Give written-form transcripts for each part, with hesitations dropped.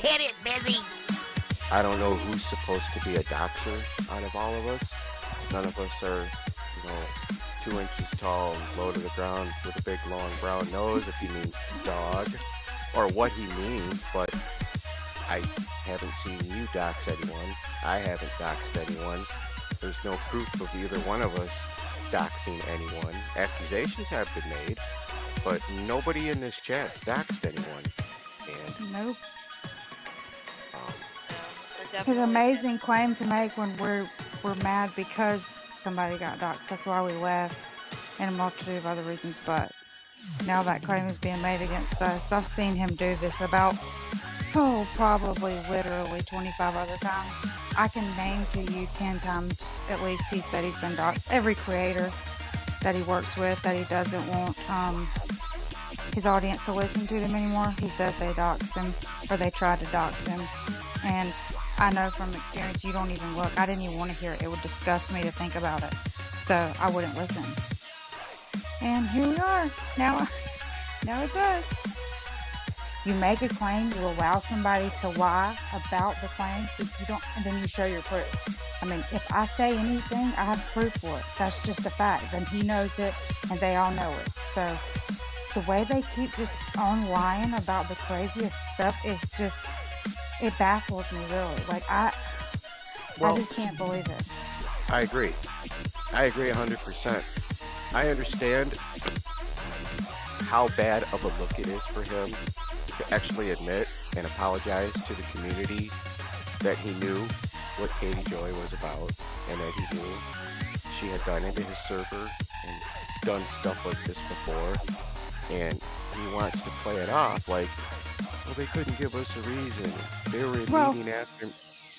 Hit it, Bizzy. I don't know who's supposed to be a doxer out of all of us. None of us are, 2 inches tall, low to the ground with a big long brown nose if he means dog, or what he means, but I haven't seen you dox anyone. I haven't doxed anyone. There's no proof of either one of us doxing anyone. Accusations have been made, but nobody in this chat doxed anyone. And nope. It's an amazing claim to make when we're mad because somebody got doxxed. That's why we left, and a multitude of other reasons. But now that claim is being made against us. I've seen him do this about, probably literally 25 other times. I can name to you 10 times at least he said he's been doxxed. Every creator that he works with that he doesn't want his audience to listen to them anymore, he says they doxed him or they tried to dox him. And I know from experience you don't even look. I didn't even want to hear it. It would disgust me to think about it. So I wouldn't listen. And here we are. Now it does. You make a claim, you allow somebody to lie about the claim, if you don't, and then you show your proof. I mean, if I say anything, I have proof for it. That's just a fact. And he knows it, and they all know it. So the way they keep just on lying about the craziest stuff is just, it baffles me, really. Like, I just can't believe it. I agree 100%. I understand how bad of a look it is for him to actually admit and apologize to the community that he knew what Katie Joy was about, and that he knew she had gone into his server and done stuff like this before, and he wants to play it off like, well, they couldn't give us a reason. They were meeting after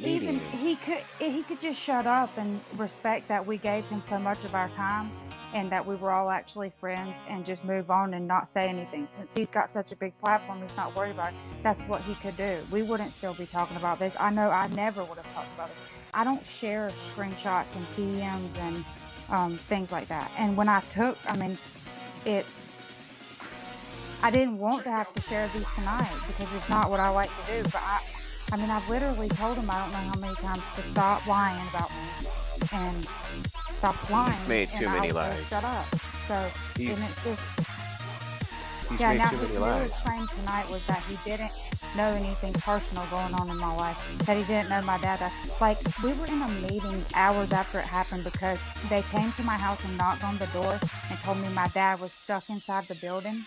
meeting. Even he could just shut up and respect that we gave him so much of our time and that we were all actually friends and just move on and not say anything. Since he's got such a big platform, he's not worried about it. That's what he could do. We wouldn't still be talking about this. I know I never would have talked about it. I don't share screenshots and PMs and things like that. And when I took, I didn't want to have to share these tonight because it's not what I like to do. But I've literally told him I don't know how many times to stop lying about me and stop lying. He's made too many lies. Shut up. So he's made too many lies. His claim tonight was that he didn't know anything personal going on in my life. That he didn't know my dad. Like, we were in a meeting hours after it happened because they came to my house and knocked on the door and told me my dad was stuck inside the building.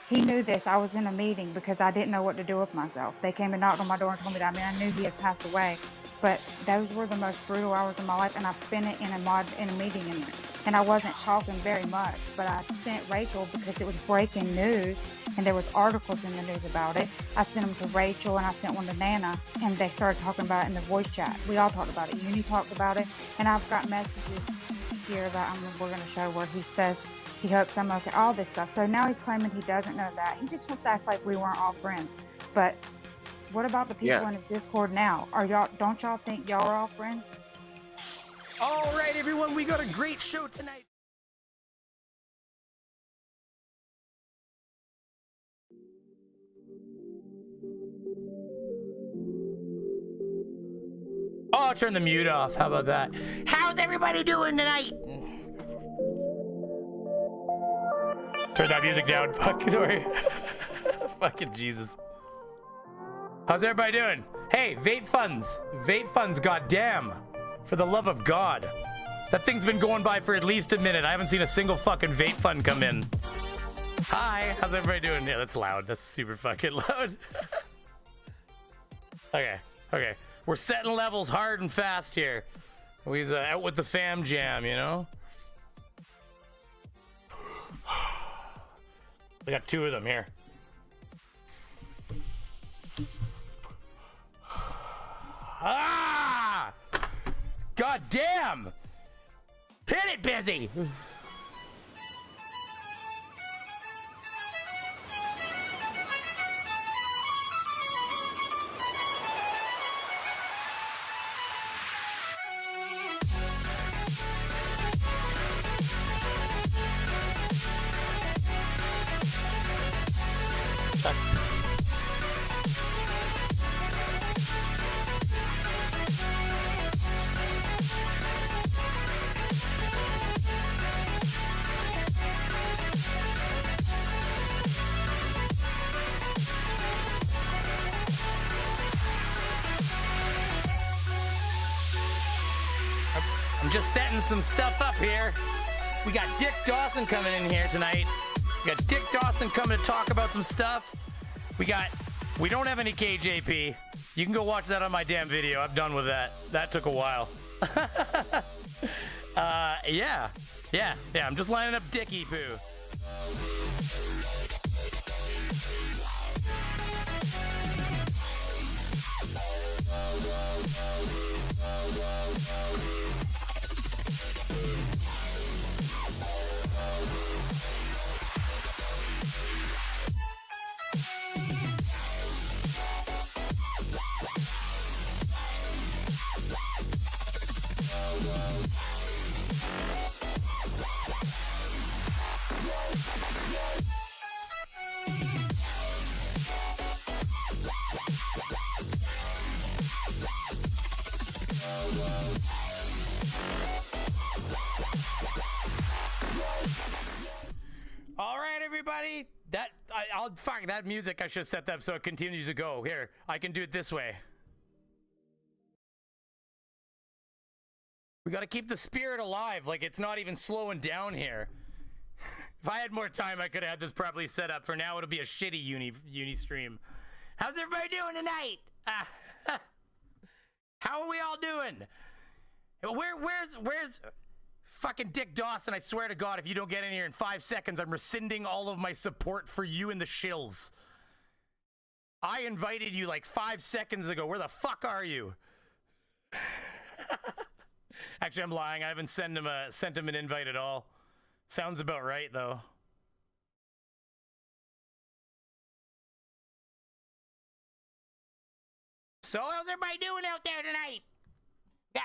He knew this. I was in a meeting because I didn't know what to do with myself. They came and knocked on my door and told me that. I knew he had passed away, but those were the most brutal hours of my life, and I spent it in a meeting in there. And I wasn't talking very much, but I sent Rachel because it was breaking news, and there was articles in the news about it. I sent them to Rachel, and I sent one to Nana, and they started talking about it in the voice chat. We all talked about it. Uni talked about it, and I've got messages here that we're going to show where he says he hopes I'm okay, all this stuff. So now he's claiming he doesn't know that. He just wants to act like we weren't all friends. But what about the people in his Discord now? Don't y'all think y'all are all friends? All right, everyone, we got a great show tonight. Oh, I'll turn the mute off. How about that? How's everybody doing tonight? Turn that music down. Fuck, sorry. Fucking Jesus. How's everybody doing? Hey, vape funds. Vape funds, goddamn. For the love of God. That thing's been going by for at least a minute. I haven't seen a single fucking vape fund come in. Hi, how's everybody doing? Yeah, that's loud. That's super fucking loud. Okay. We're setting levels hard and fast here. We's out with the fam jam, you know? I got 2 of them here. Ah! God damn! Hit it, Bizzy! I'm just setting some stuff up here. We got Dick Dawson coming in here tonight. We got Dick Dawson coming to talk about some stuff. We don't have any KJP. You can go watch that on my damn video. I'm done with that. That took a while. Yeah. I'm just lining up Dickie Poo. All right, everybody. That music, I should set that up so it continues to go. Here, I can do it this way. We got to keep the spirit alive, like it's not even slowing down here. If I had more time, I could have had this properly set up. For now, it'll be a shitty uni stream. How's everybody doing tonight? How are we all doing? Where's fucking Dick Dawson? I swear to God, if you don't get in here in 5 seconds, I'm rescinding all of my support for you and the shills. I invited you like 5 seconds ago. Where the fuck are you? Actually, I'm lying. I haven't sent him an invite at all. Sounds about right, though. So, how's everybody doing out there tonight? Yeah.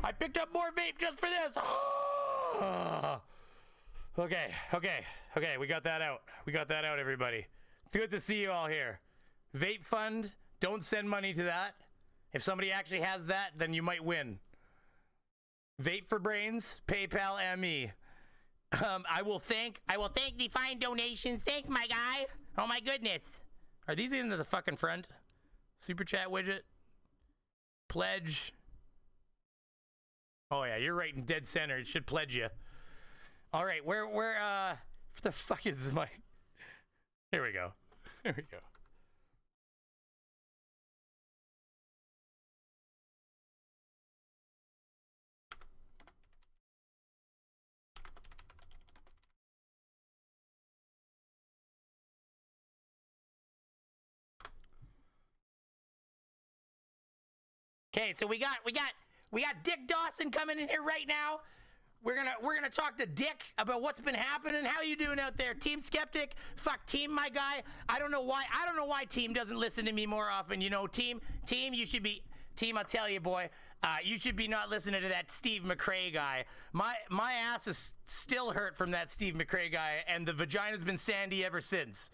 I picked up more vape just for this. Okay. We got that out, everybody. Good to see you all here. Vape fund. Don't send money to that. If somebody actually has that, then you might win. Vape for brains, PayPal, and me. I will thank the fine donations. Thanks, my guy. Oh my goodness. Are these into the fucking front? Super chat widget. Pledge. Oh yeah, you're right in dead center. It should pledge you. All right, where what the fuck is my? Here we go. Okay, so we got Dick Dawson coming in here right now. We're gonna talk to Dick about what's been happening. How you doing out there, Team Skeptic? Fuck Team, my guy. I don't know why Team doesn't listen to me more often. You know, Team, you should be. Team, I'll tell you, boy. You should be not listening to that Steve McRae guy. My ass is still hurt from that Steve McRae guy, and the vagina's been sandy ever since.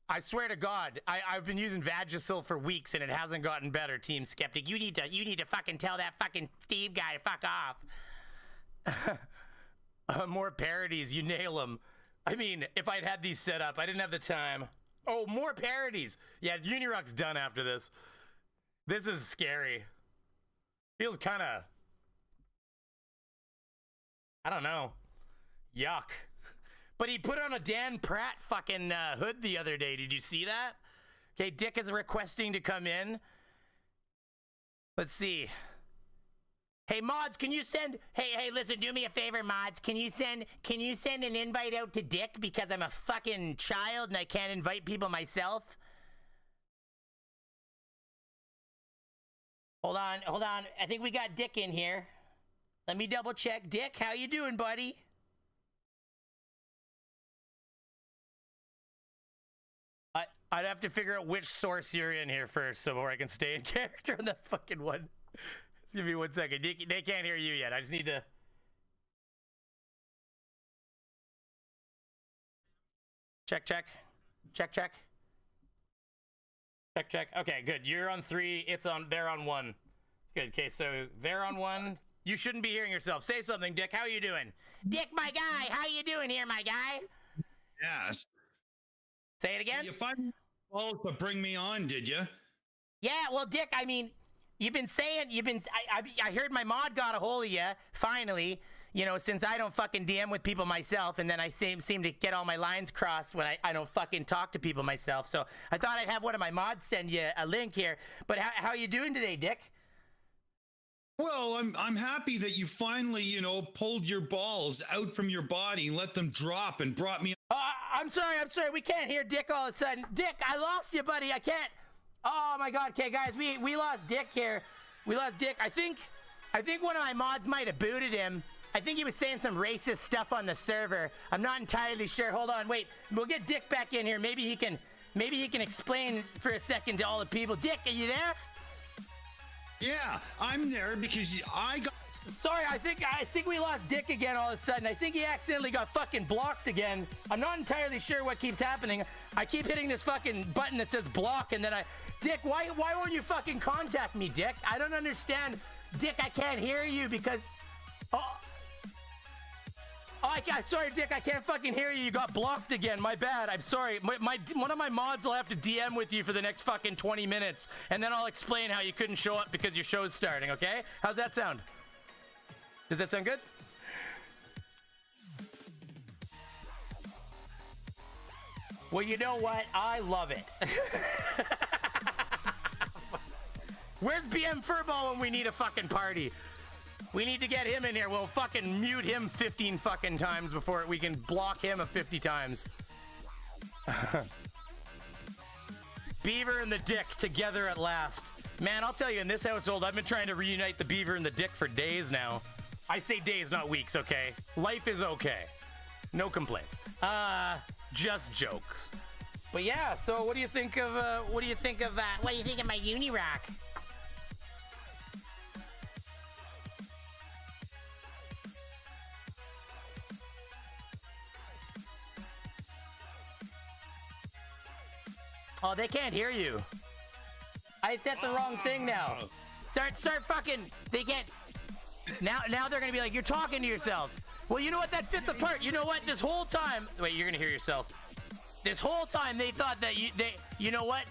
I swear to God, I've been using Vagisil for weeks and it hasn't gotten better, Team Skeptic. You need to fucking tell that fucking Steve guy to fuck off. More parodies, you nail them. I mean, if I'd had these set up, I didn't have the time. Oh, more parodies. Yeah, UNDERAGE's done after this. This is scary. Feels kind of, I don't know. Yuck. But he put on a Dan Pratt fucking hood the other day. Did you see that? Okay, Dick is requesting to come in. Let's see. Hey mods, can you send? Hey, listen, do me a favor, mods. Can you send an invite out to Dick because I'm a fucking child and I can't invite people myself? Hold on. I think we got Dick in here. Let me double check. Dick, how you doing, buddy? I'd have to figure out which source you're in here first, so I can stay in character on that fucking one. Give me 1 second. They can't hear you yet. I just need to. Check. Okay, good. You're on 3. They're on 1. Good. Okay, so they're on 1. You shouldn't be hearing yourself. Say something, Dick. How you doing? Dick, my guy. How you doing here, my guy? Yes. Say it again. You finally called to bring me on, did you? Yeah, well, Dick, I mean, you've been saying, I heard my mod got a hold of you, finally, you know, since I don't fucking DM with people myself, and then I seem to get all my lines crossed when I don't fucking talk to people myself. So I thought I'd have one of my mods send you a link here. But how you doing today, Dick? Well, I'm happy that you finally, you know, pulled your balls out from your body and let them drop and brought me. I'm sorry. We can't hear Dick all of a sudden. Dick, I lost you, buddy. I can't. Oh my God. Okay, guys, we lost Dick here. We lost Dick. I think one of my mods might have booted him. I think he was saying some racist stuff on the server. I'm not entirely sure. Hold on, wait. We'll get Dick back in here. Maybe he can explain for a second to all the people. Dick, are you there? Yeah, I'm there because I got. Sorry, I think we lost Dick again all of a sudden. I think he accidentally got fucking blocked again. I'm not entirely sure what keeps happening. I keep hitting this fucking button that says block, and then Dick, why won't you fucking contact me, Dick? I don't understand. Dick, I can't hear you because. Sorry, Dick, I can't fucking hear you. You got blocked again. My bad. I'm sorry. One of my mods will have to DM with you for the next fucking 20 minutes, and then I'll explain how you couldn't show up because your show's starting, okay? How's that sound? Does that sound good? Well, you know what? I love it. Where's BM Furball when we need a fucking party? We need to get him in here. We'll fucking mute him 15 fucking times before we can block him 50 times. Beaver and the Dick together at last. Man, I'll tell you, in this household, I've been trying to reunite the Beaver and the Dick for days now. I say days, not weeks, okay? Life is okay. No complaints. Just jokes. But yeah, so what do you think of that? What do you think of my UNDERAGE? Oh, they can't hear you. I set the wrong thing now. Start fucking. They can't. Now they're gonna be like, you're talking to yourself. Well, you know what? That fit the part. You know what? This whole time. Wait, you're gonna hear yourself. This whole time they thought that you know what?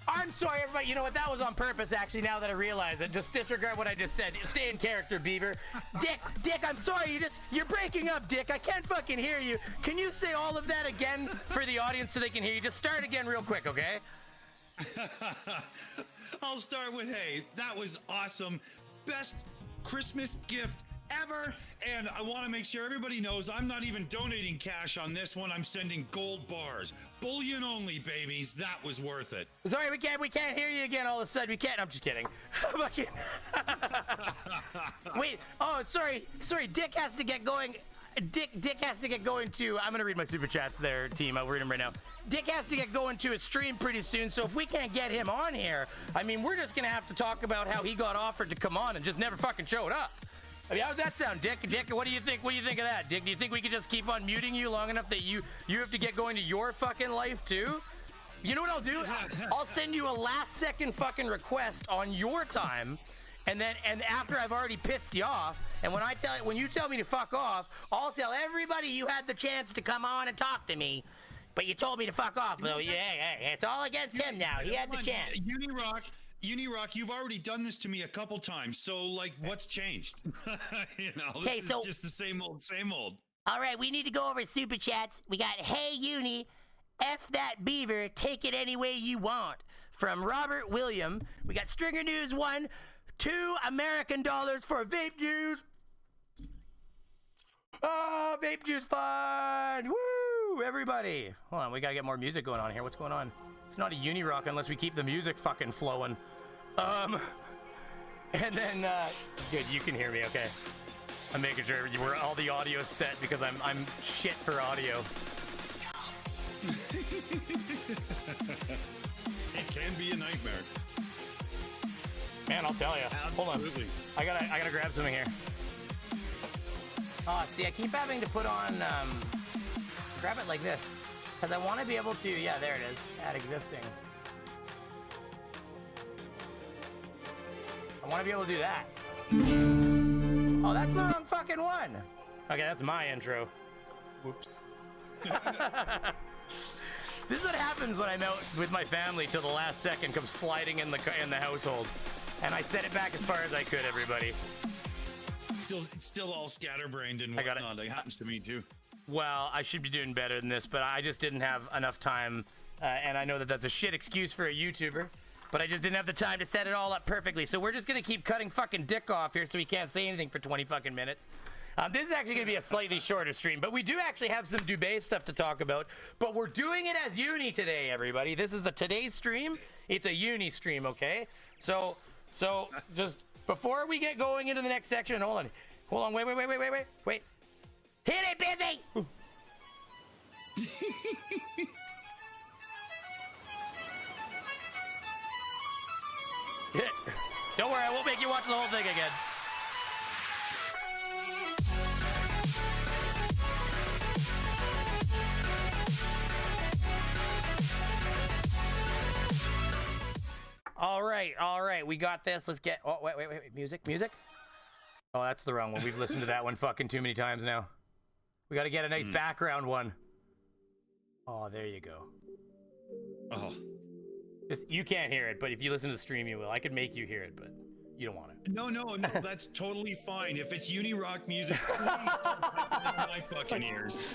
I'm sorry, everybody. You know what? That was on purpose, actually, now that I realize it. Just disregard what I just said. Stay in character, Beaver. Dick, I'm sorry. You're breaking up, Dick. I can't fucking hear you. Can you say all of that again for the audience so they can hear you? Just start again real quick, okay? I'll start with, hey, that was awesome. Best Christmas gift ever. And I want to make sure everybody knows I'm not even donating cash on this one. I'm sending gold bars. Bullion only, babies. That was worth it. Sorry, we can't hear you again all of a sudden. We can't. I'm just kidding. Wait. Oh, sorry. Dick has to get going. Dick has to get going to. I'm gonna read my super chats there, team. I'll read them right now. Dick has to get going to a stream pretty soon, so if we can't get him on here, I mean, we're just gonna have to talk about how he got offered to come on and just never fucking showed up. I mean, how does that sound, Dick? Dick, what do you think? What do you think of that, Dick? Do you think we could just keep on muting you long enough that you have to get going to your fucking life too? You know what I'll do? I'll send you a last-second fucking request on your time, and after I've already pissed you off, and when you tell me to fuck off, I'll tell everybody you had the chance to come on and talk to me, but you told me to fuck off. Well, yeah, it's all against him now. He had the chance. UNDERAGE, you've already done this to me a couple times, so, like, what's changed? You know, this is just the same old. All right, we need to go over super chats. We got, hey, Uni, F that Beaver, take it any way you want. From Robert William. We got Stringer News 1, 2 American dollars for vape juice. Oh, vape juice fun. Woo, everybody. Hold on, we got to get more music going on here. What's going on? It's not a UNDERAGE unless we keep the music fucking flowing. And then, good, you can hear me, okay. I'm making sure we're all the audio's set because I'm shit for audio. It can be a nightmare. Man, I'll tell you. Absolutely. Hold on. I gotta grab something here. Oh, see, I keep having to put on, grab it like this. Because I want to be able to, yeah, there it is. Add existing. I want to be able to do that. Oh, that's the wrong fucking one. Okay, that's my intro. Whoops. This is what happens when I'm out with my family till the last second, come sliding in the household. And I sent it back as far as I could, everybody. It's still all scatterbrained and I got whatnot. It happens to me too. Well, I should be doing better than this, but I just didn't have enough time. And I know that that's a shit excuse for a YouTuber, but I just didn't have the time to set it all up perfectly. So we're just going to keep cutting fucking Dick off here so he can't say anything for 20 fucking minutes. This is actually going to be a slightly shorter stream, but we do actually have some Dubay stuff to talk about. But we're doing it as Uni today, everybody. This is the today's stream. It's a Uni stream, okay? So just before we get going into the next section, hold on, wait. Hit it, Bizzy! Don't worry, I won't make you watch the whole thing again. All right, we got this. Let's get. Oh, wait. Music. Oh, that's the wrong one. We've listened to that one fucking too many times now. We got to get a nice background one. Oh, there you go. Oh. Just you can't hear it, but if you listen to the stream, you will. I could make you hear it, but you don't want it. No, that's totally fine. If it's Unirock music, please don't put it in my fucking ears.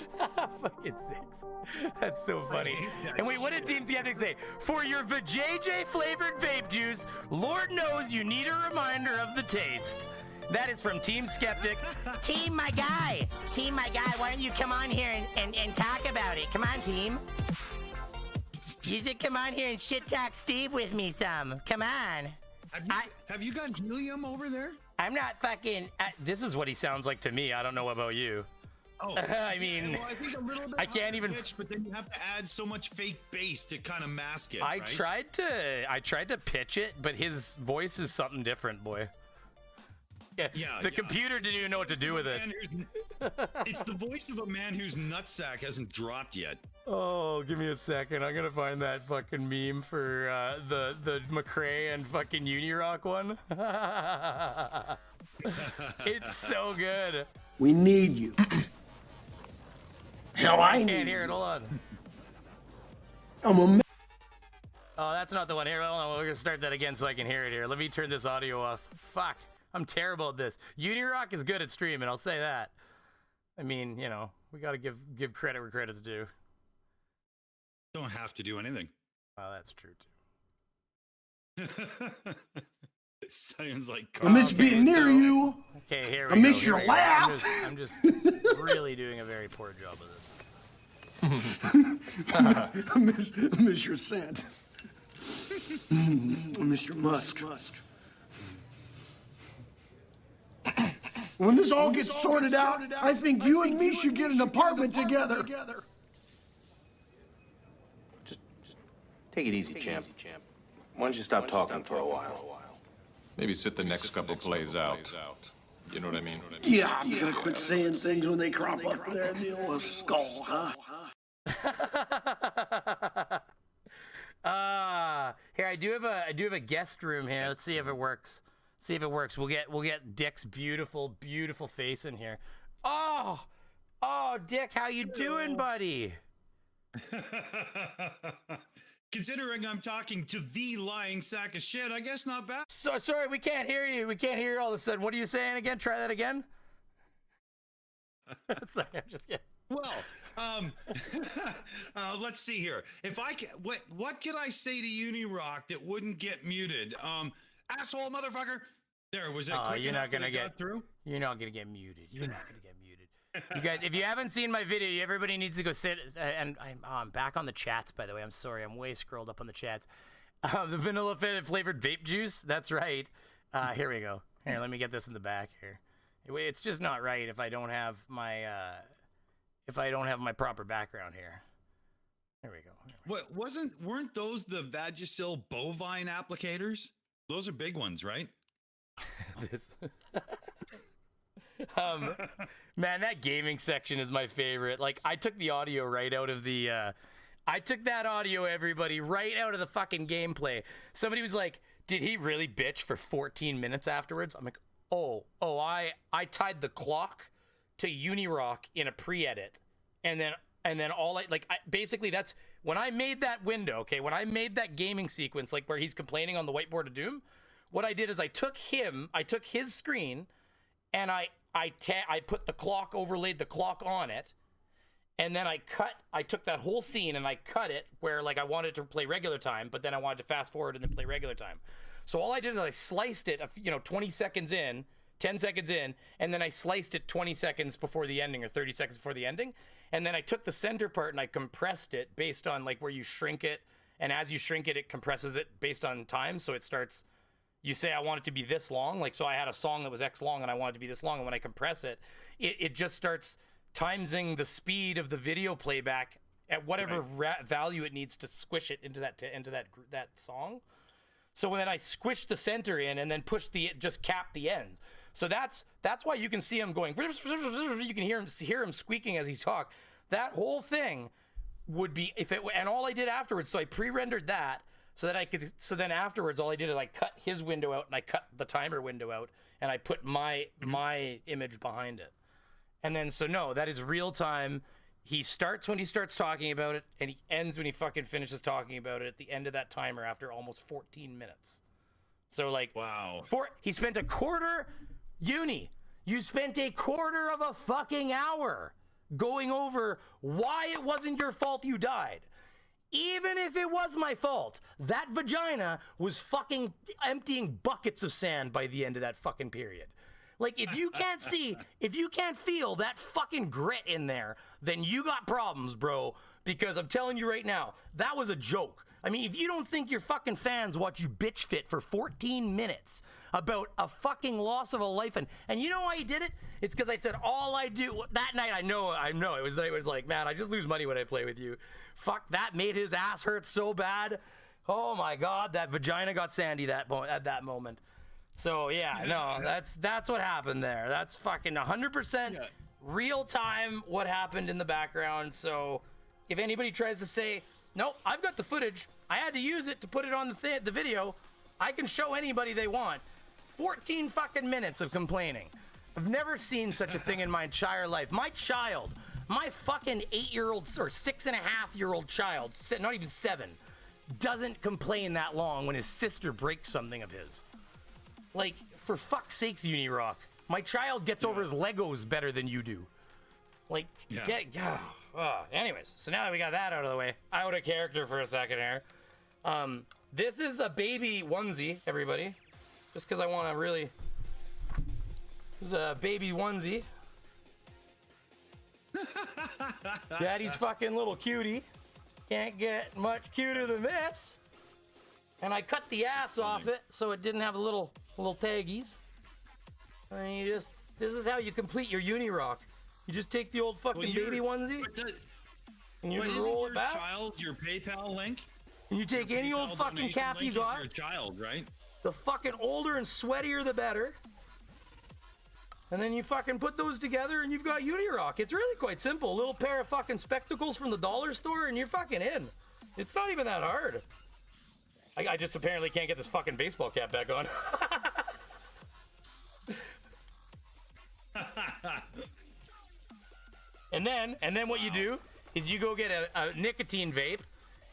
Fucking sakes. That's so funny. And wait, what did Team Skeptic say? For your vajayjay flavored vape juice, Lord knows you need a reminder of the taste. That is from Team Skeptic. Team, my guy, why don't you come on here and talk about it? Come on, team. You should come on here and shit talk Steve with me some. Come on. Have you got helium over there? I'm not fucking. This is what he sounds like to me. I don't know about you. Oh, I mean, well, I think a little bit. I can't even. Pitch, but then you have to add so much fake bass to kind of mask it. I right? tried to pitch it, but his voice is something different, boy. Yeah, the computer didn't even know what to do with it. It's the voice of a man whose nutsack hasn't dropped yet. Oh, give me a second. I'm gonna find that fucking meme for the McRae and fucking Unirock one. It's so good. We need you. Hell, I can't hear it. Hold on. I'm a Oh, that's not the one. Here, hold on. We're gonna start that again so I can hear it here. Let me turn this audio off. Fuck. I'm terrible at this. Unirock is good at streaming, I'll say that. I mean, you know, we gotta give credit where credit's due. Don't have to do anything. Oh, that's true too. Sounds like I miss being near you. Okay, here we I go. miss your laugh. I'm just really doing a very poor job of this. I miss your scent. I miss your musk. When this all gets sorted out, I think you and me should get an apartment together. Just take it easy, champ. Why don't you stop talking for a while? Maybe sit the next couple plays out. You know what I mean? Yeah, I'm gonna quit saying things when they crop up there in the old skull, huh? Here I do have a guest room here. Let's see if it works. We'll get Dick's beautiful face in here. Oh, Dick, how you doing, buddy? Considering I'm talking to the lying sack of shit, I guess not bad. So sorry, we can't hear you. We can't hear you all of a sudden. What are you saying again? Try that again. It's like, I'm just kidding. Well, let's see here. If I can, what could I say to Unirock that wouldn't get muted? Asshole motherfucker. There, was that quick enough that it got through? You're not gonna get muted. You're not gonna get muted. You guys, if you haven't seen my video, everybody needs to go sit. And I'm back on the chats, by the way. I'm sorry, I'm way scrolled up on the chats. The vanilla flavored vape juice. That's right. Here we go. Here, let me get this in the back here. It's just not right if I don't have my proper background here. There we go. Weren't those the Vagisil bovine applicators? Those are big ones, right? Man, that gaming section is my favorite. Like, I took the audio right out of the I took that audio, everybody, right out of the fucking gameplay. Somebody was like, did he really bitch for 14 minutes afterwards? I'm like, I tied the clock to Unirock in a pre-edit, and then all basically that's when I made that window. Okay, when I made that gaming sequence, like where he's complaining on the whiteboard of doom, what I did is I took his screen, and I put the clock, overlaid the clock on it, and then I took that whole scene and I cut it where like I wanted to play regular time, but then I wanted to fast forward and then play regular time. So all I did is I sliced it, 20 seconds in, 10 seconds in, and then I sliced it 20 seconds before the ending or 30 seconds before the ending. And then I took the center part and I compressed it based on like where you shrink it. And as you shrink it, it compresses it based on time. So it starts, you say, I want it to be this long. Like, so I had a song that was X long and I wanted it to be this long. And when I compress it, it just starts timesing the speed of the video playback at whatever value it needs to squish it into that song. So then I squish the center in and then just cap the ends. So that's why you can see him going. You can hear him squeaking as he's talking. That whole thing would be and all I did afterwards. So I pre-rendered that so that I could. So then afterwards, all I did is I cut his window out and I cut the timer window out and I put my image behind it. And then, so no, that is real time. He starts when he starts talking about it, and he ends when he fucking finishes talking about it at the end of that timer after almost 14 minutes. So, like, wow. He spent a quarter, you spent a quarter of a fucking hour going over why it wasn't your fault you died. Even if it was my fault, that vagina was fucking emptying buckets of sand by the end of that fucking period. Like, if you can't feel that fucking grit in there, then you got problems, bro. Because I'm telling you right now, that was a joke. I mean, if you don't think your fucking fans watch you bitch fit for 14 minutes about a fucking loss of a life, and you know why he did it? It's because I said all I do that night. I know. It was like, man, I just lose money when I play with you. Fuck, that made his ass hurt so bad. Oh my God, that vagina got sandy at that moment. So yeah, no, that's what happened there. That's fucking 100% real time what happened in the background. So if anybody tries to say, nope, I've got the footage, I had to use it to put it on the video, I can show anybody they want. 14 fucking minutes of complaining. I've never seen such a thing in my entire life. My fucking 8-year-old or 6.5-year-old child, not even 7, doesn't complain that long when his sister breaks something of his. Like, for fuck's sakes, UNDERAGE. My child gets over his Legos better than you do. Like, anyways, so now that we got that out of the way, out of character for a second here. This is a baby onesie, everybody. Just because I want to really... This is a baby onesie. Daddy's fucking little cutie. Can't get much cuter than this. And I cut the ass off it so it didn't have little taggies. And this is how you complete your UNDERAGE. You just take the old fucking baby onesie and you roll it back. Child, your PayPal link? And you take any old fucking cap you got. Your child, right? The fucking older and sweatier the better. And then you fucking put those together and you've got UNDERAGE. It's really quite simple. A little pair of fucking spectacles from the dollar store and you're fucking in. It's not even that hard. I just apparently can't get this fucking baseball cap back on. And then what you do is you go get a nicotine vape,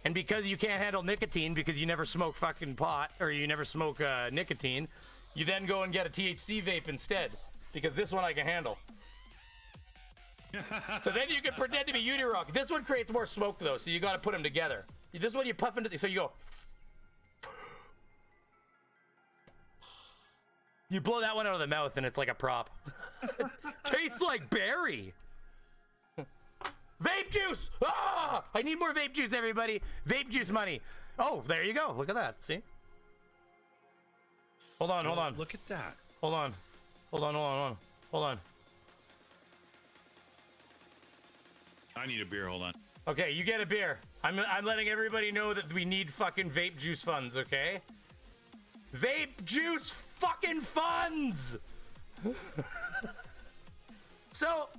and because you can't handle nicotine because you never smoke fucking pot or you never smoke nicotine, you then go and get a THC vape instead because this one I can handle. So then you can pretend to be UNDERAGE. This one creates more smoke though, so you got to put them together. This one you puff into, so you go. You blow that one out of the mouth and it's like a prop. Tastes like berry. Vape juice! Ah! I need more vape juice, everybody. Vape juice money. Oh, there you go. Look at that. See? Hold on. Look at that. Hold on. I need a beer. Hold on. Okay, you get a beer. I'm letting everybody know that we need fucking vape juice funds, okay? Vape juice fucking funds! So,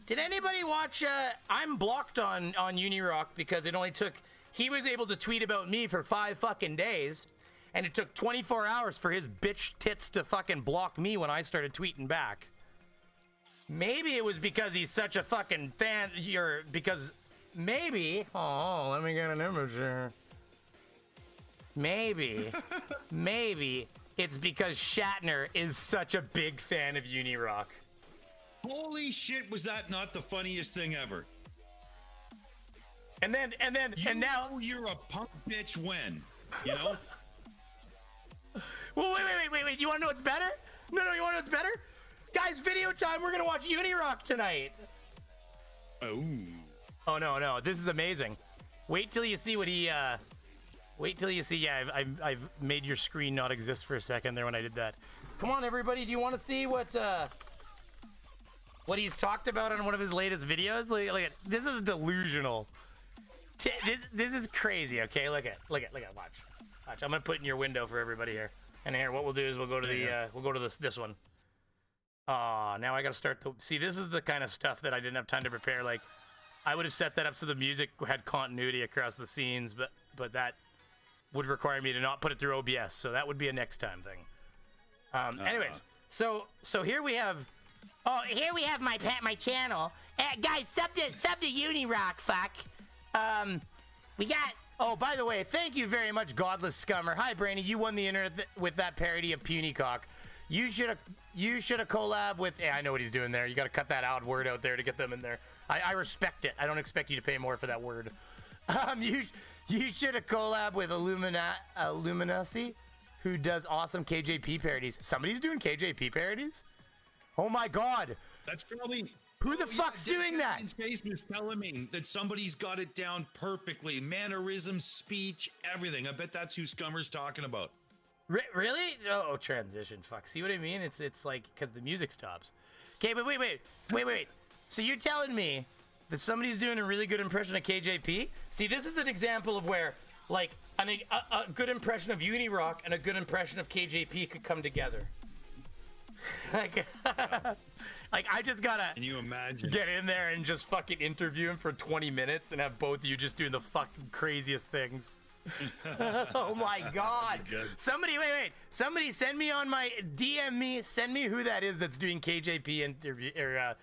did anybody watch, I'm blocked on UNDERAGE because it only took, he was able to tweet about me for 5 fucking days, and it took 24 hours for his bitch tits to fucking block me when I started tweeting back. Maybe it was because he's such a fucking fan, because maybe, oh, let me get an image here. Maybe it's because Shatner is such a big fan of UNIROC. Holy shit, was that not the funniest thing ever? And now you're a punk bitch when, you know? Well, wait. You want to know what's better? No, you want to know what's better? Guys, video time. We're going to watch UNIROC tonight. Oh, no. This is amazing. Wait till you see what he, wait till you see. Yeah, I've made your screen not exist for a second there when I did that. Come on, everybody. Do you want to see what he's talked about on one of his latest videos? Look at this is Delusional. This is crazy. Okay, look at. Watch. I'm gonna put it in your window for everybody here. And here, what we'll do is we'll go to this one. Now I gotta start the. See, this is the kind of stuff that I didn't have time to prepare. Like, I would have set that up so the music had continuity across the scenes, but that would require me to not put it through OBS. So that would be a next time thing. Anyways, so here we have. Oh, here we have my channel. Guys, sub to UNIROC. Fuck. We got. Oh, by the way, thank you very much, Godless Scummer. Hi, Brainy. You won the internet with that parody of Punycock. You should have collab with. Yeah, I know what he's doing there. You got to cut that word out there to get them in there. I respect it. I don't expect you to pay more for that word. You should have collab with Illuminacy, who does awesome KJP parodies. Somebody's doing KJP parodies? Oh my God. That's probably. Who the fuck's doing that? His face was telling me that somebody's got it down perfectly. Mannerisms, speech, everything. I bet that's who Scummer's talking about. Really? Oh, transition. Fuck. See what I mean? It's like because the music stops. Okay, but wait. So you're telling me that somebody's doing a really good impression of KJP? See, this is an example of where, like, a good impression of UNIROC and a good impression of KJP could come together. Like, like I just gotta. Can you imagine? Get in there and just fucking interview him for 20 minutes and have both of you just doing the fucking craziest things. Oh my God! Somebody, wait! Somebody send me on my DM me. Send me who that is that's doing KJP interview or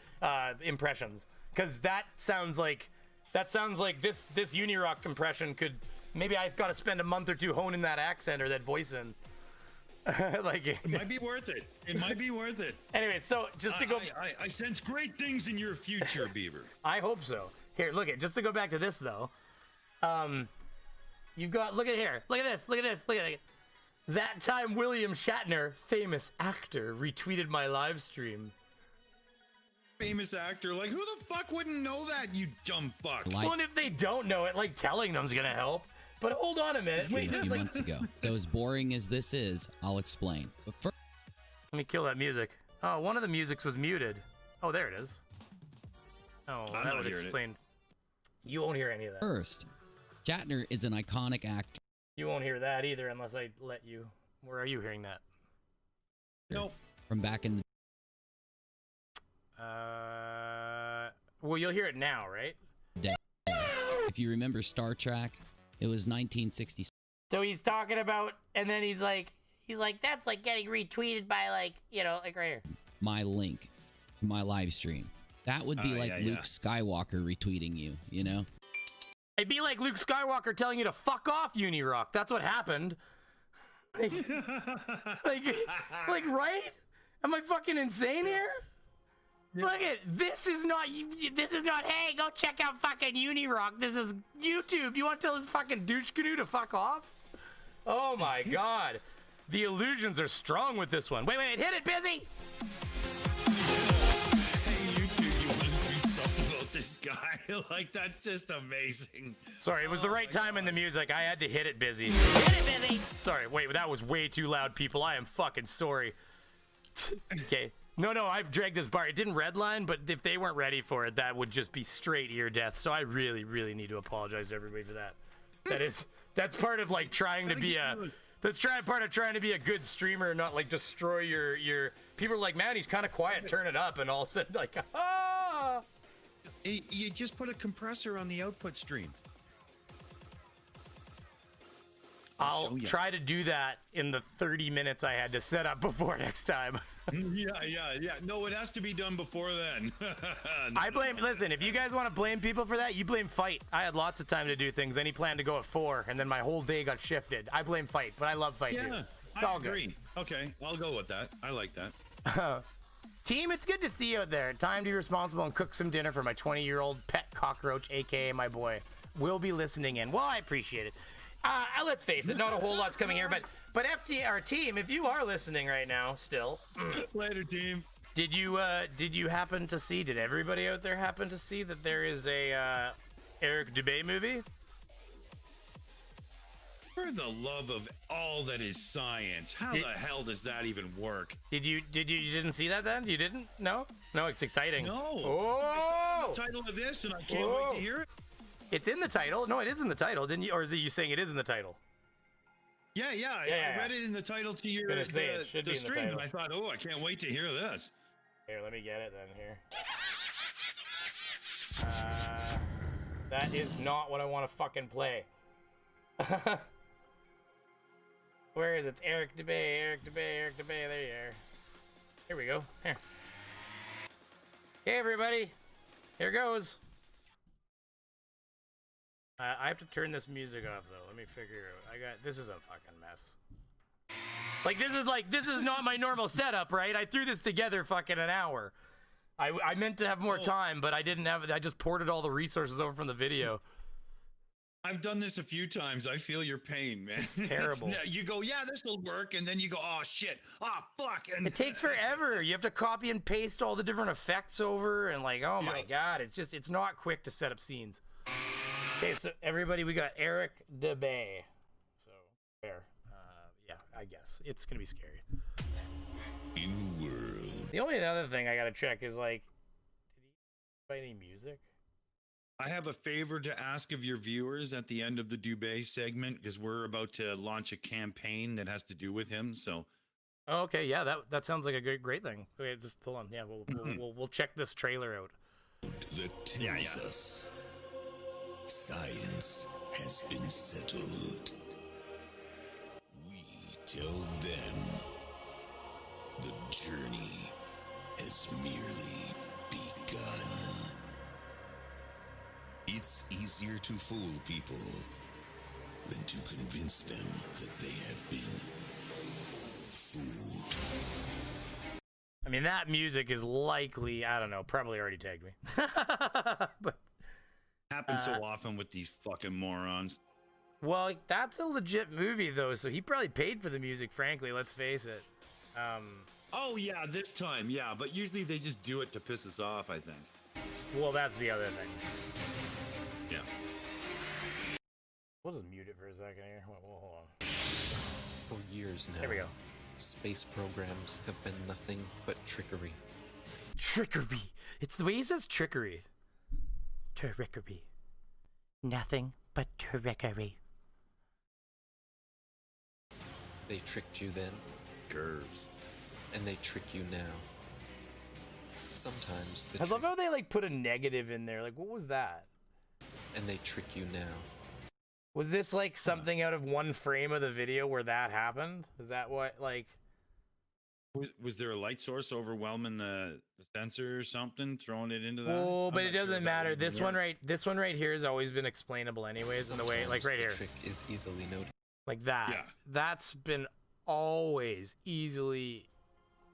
impressions, because that sounds like this UNIROC impression could. Maybe I've got to spend a month or two honing that accent or that voice in. Like it might be worth it. It might be worth it. Anyway, so just to go, I sense great things in your future, Beaver. I hope so. Here, look at. Just to go back to this though. You've got. Look at here. Look at this. Look at this. Look at it. That time, William Shatner, famous actor, retweeted my live stream. Famous actor, like who the fuck wouldn't know that? You dumb fuck. Well, and if they don't know it, like telling them's gonna help. But hold on a minute. Wait, a few months ago. So as boring as this is, I'll explain. But first, let me kill that music. Oh, one of the musics was muted. Oh, there it is. Oh, that would explain. You won't hear any of that. First, Shatner is an iconic actor. You won't hear that either unless I let you. Where are you hearing that? Nope. From back in the. Well, you'll hear it now, right? Day. If you remember Star Trek. It was 1966. So he's talking about, and then he's like, that's like getting retweeted by like, you know, like right here. My link, my live stream. That would be like Luke Skywalker retweeting you, you know? It'd be like Luke Skywalker telling you to fuck off, UNIROC. That's what happened. Like, right? Am I fucking insane here? Look at this is not hey, go check out fucking UNIROC. This is YouTube. You want to tell this fucking douche canoe to fuck off? Oh my God. The illusions are strong with this one. Wait, hit it, Busy. Hey, YouTube, you want to do something about this guy? Like, that's just amazing. Sorry, it was the right time in the music. I had to hit it, Busy. Hit it, Busy. Sorry, wait, that was way too loud, people. I am fucking sorry. Okay. No, I've dragged this bar. It didn't redline, but if they weren't ready for it, that would just be straight ear death. So I really, really need to apologize to everybody for that. That's part of like trying to be part of trying to be a good streamer and not like destroy your people are like, man, he's kind of quiet, turn it up, and all of a sudden like, ah. You just put a compressor on the output stream. I'll try to do that in the 30 minutes I had to set up before next time. Yeah. No, it has to be done before then. Listen, if you guys want to blame people for that, you blame Fight. I had lots of time to do things. Then he planned to go at 4, and then my whole day got shifted. I blame Fight, but I love Fight. Yeah. It's all agree. Okay, I'll go with that. I like that. Team, it's good to see you out there. Time to be responsible and cook some dinner for my 20-year-old pet cockroach, aka my boy. We'll be listening in. Well, I appreciate it. Let's face it, not a whole lot's coming here, but FTR team, if you are listening right now, still. Later, team. Did you happen to see? Did everybody out there happen to see that there is a Eric Dubay movie? For the love of all that is science, how the hell does that even work? You didn't see that then? You didn't? No, it's exciting. No. Oh! It's the title of this, and I can't wait to hear it. It's in the title. No, it is in the title, didn't you? Or is it you saying it is in the title? Yeah. I read it in the title to your the stream, and I thought, I can't wait to hear this. Here, let me get it then. Here. That is not what I want to fucking play. Where is it? It's Eric Dubay. There you are. Here we go. Here. Hey, everybody. Here goes. I have to turn this music off, though. Let me figure out. This is a fucking mess. This is not my normal setup, right? I threw this together fucking an hour. I meant to have more time, but I didn't have it. I just ported all the resources over from the video. I've done this a few times. I feel your pain, man. It's terrible. You go, yeah, this will work, and then you go, oh shit, oh fuck. And it takes forever. You have to copy and paste all the different effects over, and oh my god, it's not quick to set up scenes. Okay, so everybody, we got Eric Dubay. So there, yeah, I guess it's gonna be scary. In a world. The only other thing I gotta check is did he play any music? I have a favor to ask of your viewers at the end of the Dubay segment, because we're about to launch a campaign that has to do with him. So, okay, yeah, that sounds like a great thing. Okay, just hold on. Yeah, we'll check this trailer out. That tells us science has been settled. We tell them the journey has merely begun. It's easier to fool people than to convince them that they have been fooled. I mean, that music is likely, I don't know, probably already tagged me. But happens so often with these fucking morons. Well, that's a legit movie, though, so he probably paid for the music, frankly, let's face it. Oh, yeah, this time, yeah, but usually they just do it to piss us off, I think. Well, that's the other thing. Yeah. We'll just mute it for a second here. Hold on. For years now, there we go. Space programs have been nothing but trickery. Trickery. It's the way he says trickery. Trickery. Nothing but trickery. They tricked you then. Curves. And they trick you now. Sometimes I love how they put a negative in there. What was that? And they trick you now. Was this something out of one frame of the video where that happened? Is that what Was there a light source overwhelming the sensor or something, throwing it into that? Oh, but it doesn't matter. This one right here has always been explainable anyways. In the way, right here, trick is easily noted. Like that. Yeah. That's been always easily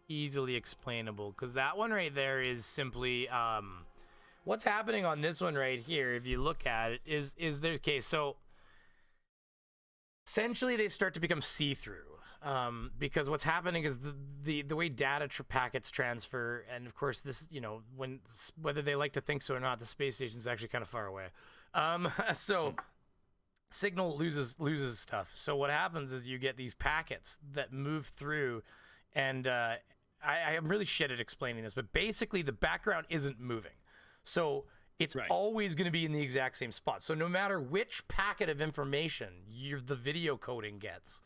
explainable, because that one right there is simply what's happening on this one right here. If you look at it, is there's case. So essentially, they start to become see-through. Because what's happening is the way data packets transfer, and of course this, whether they like to think so or not, the space station is actually kind of far away. So signal loses stuff. So what happens is you get these packets that move through, and I am really shit at explaining this, but basically the background isn't moving. So it's always going to be in the exact same spot. So no matter which packet of information the video coding gets,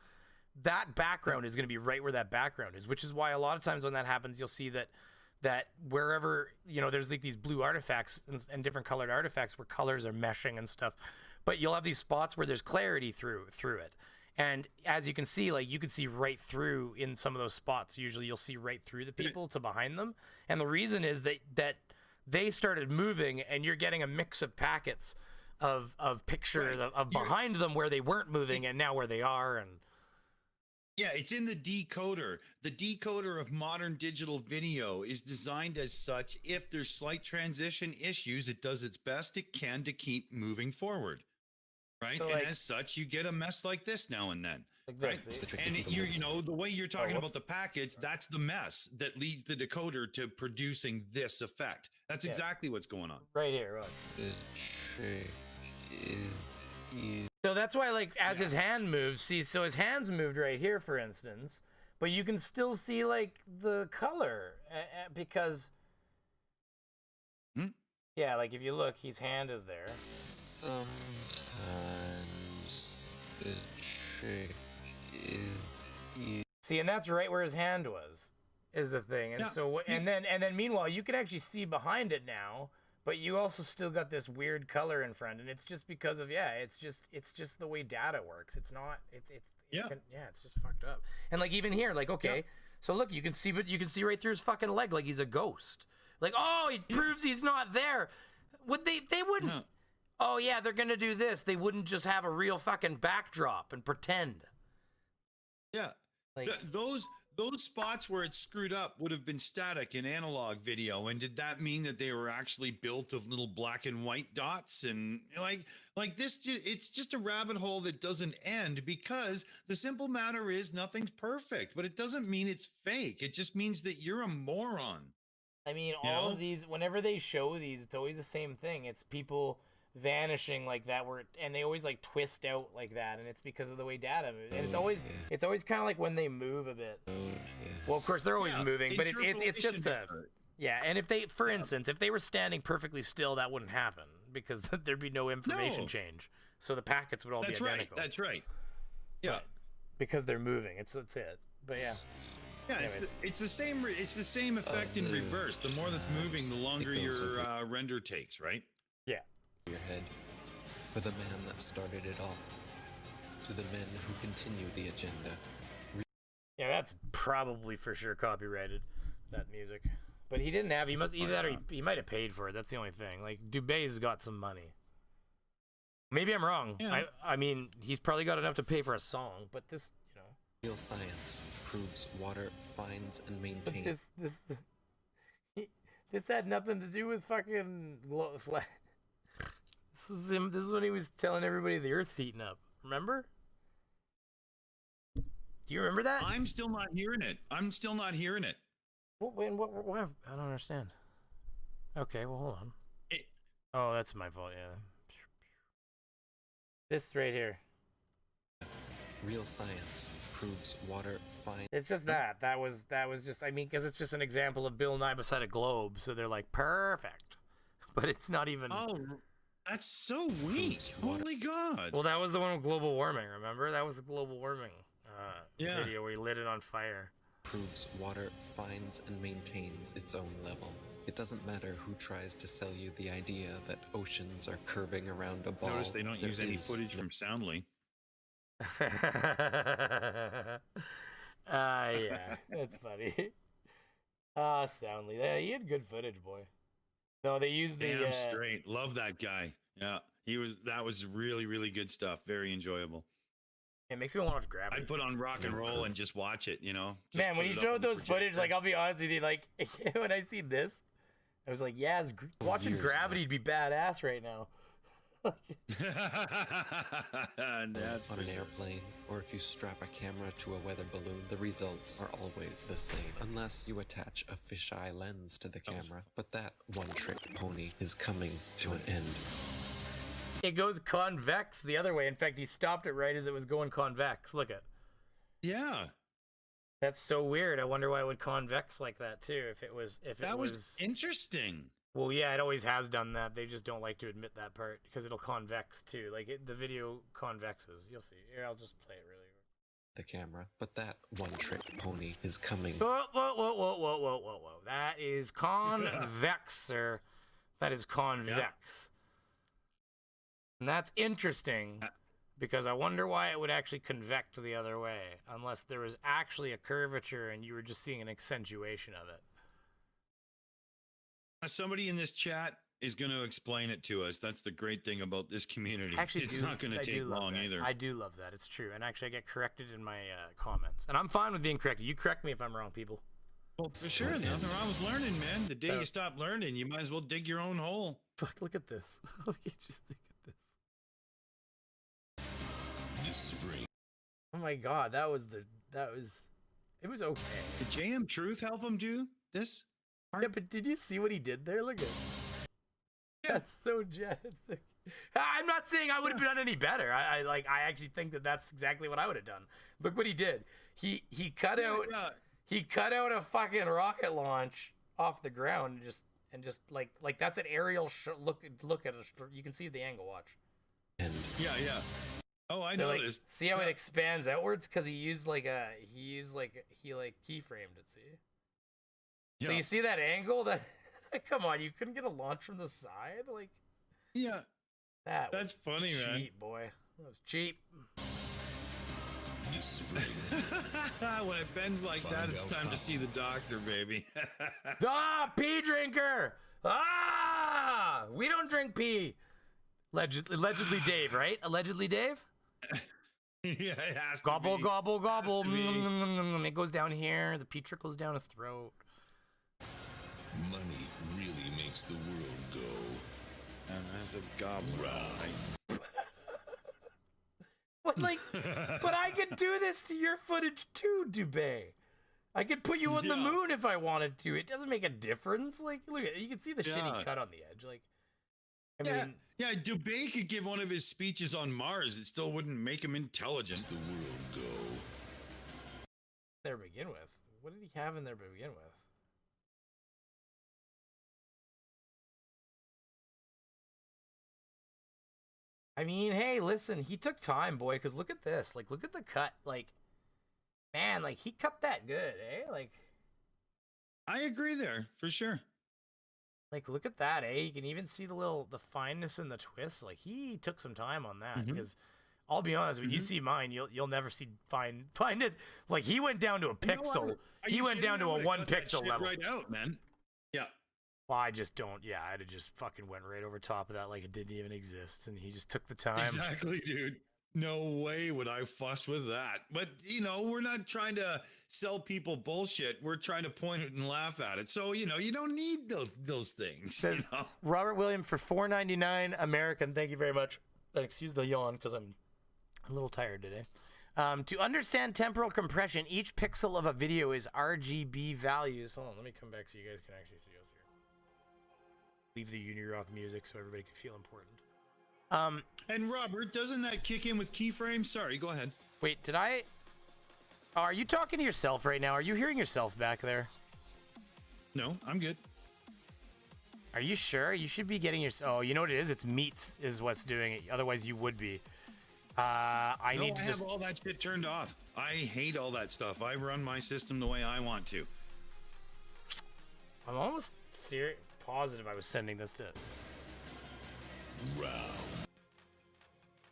that background is going to be right where that background is, which is why a lot of times when that happens, you'll see that wherever, there's these blue artifacts and different colored artifacts where colors are meshing and stuff, but you'll have these spots where there's clarity through it. And as you can see, you can see right through in some of those spots. Usually you'll see right through the people to behind them. And the reason is that they started moving, and you're getting a mix of packets of pictures of behind them where they weren't moving and now where they are. And Yeah, it's in the decoder. The decoder of modern digital video is designed as such. If there's slight transition issues, it does its best it can to keep moving forward. Right. So, and like, as such, you get a mess like this now and then. Like right. this. And you know, the way you're talking about the package, that's the mess that leads the decoder to producing this effect. That's exactly what's going on. Right here. Right. The trick is So that's why, like, as his hand moves, see, so his hand's moved right here, for instance, but you can still see, like, the color because, yeah, like, if you look, his hand is there. sometimes the trick is See, and that's right where his hand was, is the thing. And so, and then meanwhile, you can actually see behind it now, but you also still got this weird color in front, and it's just because of it's just the way data works. It's not it's just fucked up. And like even here, like so look, you can see right through his fucking leg, like he's a ghost. Like, oh, it proves he's not there. Would they wouldn't? No. Oh yeah, they're gonna do this. They wouldn't just have a real fucking backdrop and pretend. Yeah, like those spots where it's screwed up would have been static in analog video. And did that mean that they were actually built of little black and white dots? And like this, it's just a rabbit hole that doesn't end, because the simple matter is nothing's perfect, but it doesn't mean it's fake. It just means that you're a moron. I mean, all of these, whenever they show these, it's always the same thing. It's people vanishing like that, and they always like twist out like that, and it's because of the way data moves. And it's always kind of like when they move a bit. Well, of course they're always moving, but it's just and if they, for instance, if they were standing perfectly still, that wouldn't happen because there'd be no information change. So the packets would all be identical. That's right. Yeah, but because they're moving. It's it. But yeah. Yeah, it's the same effect in reverse. The more that's moving, the longer your render takes, right? Yeah. Your head for the man that started it all, to the men who continue the agenda. Yeah, that's probably for sure copyrighted, that music. But he didn't have. He must either that or he might have paid for it. That's the only thing. Like Dubay's got some money. Maybe I'm wrong. Yeah. I mean, he's probably got enough to pay for a song, but this, Real science proves water finds and maintains. This had nothing to do with fucking. This is when he was telling everybody the Earth's heating up. Remember? Do you remember that? I'm still not hearing it. What? I don't understand. Okay, well, hold on. Oh, that's my fault. Yeah. This right here. Real science proves water finds. It's just that was just, I mean, because it's just an example of Bill Nye beside a globe, so they're like perfect, but it's not even. Oh, that's so weak! Holy God! Well, that was the one with global warming. Remember, that was the global warming video where he lit it on fire. Proves water finds and maintains its own level. It doesn't matter who tries to sell you the idea that oceans are curving around a ball. Notice they don't use any footage from Soundly. Yeah, that's funny. Soundly. Yeah, he had good footage, boy. No, they used the. Damn straight. Love that guy. Yeah, that was really, really good stuff. Very enjoyable. It makes me want to watch Gravity. I'd put on rock and roll and just watch it, Man, when you showed those footage, like, I'll be honest with you, like, when I see this, I was like, yeah, watching Gravity would be badass right now. On an airplane, or if you strap a camera to a weather balloon, the results are always the same, unless you attach a fisheye lens to the camera. But that one-trick pony is coming to an end. It goes convex the other way. In fact, he stopped it right as it was going convex. Look at. Yeah. That's so weird. I wonder why it would convex like that too. That was interesting. Well, yeah, it always has done that. They just don't like to admit that part because it'll convex too. Like the video convexes. You'll see. Here, I'll just play it really. The camera, but that one-trick pony is coming. Whoa! That is convex, sir. That is convex. Yeah. And that's interesting because I wonder why it would actually convect the other way unless there was actually a curvature and you were just seeing an accentuation of it. Somebody in this chat is going to explain it to us. That's the great thing about this community. Actually, it's not going to take long either. I do love that. It's true. And actually, I get corrected in my comments. And I'm fine with being corrected. You correct me if I'm wrong, people. Well, for sure. Nothing wrong with learning, man. The day you stop learning, you might as well dig your own hole. Fuck, look at this. Look at this. This spring. Oh my god, it was okay. Did JM Truth help him do this? Yeah, but did you see what he did there? Look at it. Yeah. That's so jazzed. I'm not saying I would have done any better. I actually think that's exactly what I would have done. Look what he did. He cut out he cut out a fucking rocket launch off the ground and just like that's an aerial look at it. You can see the angle. Watch. Yeah. Oh, I so, noticed. See how it expands outwards because he keyframed it. See. Yeah. So you see that angle? That come on, you couldn't get a launch from the side, like. Yeah. That's funny, cheap, man. Cheap, boy. That was cheap. This spring. When it bends like that, it's time to see the doctor, baby. Pee drinker! We don't drink pee. Allegedly Dave, right? Allegedly Dave? Yeah, it has gobble, to be. Gobble, gobble, gobble. It goes down here. The pee trickles down his throat. Money really makes the world go. And that's a goblin. But I could do this to your footage too, Dubay. I could put you on the moon if I wanted to. It doesn't make a difference. Like, look at you can see the shitty cut on the edge. Like, I mean, Dubay could give one of his speeches on Mars. It still wouldn't make him intelligent. The world go. There to begin with. What did he have in there to begin with? I mean, hey, listen, he took time, boy, because look at this. Like, look at the cut. Like, man, like, he cut that good, eh? Like, I agree there, for sure. Like, look at that, eh? You can even see the fineness in the twist. Like, he took some time on that, because I'll be honest, when you see mine, you'll never see fineness. Like, he went down to a pixel. He went down to a 1 pixel level. Right out, man. Yeah. Well, I just don't. Yeah, I'd have just fucking went right over top of that like it didn't even exist, and he just took the time. Exactly, dude. No way would I fuss with that. But, we're not trying to sell people bullshit. We're trying to point it and laugh at it. So, you don't need those things. Says Robert William for $4.99 American. Thank you very much. Excuse the yawn because I'm a little tired today. To understand temporal compression, each pixel of a video is RGB values. Hold on, let me come back so you guys can actually see us here. Leave the UNDERAGE music so everybody can feel important. And Robert, doesn't that kick in with keyframes? Sorry, go ahead. Wait, did I? Are you talking to yourself right now? Are you hearing yourself back there? No, I'm good. Are you sure? You should be getting your. Oh, you know what it is? It's Meets is what's doing it. Otherwise, you would be. I need to have all that shit turned off. I hate all that stuff. I run my system the way I want to. I'm almost positive I was sending this to.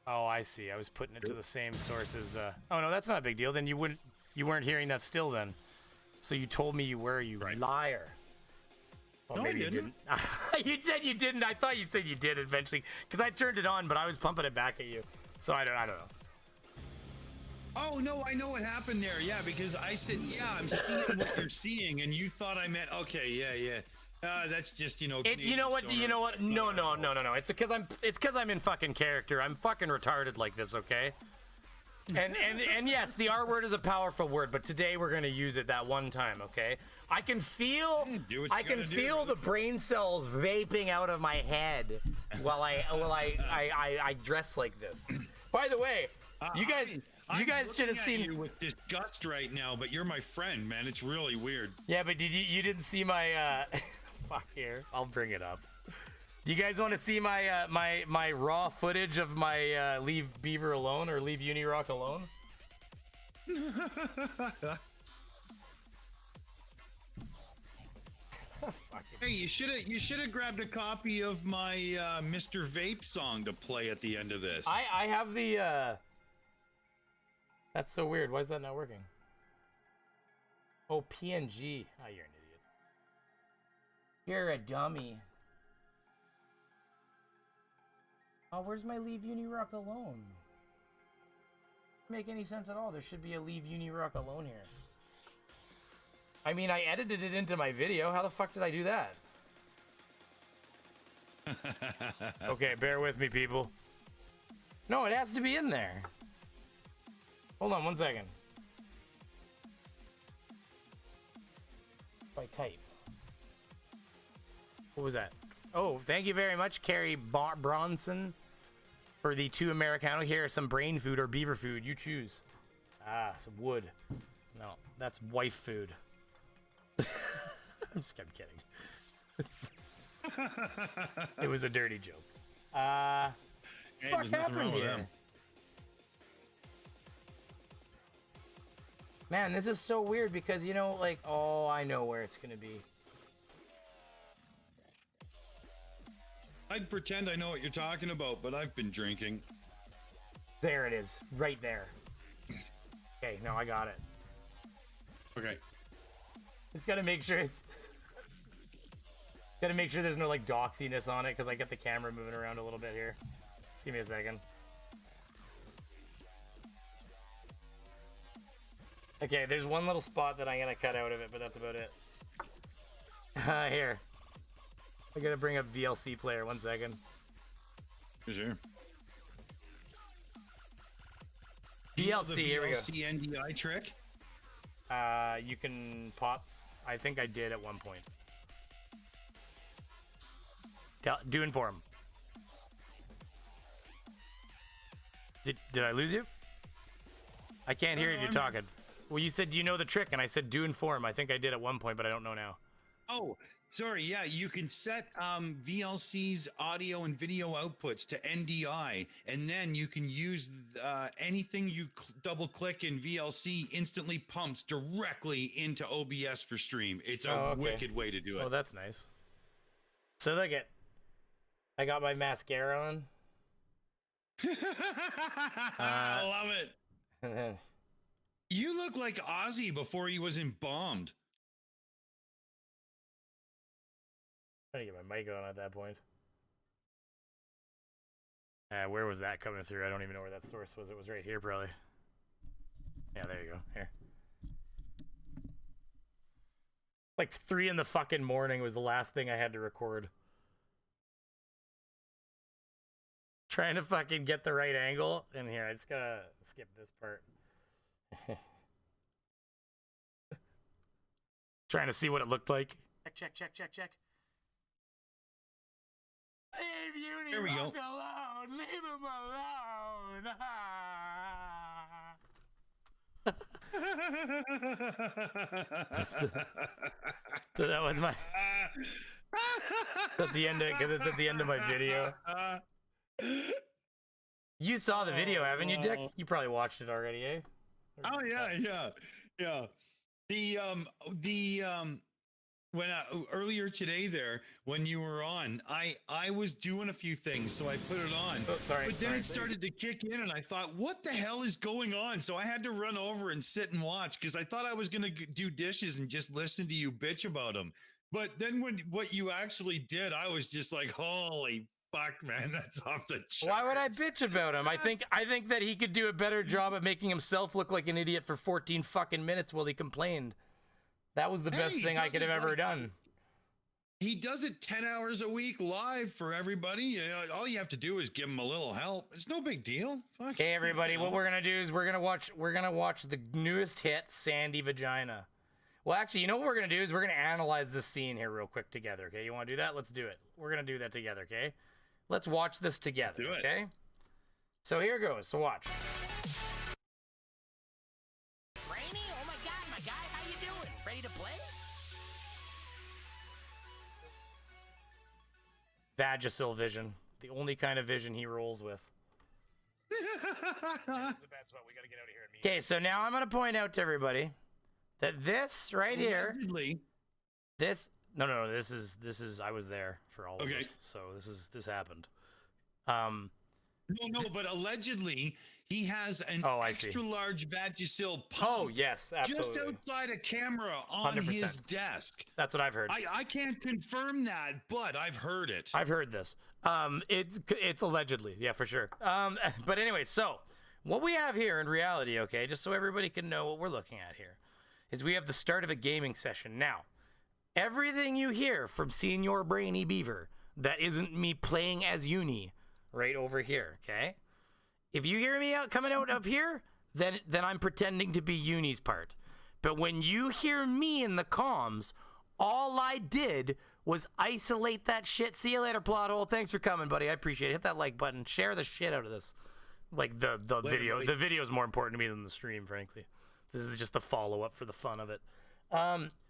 Oh, I see. I was putting it to the same source as. Oh no, that's not a big deal. Then you weren't hearing that still then. So you told me you were, you liar. Well, no, maybe I didn't. You said you didn't. I thought you said you did eventually, because I turned it on, but I was pumping it back at you. So I don't know. Oh no, I know what happened there. Yeah, because I said, I'm seeing what you're seeing, and you thought I meant, okay, yeah. That's just, you know what? No. It's because I'm in fucking character. I'm fucking retarded like this, okay? And yes, the R word is a powerful word, but today we're gonna use it that one time, okay? I can feel the brain cells vaping out of my head while I dress like this. By the way, you guys should have seen you with disgust right now, but you're my friend, man. It's really weird. Yeah, but you didn't see my fuck here. I'll bring it up. Do you guys want to see my my raw footage of my leave Beaver alone or leave UNDERAGE alone? Hey, you should have grabbed a copy of my Mr. Vape song to play at the end of this. I have the That's so weird. Why is that not working? Oh, PNG. Oh, you're an idiot. You're a dummy. Oh, where's my leave UNDERAGE alone? Doesn't make any sense at all. There should be a leave UNDERAGE alone here. I mean, I edited it into my video. How the fuck did I do that? Okay, bear with me, people. No, it has to be in there. Hold on 1 second. If I type. What was that? Oh, thank you very much, Carrie Bronson, for the 2 Americano. Here, some brain food or beaver food. You choose. Ah, some wood. No, that's wife food. I'm kidding. It was a dirty joke. Hey, fuck happened here? Man, this is so weird because, you know, like, oh, I know where it's gonna be. I'd pretend I know what you're talking about, but I've been drinking. There it is, right there. Okay, no, I got it. Okay. It's gotta make sure it's... Gotta make sure there's no, like, doxiness on it, because I got the camera moving around a little bit here. Just give me a second. Okay, there's one little spot that I'm gonna cut out of it, but that's about it. Here. I gotta bring up VLC player, 1 second. Sure. VLC, here we go. VLC NDI trick? You can pop. I think I did at one point. Do inform. Did I lose you? I can't hear if you're talking. Well, you said, do you know the trick? And I said, do inform. I think I did at one point, but I don't know now. Oh, sorry. Yeah, you can set VLC's audio and video outputs to NDI, and then you can use anything you double click in VLC instantly pumps directly into OBS for stream. It's a wicked way to do it. Oh, that's nice. So look at, I got my mascara on. I love it. And then you look like Ozzy before he was embalmed. I'm trying to get my mic on at that point. Where was that coming through? I don't even know where that source was. It was right here, probably. Yeah, there you go. Here. Like 3 in the fucking morning was the last thing I had to record. Trying to fucking get the right angle. And here, I just gotta skip this part. Trying to see what it looked like. Check. Leave UNDERAGE alone! Leave him alone! So that was my... at the end of, because it's at the end of my video. You saw the video, haven't you, Dick? You probably watched it already, eh? Oh yeah. When earlier today there, when you were on, I was doing a few things, so I put it on. Oh, sorry. But then it started to kick in, and I thought, what the hell is going on? So I had to run over and sit and watch, because I thought I was going to do dishes and just listen to you bitch about them. But then when what you actually did, I was just like, holy fuck, man, that's off the charts. Why would I bitch about him? I think that he could do a better job at making himself look like an idiot for 14 fucking minutes while he complained. That was the best thing I could have ever done. He does it 10 hours a week live for everybody. You know, all you have to do is give him a little help. It's no big deal. Fuck. Hey everybody, what we're gonna do is we're gonna watch the newest hit, Sandy Vagina. Well, actually, you know what we're gonna do is we're gonna analyze this scene here real quick together. Okay, you want to do that? Let's do it. We're gonna do that together. Okay, let's watch this together. Do it. Okay. So here goes. So watch. Rainy? Oh my god, my guy, how you doing? Ready to play? Vagisil vision. The only kind of vision he rolls with. Okay, so now I'm going to point out to everybody that this right here, this is I was there for all of this, so this happened. No, but allegedly he has an extra large Vagisil pump. Oh, yes, absolutely. Just outside a camera on 100%. his desk. That's what I've heard. I can't confirm that, but I've heard it. I've heard this. It's allegedly, yeah, for sure. But anyway, so what we have here in reality, okay, just so everybody can know what we're looking at here, is we have the start of a gaming session. Now, everything you hear from Senior Brainy Beaver that isn't me playing as Uni right over here, okay? If you hear me coming out of here, then I'm pretending to be Uni's part. But when you hear me in the comms, all I did was isolate that shit. See you later, plot hole. Thanks for coming, buddy. I appreciate it. Hit that like button. Share the shit out of this. Like the video. The video is more important to me than the stream, frankly. This is just the follow-up for the fun of it.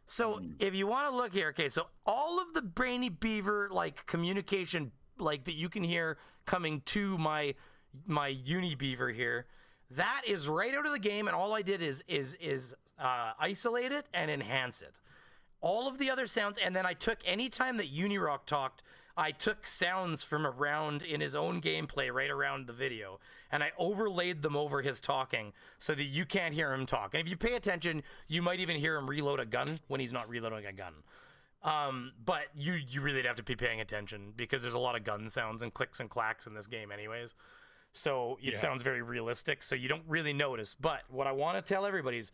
So if you want to look here, okay, so all of the Brainy Beaver like communication like that you can hear coming to my Uni Beaver here, that is right out of the game, and all I did is isolate it and enhance it. All of the other sounds, and then I took, anytime that UNDERAGE talked, I took sounds from around in his own gameplay right around the video, and I overlaid them over his talking so that you can't hear him talk. And if you pay attention, you might even hear him reload a gun when he's not reloading a gun. But you really have to be paying attention because there's a lot of gun sounds and clicks and clacks in this game anyways. So it sounds very realistic, so you don't really notice. But what I want to tell everybody is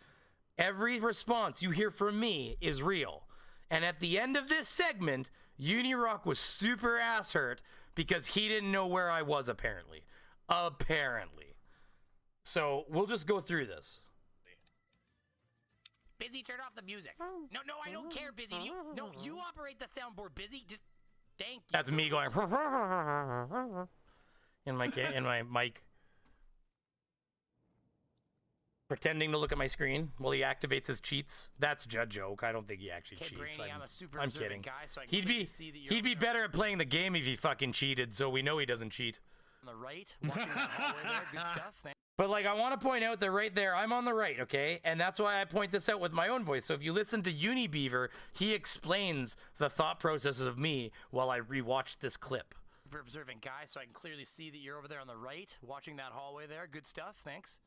every response you hear from me is real. And at the end of this segment, UNDERAGE was super ass hurt because he didn't know where I was, apparently. So we'll just go through this. Busy, turn off the music. No, I don't care, Busy. You operate the soundboard, Busy. Just thank you. That's me going in my mic. Pretending to look at my screen while he activates his cheats. That's a joke. I don't think he actually cheats. Brainy, I'm a super I'm observant kidding. guy, so I He'd be better at playing the game if he fucking cheated, so we know he doesn't cheat. On the right, watching that hallway there, good stuff. But like, I want to point out that right there, I'm on the right, okay? And that's why I point this out with my own voice. So if you listen to Uni Beaver, he explains the thought processes of me while I rewatched this clip. Super observant guy, so I can clearly see that you're over there on the right, watching that hallway there. Good stuff, thanks.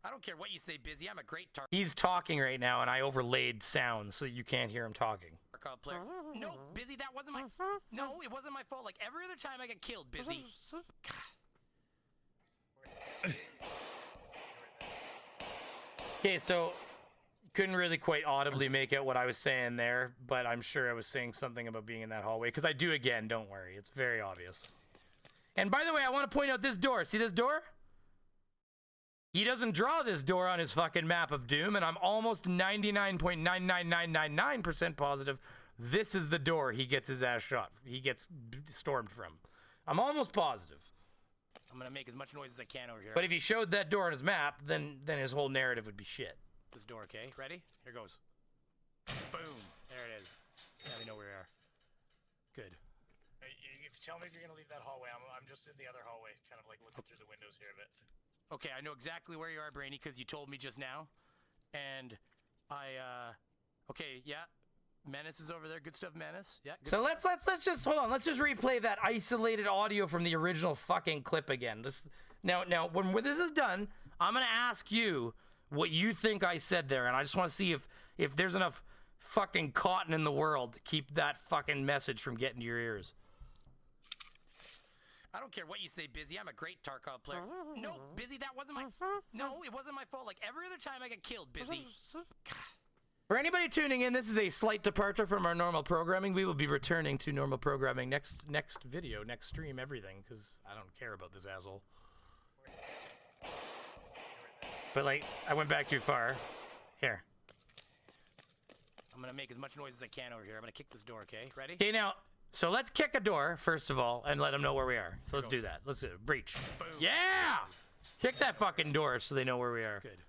I don't care what you say, Busy. I'm a great target. He's talking right now, and I overlaid sounds so you can't hear him talking. Player. No, Busy, that wasn't my... No, it wasn't my fault. Like, every other time I get killed, Busy. Okay, so couldn't really quite audibly make out what I was saying there, but I'm sure I was saying something about being in that hallway, because I do again, don't worry. It's very obvious. And by the way, I want to point out this door. See this door? He doesn't draw this door on his fucking map of doom, and I'm almost 99.99999% positive this is the door he gets his ass shot. He gets stormed from. I'm almost positive. I'm gonna make as much noise as I can over here. But if he showed that door on his map, then his whole narrative would be shit. This door, okay? Ready? Here goes. Boom. There it is. Now we know where we are. Good. Tell me if you're gonna leave that hallway. I'm just in the other hallway, kind of like looking through the windows here a bit. Okay, I know exactly where you are, Brainy, because you told me just now. And okay, yeah. Menace is over there. Good stuff, Menace. Yeah. Good so stuff. let's just hold on. Let's just replay that isolated audio from the original fucking clip again. Just now when this is done, I'm gonna ask you what you think I said there, and I just want to see if there's enough fucking cotton in the world to keep that fucking message from getting to your ears. I don't care what you say, Busy. I'm a great Tarkov player. No, Busy, that wasn't my... No, it wasn't my fault. Like, every other time I get killed, Busy. For anybody tuning in, this is a slight departure from our normal programming. We will be returning to normal programming next video, next stream, everything, because I don't care about this asshole. But, like, I went back too far. Here. I'm going to make as much noise as I can over here. I'm going to kick this door, okay? Ready? Okay, now... So let's kick a door, first of all, and let them know where we are. So let's do that. Let's do it. Breach. Boom. Yeah! Kick that fucking door so they know where we are. Good.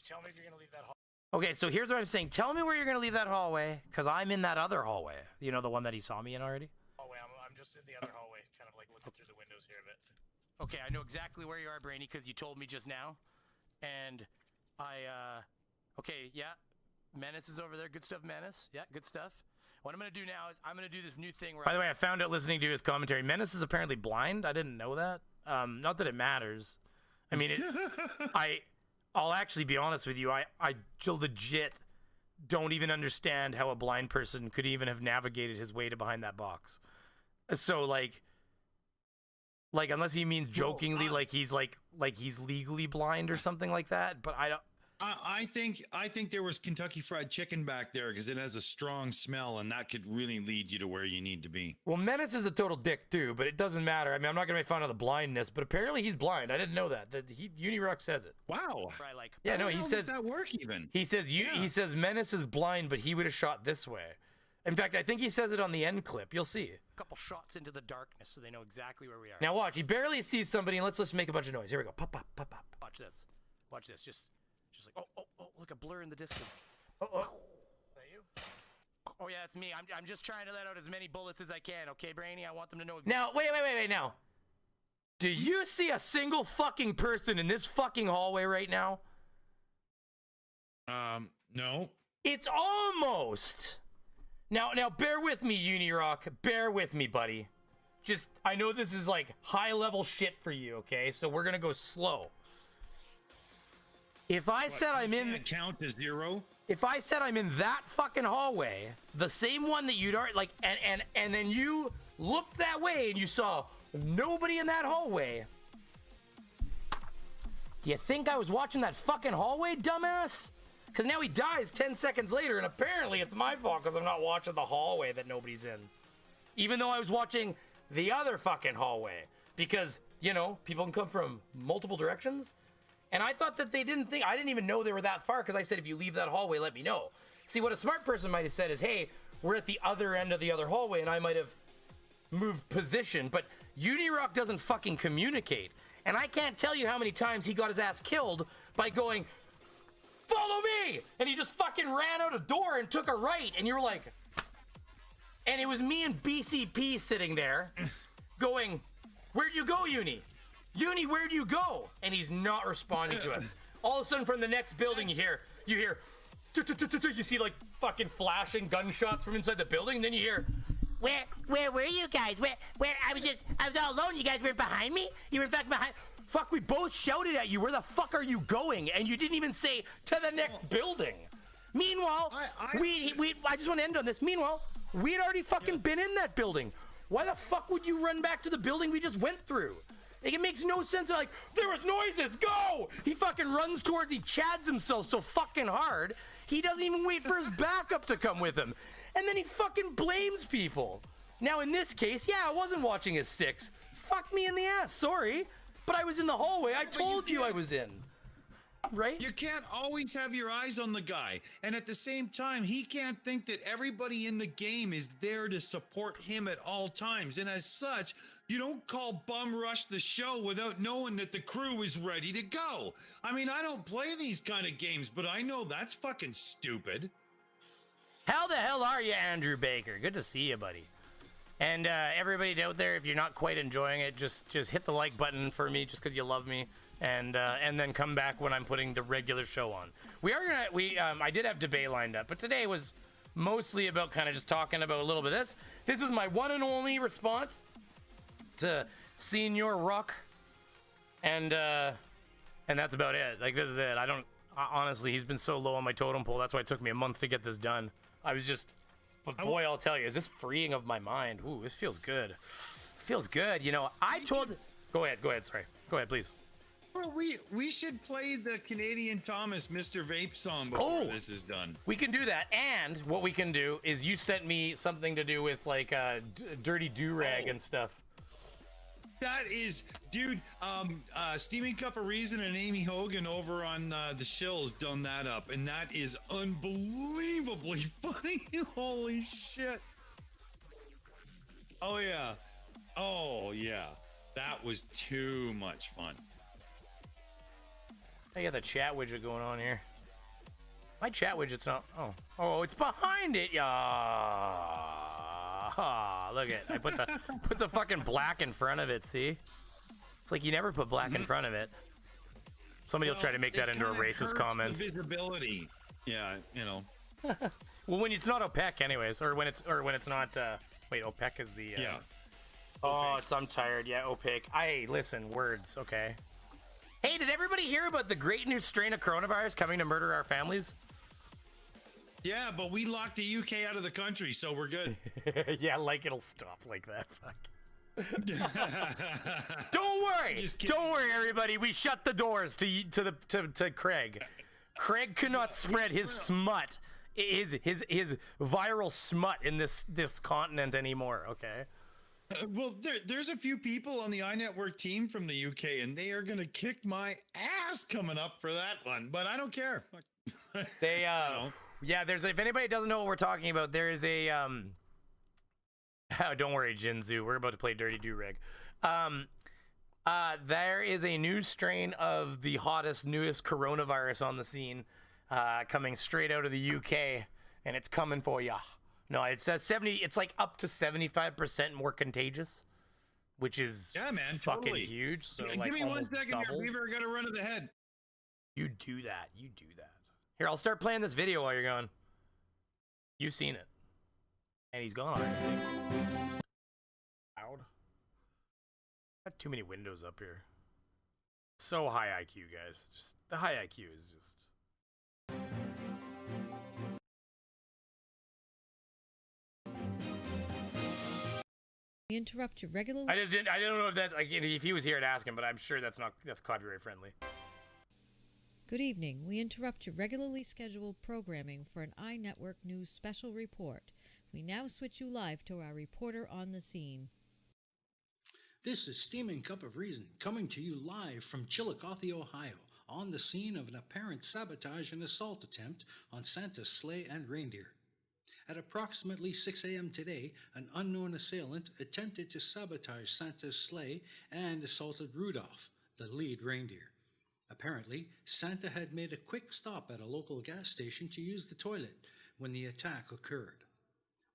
Tell me if you're going to leave that hallway. Okay, so here's what I'm saying. Tell me where you're going to leave that hallway, because I'm in that other hallway. You know, the one that he saw me in already? Hallway. I'm just in the other hallway, kind of like looking through the windows here a bit. Okay, I know exactly where you are, Brainy, because you told me just now. And okay, yeah. Menace is over there. Good stuff, Menace. Yeah, good stuff. What I'm gonna do now is I'm gonna do this new thing where. By the way, I found out listening to his commentary. Menace is apparently blind. I didn't know that. Not that it matters. I mean, I'll actually be honest with you. I legit don't even understand how a blind person could even have navigated his way to behind that box. So like unless he means jokingly, like he's legally blind or something like that. But I don't. I think there was Kentucky Fried Chicken back there because it has a strong smell and that could really lead you to where you need to be. Well, Menace is a total dick too, but it doesn't matter. I mean, I'm not gonna make fun of the blindness, but apparently he's blind. I didn't know that. Unirock says it. Wow. Yeah, no, he says how does that work even? He says Menace is blind, but he would have shot this way. In fact, I think he says it on the end clip. You'll see. A couple shots into the darkness so they know exactly where we are. Now watch. He barely sees somebody, and let's just make a bunch of noise. Here we go. Pop, pop, pop, pop. Watch this. Watch this. Just like look, a blur in the distance. Is that you? Oh yeah, it's me. I'm just trying to let out as many bullets as I can. Okay, Brainy. I want them to know. Now wait. Now, do you see a single fucking person in this fucking hallway right now? No. It's almost. Now bear with me, Unirock. Bear with me, buddy. Just, I know this is like high level shit for you, okay? So we're gonna go slow. If I said I'm in, count to 0. If I said I'm in that fucking hallway, the same one that you'd already like, and then you looked that way and you saw nobody in that hallway. Do you think I was watching that fucking hallway, dumbass? Because now he dies 10 seconds later, and apparently it's my fault because I'm not watching the hallway that nobody's in. Even though I was watching the other fucking hallway. Because, you know, people can come from multiple directions. And I thought that I didn't even know they were that far because I said, if you leave that hallway, let me know. See, what a smart person might have said is, hey, we're at the other end of the other hallway, and I might have moved position. But Unirock doesn't fucking communicate. And I can't tell you how many times he got his ass killed by going, follow me! And he just fucking ran out a door and took a right, and you were like... And it was me and BCP sitting there going, where'd you go, Uni? Uni, where'd you go? And he's not responding to us. All of a sudden from the next building you hear, you see like fucking flashing gunshots from inside the building, and then you hear, where were you guys? Where I was all alone. You guys weren't behind me? You were in fact behind. Fuck, we both shouted at you. Where the fuck are you going? And you didn't even say to the next building. Meanwhile, I just want to end on this. Meanwhile, we'd already fucking been in that building. Why the fuck would you run back to the building we just went through? Like, it makes no sense. Like, there was noises, go! He fucking runs towards, he chads himself so fucking hard, he doesn't even wait for his backup to come with him. And then he fucking blames people. Now, in this case, yeah, I wasn't watching his 6. Fuck me in the ass, sorry. But I was in the hallway. I told you I was in. Right? You can't always have your eyes on the guy. And at the same time, he can't think that everybody in the game is there to support him at all times. And as such, you don't call bum rush the show without knowing that the crew is ready to go. I mean, I don't play these kind of games, but I know that's fucking stupid. How the hell are you, Andrew Baker? Good to see you, buddy. And everybody out there, if you're not quite enjoying it, just hit the like button for me just because you love me. And then come back when I'm putting the regular show on. I did have Dubay lined up, but today was mostly about kind of just talking about a little bit of this. This is my one and only response to Senior Rock, and that's about it. Like, this is it. Honestly, he's been so low on my totem pole. That's why it took me a month to get this done. But boy, I'll tell you, is this freeing of my mind? Ooh, this feels good. It feels good. You know, Go ahead, sorry. Go ahead, please. Well, we should play the Canadian Thomas Mr. Vape song before this is done. We can do that, and what we can do is you sent me something to do with like dirty do-rag and stuff. That is, dude, Steaming Cup of Reason and Amy Hogan over on the Shills done that up, and that is unbelievably funny. Holy shit. Oh yeah. That was too much fun. I got the chat widget going on here. My chat widget's not. Oh, it's behind it. Yeah. Look at it. I put the fucking black in front of it. See? It's like you never put black in front of it. Somebody will try to make that into a racist comment. The visibility. Yeah, you know. Well, when it's not OPEC, anyways, or when it's not. Wait, OPEC is the. Yeah. Oh, I'm tired. Yeah, OPEC. Listen, words. Okay. Hey, did everybody hear about the great new strain of coronavirus coming to murder our families? Yeah, but we locked the UK out of the country, so we're good. Yeah, like it'll stop like that. Fuck. Don't worry, everybody. We shut the doors to Craig. Craig cannot spread his smut, his viral smut in this continent anymore. Okay. Well, there's a few people on the iNetwork team from the UK, and they are gonna kick my ass coming up for that one. But I don't care. They yeah. If anybody doesn't know what we're talking about, there is a Oh, don't worry, Jinzu. We're about to play Dirty Do-Rag. There is a new strain of the hottest, newest coronavirus on the scene, coming straight out of the UK, and it's coming for ya. No, it says 70. It's like up to 75% more contagious, which is fucking totally huge. So give like me 1 second double. here, Beaver. I got to run to the head. You do that. Here, I'll start playing this video while you're gone. You've seen it. And he's gone already. Loud. I have too many windows up here. So high IQ, guys. Just the high IQ is just. Interrupt your regular. I don't know if that's like if he was here, I'd ask him, but I'm sure that's copyright friendly. Good evening. We interrupt your regularly scheduled programming for an iNetwork News special report. We now switch you live to our reporter on the scene. This is Steaming Cup of Reason, coming to you live from Chillicothe, Ohio, on the scene of an apparent sabotage and assault attempt on Santa's sleigh and reindeer. At approximately 6 a.m. today, an unknown assailant attempted to sabotage Santa's sleigh and assaulted Rudolph, the lead reindeer. Apparently, Santa had made a quick stop at a local gas station to use the toilet when the attack occurred.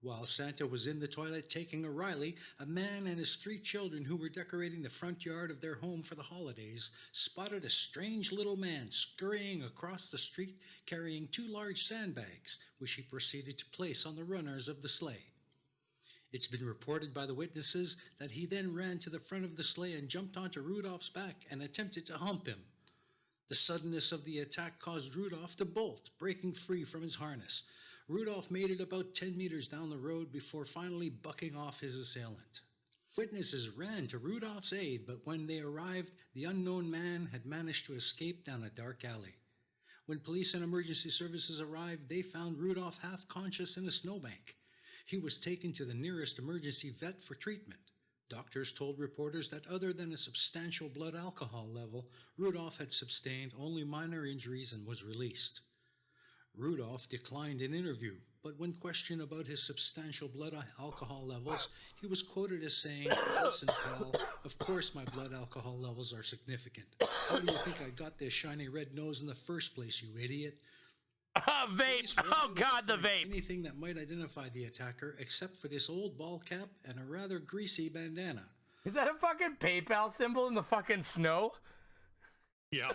While Santa was in the toilet taking a Riley, a man and his 3 children who were decorating the front yard of their home for the holidays spotted a strange little man scurrying across the street carrying 2 large sandbags, which he proceeded to place on the runners of the sleigh. It's been reported by the witnesses that he then ran to the front of the sleigh and jumped onto Rudolph's back and attempted to hump him. The suddenness of the attack caused Rudolph to bolt, breaking free from his harness. Rudolph made it about 10 meters down the road before finally bucking off his assailant. Witnesses ran to Rudolph's aid, but when they arrived, the unknown man had managed to escape down a dark alley. When police and emergency services arrived, they found Rudolph half conscious in a snowbank. He was taken to the nearest emergency vet for treatment. Doctors told reporters that other than a substantial blood alcohol level, Rudolph had sustained only minor injuries and was released. Rudolph declined an interview, but when questioned about his substantial blood alcohol levels, he was quoted as saying, "Listen, pal, of course my blood alcohol levels are significant. How do you think I got this shiny red nose in the first place, you idiot?" Vape! Oh God, the vape! Anything that might identify the attacker except for this old ball cap and a rather greasy bandana. Is that a fucking PayPal symbol in the fucking snow? Yeah.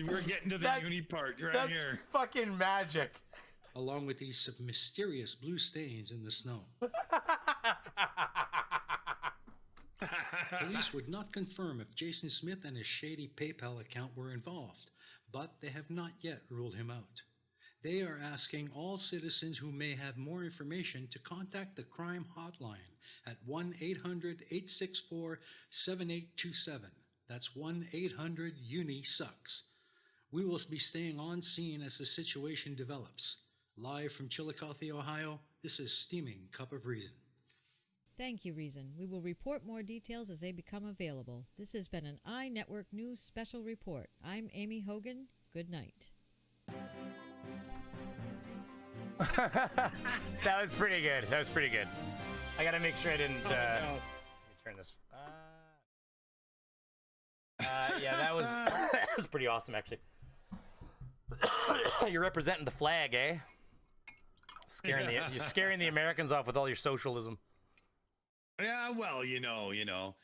We're getting to the uni part right here. That's fucking magic. Along with these mysterious blue stains in the snow. Police would not confirm if Jason Smith and his shady PayPal account were involved, but they have not yet ruled him out. They are asking all citizens who may have more information to contact the crime hotline at 1-800-864-7827. That's 1-800-UNI-SUCKS. We will be staying on scene as the situation develops. Live from Chillicothe, Ohio, this is Steaming Cup of Reason. Thank you, Reason. We will report more details as they become available. This has been an iNetwork News special report. I'm Amy Hogan. Good night. That was pretty good. I gotta make sure I didn't. Let me turn this. Yeah, that was that was pretty awesome, actually. You're representing the flag, eh? You're scaring the Americans off with all your socialism. Yeah, well, you know.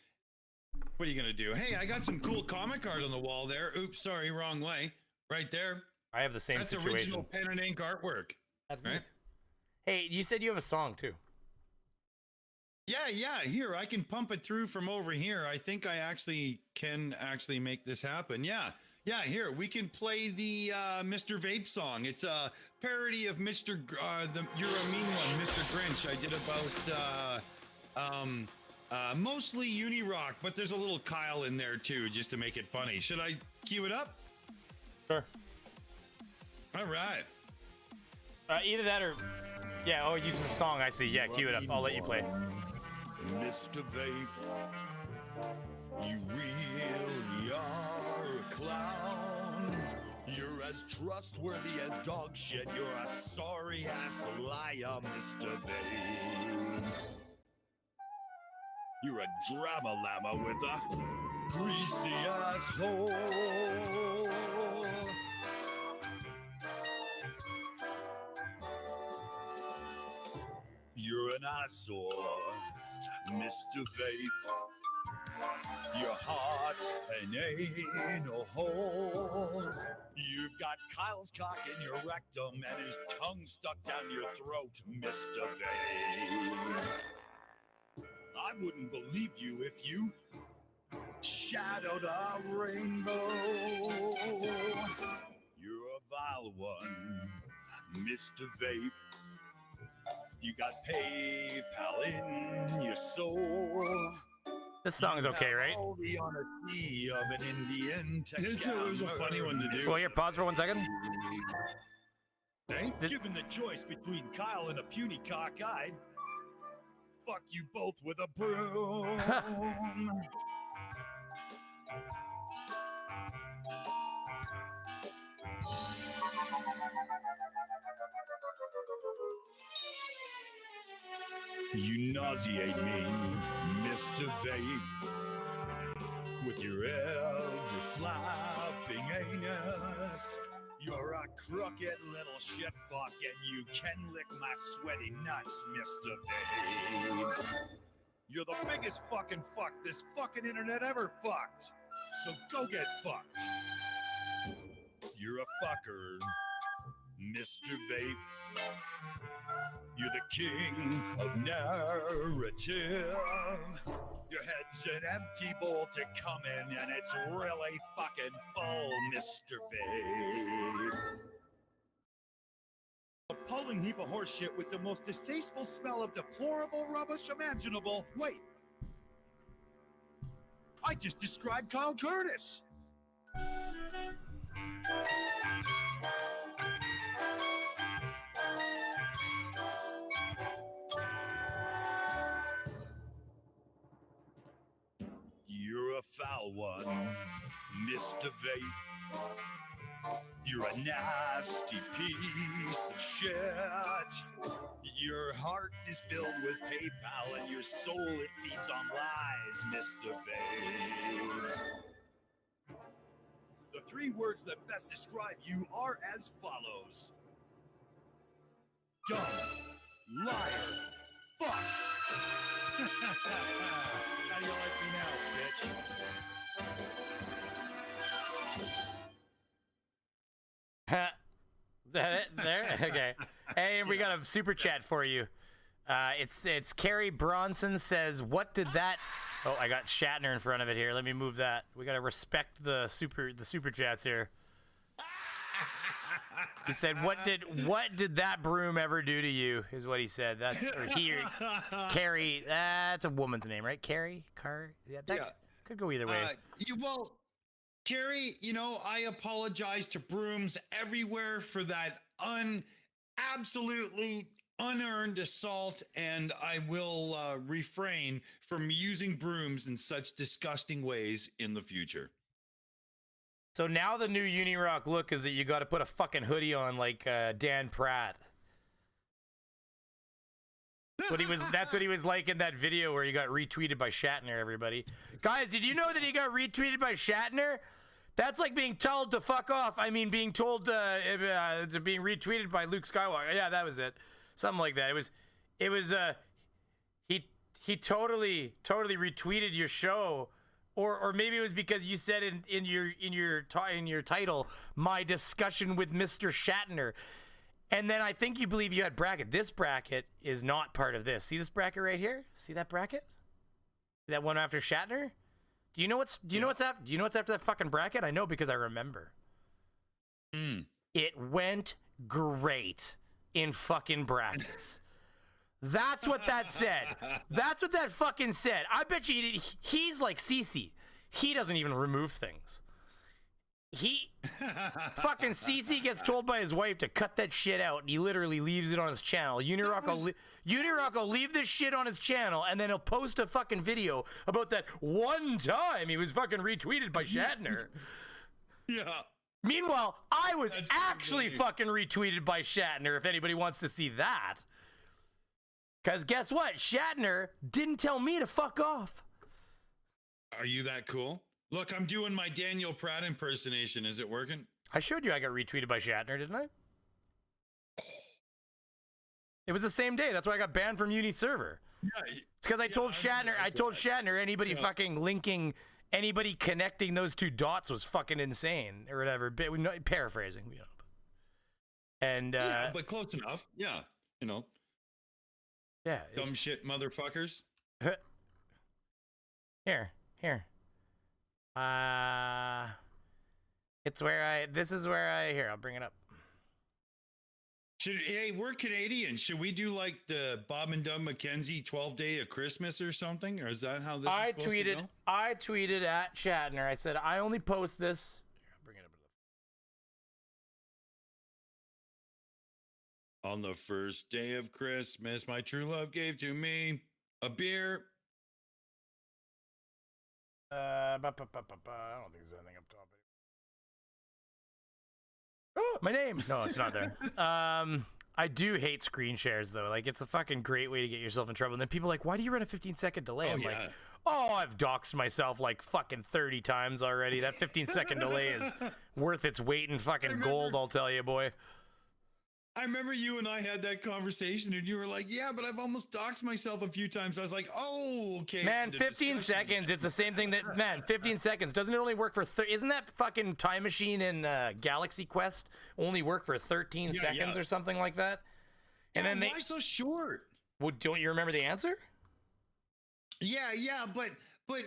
What are you gonna do? Hey, I got some cool comic art on the wall there. Oops, sorry, wrong way. right there. I have the same That's situation. original pen and ink artwork. That's right. neat. Hey, you said you have a song too. Yeah. Here, I can pump it through from over here. I think I can make this happen. Yeah. Here, we can play the Mr. Vape song. It's a parody of Mr. You're a Mean One, Mr. Grinch. I did about mostly UNDERAGE, but there's a little Kyle in there too, just to make it funny. Should I cue it up? Sure. All right. Either that or, yeah. Oh, use the song. I see. Yeah, cue it up. I'll let you play. Mr. Vape, you really are a clown. You're as trustworthy as dog shit. You're a sorry ass liar, Mr. Vape. You're a drama llama with a greasy asshole. You're an eyesore, Mr. Vape. Your heart's an anal hole. You've got Kyle's cock in your rectum and his tongue stuck down your throat, Mr. Vape. I wouldn't believe you if you shadowed a rainbow. You're a vile one, Mr. Vape. You got PayPal in your soul. This song's okay, right? All the honesty of an Indian Texas. This was a funny one to do. Well, here, pause for 1 second. Given the choice between Kyle and a puny cockeyed, fuck you both with a broom. You nauseate me, Mr. Vape, with your ever-flapping anus. You're a crooked little shit fuck, and you can lick my sweaty nuts, Mr. Vape. You're the biggest fucking fuck this fucking internet ever fucked, so go get fucked. You're a fucker, Mr. Vape. You're the king of narrative. Your head's an empty bowl to come in, and it's really fucking full, Mr. Vape. A pulling heap of horse shit with the most distasteful smell of deplorable rubbish imaginable. Wait. I just described Kyle Curtis. You're a foul one, Mr. Vape. You're a nasty piece of shit. Your heart is filled with PayPal and your soul it feeds on lies, Mr. Vape. The 3 words that best describe you are as follows: dumb, liar, fuck. How do you like me now, bitch? That it? There? Okay. Hey, we got a super chat for you. It's Carrie Bronson says, what did that... Oh, I got Shatner in front of it here. Let me move that. We got to respect the super chats here. He said, what did that broom ever do to you, is what he said. That's, or he, or Carrie, that's a woman's name, right? Carrie? Yeah, that could go either way. Well, Carrie, you know, I apologize to brooms everywhere for that absolutely unearned assault, and I will refrain from using brooms in such disgusting ways in the future. So now the new UNDERAGE look is that you got to put a fucking hoodie on like Dan Pratt. That's what he was like in that video where he got retweeted by Shatner, everybody. Guys, did you know that he got retweeted by Shatner? That's like being told to fuck off. I mean, being told to being retweeted by Luke Skywalker. Yeah, that was it. Something like that. He totally retweeted your show or maybe it was because you said in your title, my discussion with Mr. Shatner. And then I think you believe you had bracket. This bracket is not part of this. See this bracket right here? See that bracket? See that one after Shatner? Do you know what's after that fucking bracket? I know because I remember. It went great in fucking brackets. That's what that said. That's what that fucking said. I bet you he's like Cece. He doesn't even remove things. Fucking Cece gets told by his wife to cut that shit out, and he literally leaves it on his channel. Unirock will leave this shit on his channel, and then he'll post a fucking video about that one time he was fucking retweeted by Shatner. Yeah. Meanwhile, I was actually fucking retweeted by Shatner, if anybody wants to see that. Because guess what? Shatner didn't tell me to fuck off. Are you that cool? Look, I'm doing my Daniel Pratt impersonation. Is it working? I showed you I got retweeted by Shatner, didn't I? It was the same day. That's why I got banned from Uni server. Yeah, it's because I told Shatner anybody fucking linking, anybody connecting those two dots was fucking insane or whatever. Paraphrasing, you know. And but close enough. Yeah, you know. Yeah. Dumb shit, motherfuckers. Here. This is where I I'll bring it up. Hey, we're Canadian. Should we do like the Bob and Doug McKenzie 12-day of Christmas or something? Or is that how this is supposed to go? I tweeted at Shatner. I said, I only post this. I'll bring it up. On the first day of Christmas, my true love gave to me a beer. I don't think there's anything up top. Oh, my name. No, it's not there. I do hate screen shares though. Like, it's a fucking great way to get yourself in trouble. And then people are like, why do you run a 15-second delay? I'm like, I've doxed myself like fucking 30 times already. That 15-second delay is worth its weight in fucking gold, I'll tell you, boy. I remember you and I had that conversation, and you were like, yeah, but I've almost doxed myself a few times. I was like, oh, okay. Man, 15 seconds. It's the same thing that, man, 15 seconds. Doesn't it only work for, isn't that fucking time machine in Galaxy Quest only work for 13 seconds or something like that? And then why so short? Well, don't you remember the answer? Yeah, but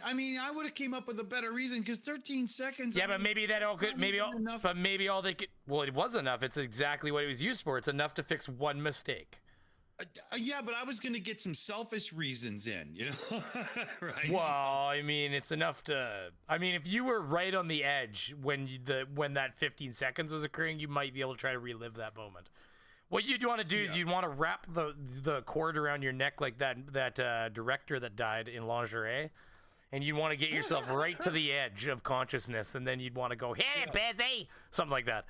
I mean, I would have came up with a better reason because 13 seconds. Yeah, but maybe that all could, maybe all they could. Well, it was enough. It's exactly what it was used for. It's enough to fix one mistake. Yeah, but I was going to get some selfish reasons in, you know, right? Well, I mean, it's enough to. I mean, if you were right on the edge when that 15 seconds was occurring, you might be able to try to relive that moment. What you'd want to do is you'd want to wrap the cord around your neck like that director that died in Lingerie. And you'd want to get yourself right to the edge of consciousness, and then you'd want to go, hit it, busy! Something like that.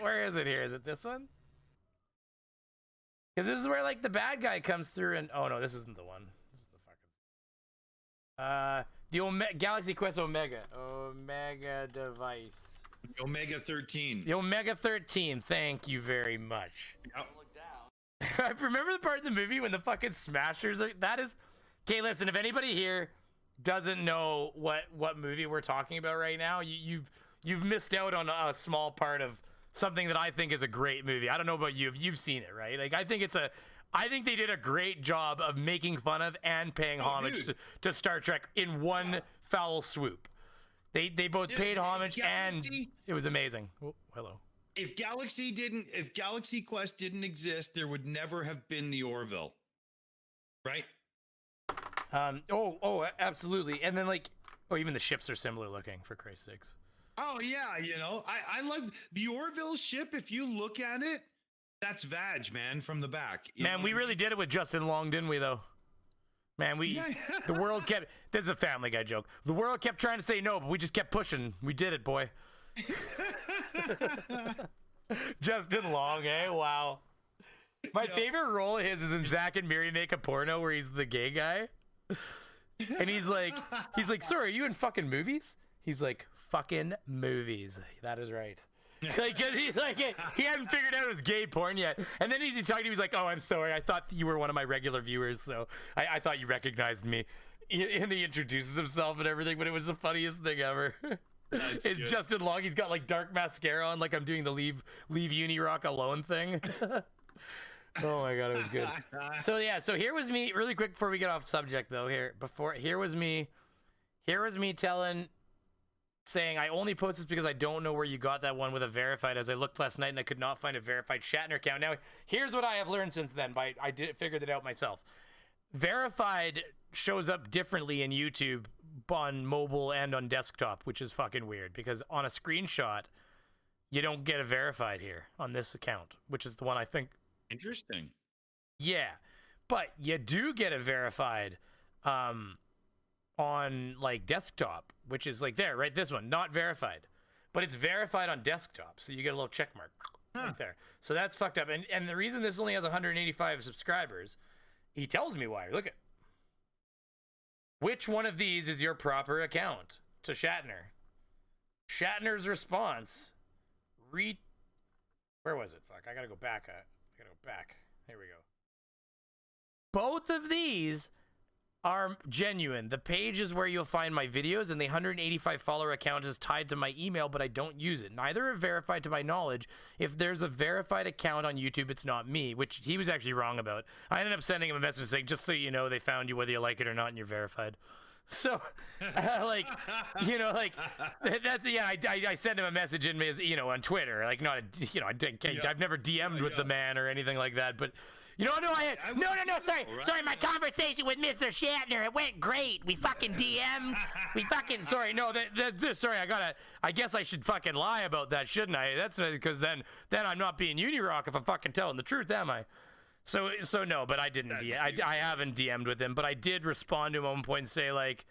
Where is it here? Is it this one? Because this is where, like, the bad guy comes through and... Oh, no, this isn't the one. This is the fucking... Galaxy Quest Omega. Omega device. The Omega 13. The Omega 13. Thank you very much. Yep. I remember the part in the movie when the fucking smashers are, that is okay. Listen, if anybody here doesn't know what movie we're talking about right now, you've missed out on a small part of something that I think is a great movie. I don't know about you if you've seen it, right? Like, I think they did a great job of making fun of and paying homage to Star Trek in one foul swoop. They both paid homage and it was amazing. Oh, hello. If Galaxy Quest didn't exist, there would never have been the Orville, right? Absolutely. And then even the ships are similar looking, for Christ's sakes. Oh yeah, you know, I love the Orville ship. If you look at it, that's Vag, man, from the back. Man, we really did it with Justin Long, didn't we? Though, man, the world kept. This is a Family Guy joke. The world kept trying to say no, but we just kept pushing. We did it, boy. Justin Long, eh? Wow. My favorite role of his is in Zack and Miri Make a Porno, where he's the gay guy. And he's like, sir, are you in fucking movies? He's like, fucking movies. That is right. Like, he hadn't figured out it was gay porn yet. And then he's talking to me, he's like, oh, I'm sorry. I thought you were one of my regular viewers, so I thought you recognized me. And he introduces himself and everything, but it was the funniest thing ever. It's good. Justin Long. He's got like dark mascara on, like I'm doing the leave UNDERAGE alone thing. Oh my god, it was good. So yeah, so here was me really quick before we get off subject though. Here was me saying I only post this because I don't know where you got that one with a verified, as I looked last night and I could not find a verified Shatner account. Now here's what I have learned since then. I did figure that out myself. Verified shows up differently in YouTube on mobile and on desktop, which is fucking weird because on a screenshot you don't get a verified here on this account, which is the one I think. Interesting. Yeah, but you do get a verified on like desktop, which is like there, right? This one, not verified, but it's verified on desktop, so you get a little check mark right there. So that's fucked up. And the reason this only has 185 subscribers, he tells me why. Look at which one of these is your proper account to Shatner. Shatner's response. Where was it? Fuck, I gotta go back. I gotta go back. There we go. Both of these are genuine. The page is where you'll find my videos, and the 185 follower account is tied to my email, but I don't use it. Neither are verified to my knowledge. If there's a verified account on YouTube, it's not me, which he was actually wrong about. I ended up sending him a message saying, just so you know, they found you whether you like it or not, and you're verified. So, like, you know, like, that's, yeah, I sent him a message in, you know, on Twitter, like, not, you know, I've never DM'd with the man or anything like that, but, you know, sorry, my conversation with Mr. Shatner, it went great. We fucking DM'd, sorry, I guess I should fucking lie about that, shouldn't I? That's because then I'm not being UNDERAGE if I'm fucking telling the truth, am I? So no, but I didn't. I haven't DM'd with him, but I did respond to him at one point and say like,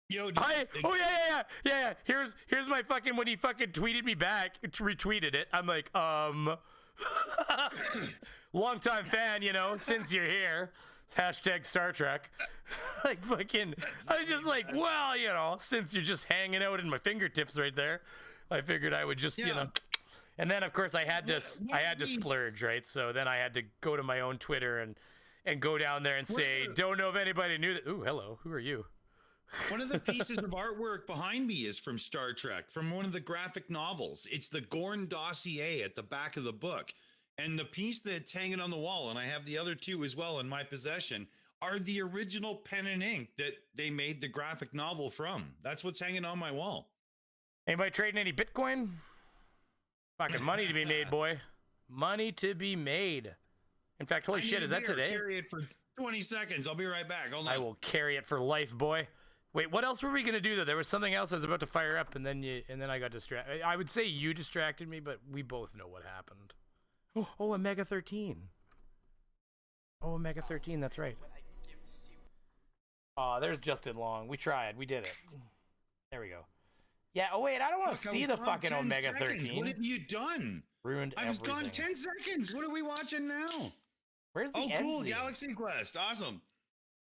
"Yo, yeah. Here's my fucking when he fucking tweeted me back, retweeted it. I'm like, longtime fan, you know, since you're here, hashtag Star Trek." Like fucking, I was just like, well, you know, since you're just hanging out in my fingertips right there, I figured I would just, you know. And then, of course, I had to splurge, right? So then I had to go to my own Twitter and go down there and say, don't know if anybody knew that. Ooh, hello. Who are you? One of the pieces of artwork behind me is from Star Trek, from one of the graphic novels. It's the Gorn dossier at the back of the book. And the piece that's hanging on the wall, and I have the other two as well in my possession, are the original pen and ink that they made the graphic novel from. That's what's hanging on my wall. Anybody trading any Bitcoin? Fucking money to be made, boy. Money to be made. In fact, holy shit, is that today? Carry it for 20 seconds. I'll be right back. Hold on. I will carry it for life, boy. Wait, what else were we gonna do though? There was something else I was about to fire up, and then I got distracted. I would say you distracted me, but we both know what happened. Oh, Omega 13. Oh, Omega 13. That's right. Oh, there's Justin Long. We tried. We did it. There we go. Yeah, oh wait, I don't want to see the fucking Omega 13. What have you done? Ruined everything. I was gone 10 seconds. What are we watching now? Where's the end cool, scene? Galaxy Quest. Awesome.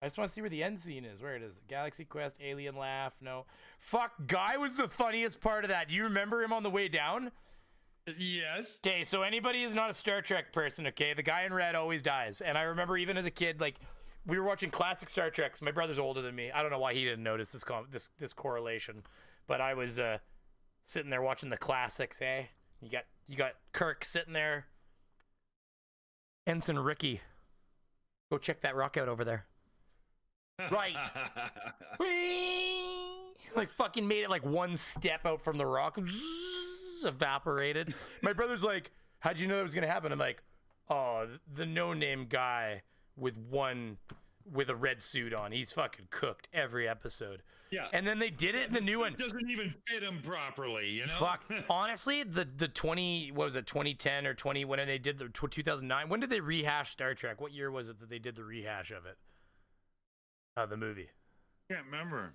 I just want to see where the end scene is. Where it is. Galaxy Quest, Alien Laugh, no. Fuck, Guy was the funniest part of that. Do you remember him on the way down? Yes. Okay, so anybody who's not a Star Trek person, okay, the guy in red always dies. And I remember even as a kid, like, we were watching classic Star Treks. My brother's older than me. I don't know why he didn't notice this correlation. But I was sitting there watching the classics, eh? You got Kirk sitting there. Ensign Ricky. Go check that rock out over there. Right. Like fucking made it like one step out from the rock. Evaporated. My brother's like, how'd you know that was gonna happen? I'm like, oh, the no-name guy with a red suit on. He's fucking cooked every episode. Yeah. And then they did it in the new one. It doesn't even fit him properly, you know? Fuck. Honestly, the 2010 or 20, when they did the 2009, when did they rehash Star Trek? What year was it that they did the rehash of it? The movie. Can't remember.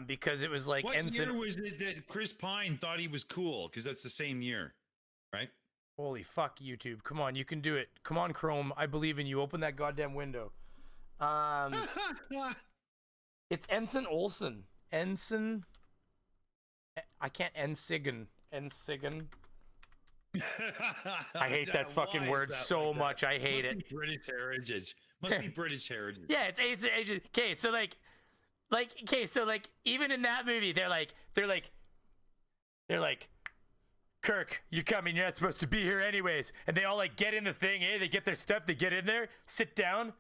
Because it was like what Ensign. Year was it that Chris Pine thought he was cool? Because that's the same year, right? Holy fuck, YouTube. Come on, you can do it. Come on, Chrome. I believe in you. Open that goddamn window. It's Ensign Olsen. Ensign. I can't. Ensign. and Sigan. I hate that fucking word so much. I hate it. Must be British heritage. Must be British heritage. Yeah, it's okay. So like, even in that movie, they're like, Kirk, you're coming. You're not supposed to be here anyways. And they all like get in the thing. Hey, they get their stuff. They get in there, sit down.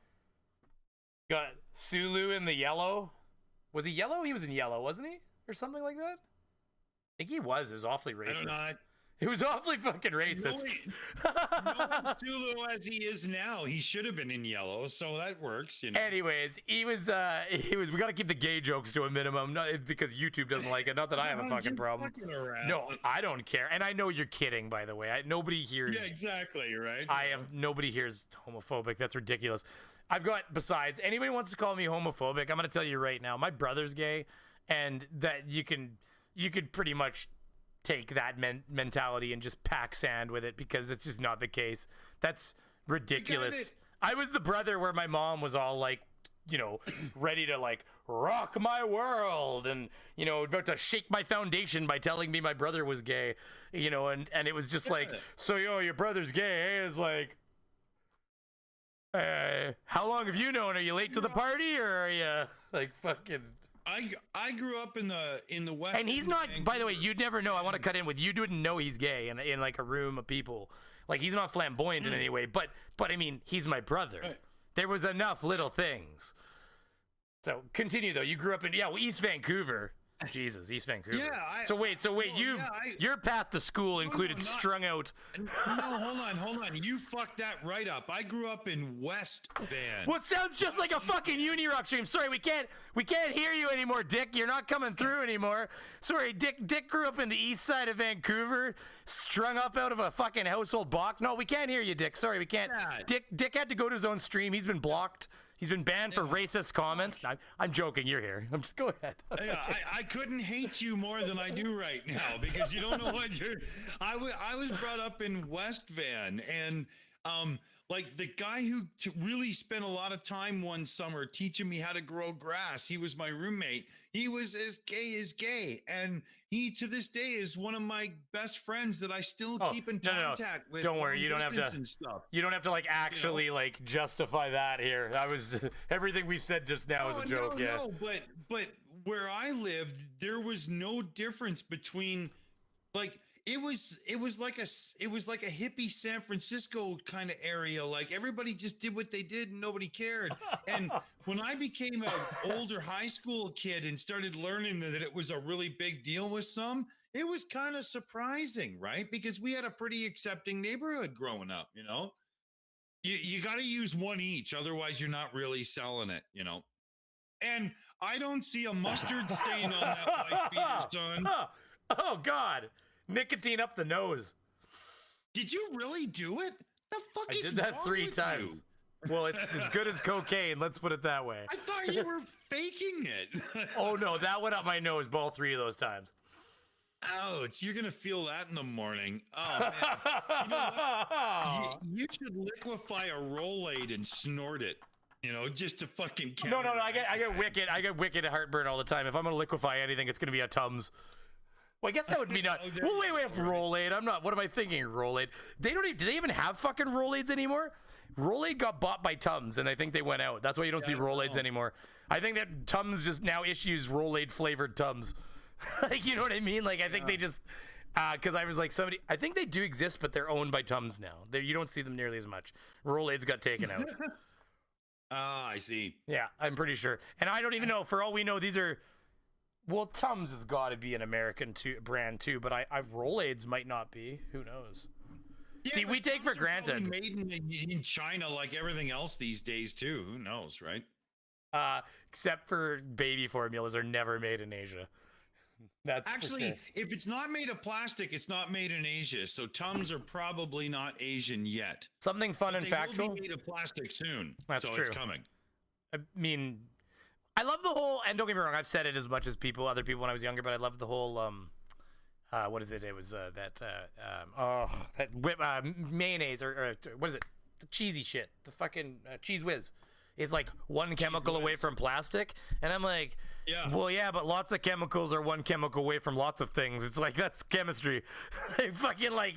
Got Sulu in the yellow. Was he yellow? He was in yellow, wasn't he? Or something like that? I think he was. It was awfully racist. It was awfully fucking racist. Knowing Sulu as he is now, he should have been in yellow, so that works, you know. Anyways, he was we gotta keep the gay jokes to a minimum, not because YouTube doesn't like it. Not that I have a fucking problem. No, I don't care. And I know you're kidding, by the way. Nobody hears. Yeah, exactly, right? Nobody here's homophobic. That's ridiculous. Besides, anybody wants to call me homophobic, I'm gonna tell you right now, my brother's gay, and that you could pretty much take that mentality and just pack sand with it, because it's just not the case. That's ridiculous. I was the brother where my mom was all like, you know, ready to like rock my world and, you know, about to shake my foundation by telling me my brother was gay, you know, and it was just like, so your brother's gay, eh? It's like, how long have you known? Are you late to the party, or are you like fucking? I grew up in the West, and he's not. By the way, you'd never know. I want to cut in with you. Didn't know he's gay in like a room of people. Like, he's not flamboyant in any way. But I mean, he's my brother. Right. There was enough little things. So continue though. You grew up in East Vancouver. Jesus, East Vancouver. Yeah. Your path to school included strung out. No, hold on. You fucked that right up. I grew up in West Van. What sounds just like a fucking UNDERAGE stream. Sorry, we can't hear you anymore, Dick. You're not coming through anymore. Sorry, Dick grew up in the east side of Vancouver, strung up out of a fucking household box. No, we can't hear you, Dick. Sorry, we can't. Yeah. Dick had to go to his own stream. He's been blocked. He's been banned for racist comments. I'm joking. You're here. Just go ahead. Yeah, I couldn't hate you more than I do right now, because you don't know what you're. I was brought up in West Van, and like the guy who really spent a lot of time one summer teaching me how to grow grass. He was my roommate. He was as gay, and he to this day is one of my best friends that I still keep in contact with. Don't worry, you don't have to. You don't have to like actually like justify that here. Everything we've said just now is a joke. No, but where I lived, there was no difference between like. It was like a hippie San Francisco kind of area. Like, everybody just did what they did and nobody cared. And when I became an older high school kid and started learning that it was a really big deal with some, it was kind of surprising, right? Because we had a pretty accepting neighborhood growing up, you know? You got to use one each, otherwise you're not really selling it, you know? And I don't see a mustard stain on that wife beater, son. Oh, God. Nicotine up the nose. Did you really do it? The fuck is wrong with you? I did that 3 times. Well, it's as good as cocaine. Let's put it that way. I thought you were faking it. Oh, no. That went up my nose all 3 of those times. Ouch. You're going to feel that in the morning. Oh, man. You know what? You should liquefy a Rolade and snort it. You know, just to fucking No. I get wicked heartburn all the time. If I'm going to liquefy anything, it's going to be a Tums. Well, I guess that would be not. Well, wait, Rolade. I'm not. What am I thinking? Rolade. Do they even have fucking Rolades anymore? Rolade got bought by Tums, and I think they went out. That's why you don't see Rolades anymore. I think that Tums just now issues Rolade flavored Tums. Like, you know what I mean? Like, I think they just because I was like I think they do exist, but they're owned by Tums now. You don't see them nearly as much. Rolades got taken out. I see. Yeah, I'm pretty sure. And I don't even know. For all we know, these are. Well, Tums has got to be an American brand too, but Rolades might not be. Who knows? Yeah, see, we take for granted. Made in China, like everything else these days too. Who knows, right? Except for baby formulas, are never made in Asia. That's actually, if it's not made of plastic, it's not made in Asia. So Tums are probably not Asian yet. Something fun and factual. They will be made of plastic soon. That's so true. It's coming. I mean. I love the whole, and don't get me wrong, I've said it as much as other people when I was younger, but I love the whole, what is it? It was that mayonnaise or what is it? The cheesy shit, the fucking Cheese Whiz. is like one chemical away from plastic. And I'm like, well, yeah, but lots of chemicals are one chemical away from lots of things. It's like, that's chemistry. They fucking like,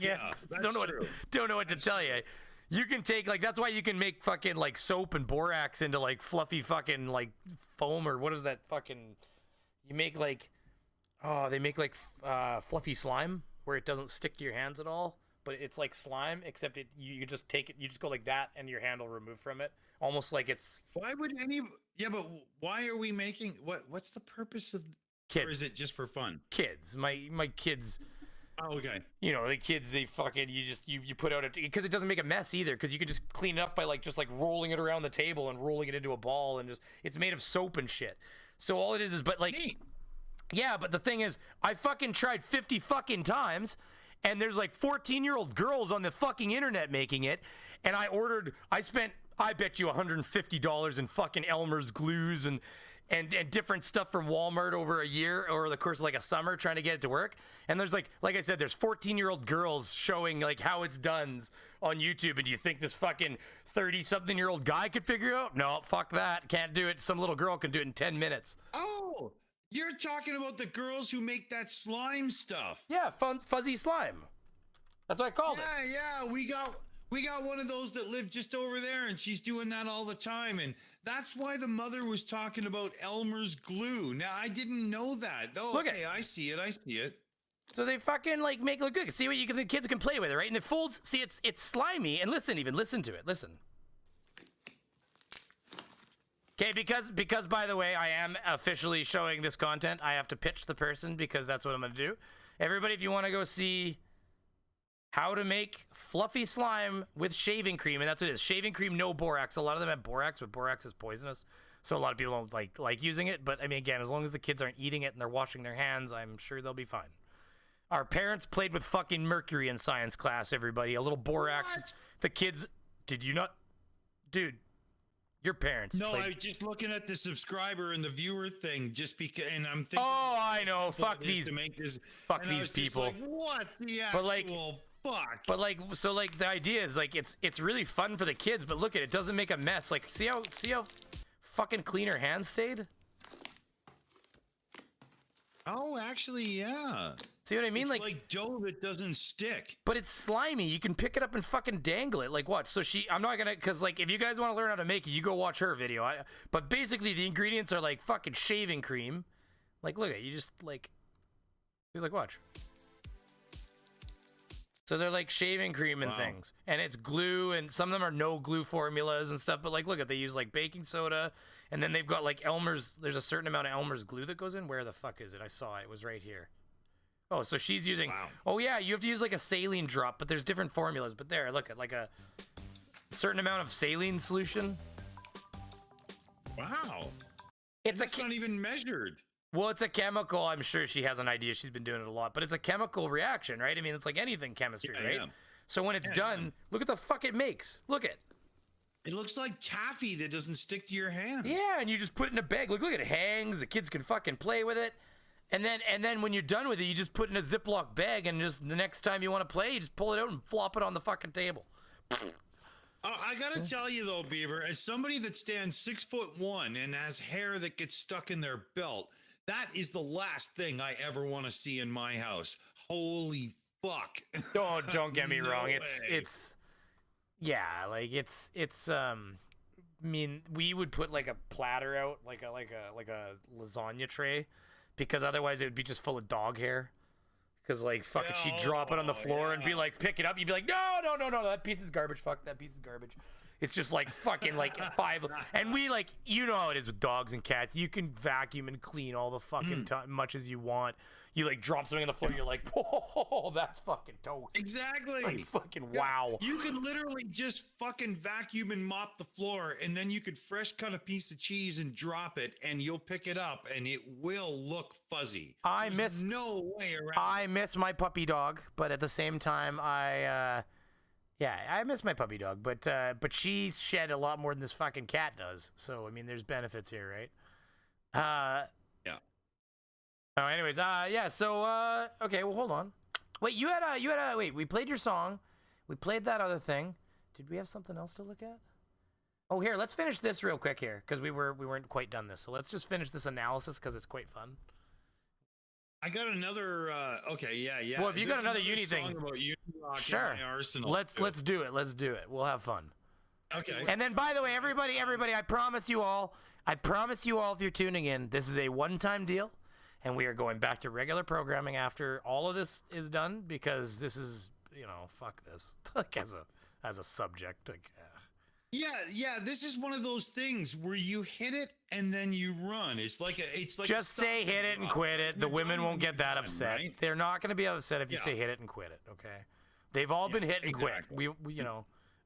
don't know what to tell you. You can take, like, that's why you can make fucking like soap and borax into like fluffy fucking like foam, or what is that fucking, you make like, they make like fluffy slime where it doesn't stick to your hands at all, but it's like slime, except you just take it, you just go like that and your hand will remove from it, almost like it's. Why would but why are we making, what's the purpose of kids? Or is it just for fun? Kids, my kids. Oh, okay. You know, the kids, they fucking, you put out because it doesn't make a mess either, because you can just clean it up by like just like rolling it around the table and rolling it into a ball, and just, it's made of soap and shit. So all it is but like, yeah, but the thing is, I fucking tried 50 fucking times, and there's like 14-year-old girls on the fucking internet making it, and I spent, I bet you $150 in fucking Elmer's glues and different stuff from Walmart over a year, over the course of like a summer, trying to get it to work. And there's like I said, there's 14-year-old girls showing like how it's done on YouTube. And do you think this fucking 30-something-year-old guy could figure it out? No, fuck that. Can't do it. Some little girl can do it in 10 minutes. Oh, you're talking about the girls who make that slime stuff. Yeah, fuzzy slime. That's what I called it. Yeah, we got one of those that lived just over there, and she's doing that all the time. And that's why the mother was talking about Elmer's glue. Now, I didn't know that. Oh, okay, I see it. So they fucking like make it look good. See what the kids can play with it, right? And it folds. See, it's slimy. And listen to it. Listen. Okay, because by the way, I am officially showing this content, I have to pitch the person, because that's what I'm gonna do. Everybody, if you want to go see how to make fluffy slime with shaving cream, and that's what it is. Shaving cream, no borax. A lot of them have borax, but borax is poisonous, so a lot of people don't like using it. But I mean, again, as long as the kids aren't eating it and they're washing their hands, I'm sure they'll be fine. Our parents played with fucking mercury in science class, everybody. A little borax. What? The kids, did you not? Dude, your parents. No, I was just looking at the subscriber and the viewer thing, just because, and I'm thinking. Oh, I know. Fuck these. To make this, fuck these people. Like, what the actual fuck? But like, so like the idea is like it's really fun for the kids, but look at it, doesn't make a mess. Like, see how fucking clean her hands stayed? Oh, actually, yeah. See what I mean? It's like dough that doesn't stick. But it's slimy. You can pick it up and fucking dangle it. Like what? So I'm not gonna, cause like if you guys want to learn how to make it, you go watch her video. But basically the ingredients are like fucking shaving cream. Like look at it, you just like, watch. So they're like shaving cream and things, and it's glue, and some of them are no glue formulas and stuff. But like, look at, they use like baking soda, and then they've got like Elmer's. There's a certain amount of Elmer's glue that goes in. Where the fuck is it? I saw it. It was right here. Oh, so she's using. Oh yeah, you have to use like a saline drop, but there's different formulas. But there, look at like a certain amount of saline solution. Wow. It's not even measured. Well, it's a chemical. I'm sure she has an idea. She's been doing it a lot, but it's a chemical reaction, right? I mean, it's like anything chemistry, right? Yeah. So when it's done, look at the fuck it makes. Look at. It looks like taffy that doesn't stick to your hands. Yeah, and you just put it in a bag. Look at it hangs. The kids can fucking play with it. And then when you're done with it, you just put it in a Ziploc bag, and just the next time you want to play, you just pull it out and flop it on the fucking table. I gotta tell you though, Beaver, as somebody that stands 6'1" and has hair that gets stuck in their belt, that is the last thing I ever want to see in my house. Holy fuck! Don't get me wrong. It's yeah, like it's I mean, we would put like a platter out, like a lasagna tray, because otherwise it would be just full of dog hair. Because like fucking, she'd drop it on the floor and be like, pick it up. You'd be like, no, that piece is garbage. Fuck, that piece is garbage. It's just like fucking like 5. And we like, you know how it is with dogs and cats. You can vacuum and clean all the fucking much as you want. You like drop something on the floor, you're like, oh, that's fucking toast. Exactly. Like, fucking wow. You could literally just fucking vacuum and mop the floor, and then you could fresh cut a piece of cheese and drop it, and you'll pick it up, and it will look fuzzy. There's no way around. I miss my puppy dog, but at the same time, I miss my puppy dog, but she shed a lot more than this fucking cat does. So I mean, there's benefits here, right? Yeah. Oh, anyways, yeah. So okay, well, hold on. Wait, you had a wait. We played your song. We played that other thing. Did we have something else to look at? Oh, here, let's finish this real quick here, because we weren't quite done this. So let's just finish this analysis because it's quite fun. I got another. Okay, yeah. Well, if you got another uni thing, sure. Let's do it. Let's do it. We'll have fun. Okay. And then, by the way, everybody, I promise you all, if you're tuning in, this is a one-time deal, and we are going back to regular programming after all of this is done, because this is, fuck this, like as a subject. Like, Yeah. This is one of those things where you hit it and then you run. It's like just say hit it and quit it. The women won't get that upset. Right? They're not going to be upset if you say hit it and quit it. Okay. They've all been hit and quit. We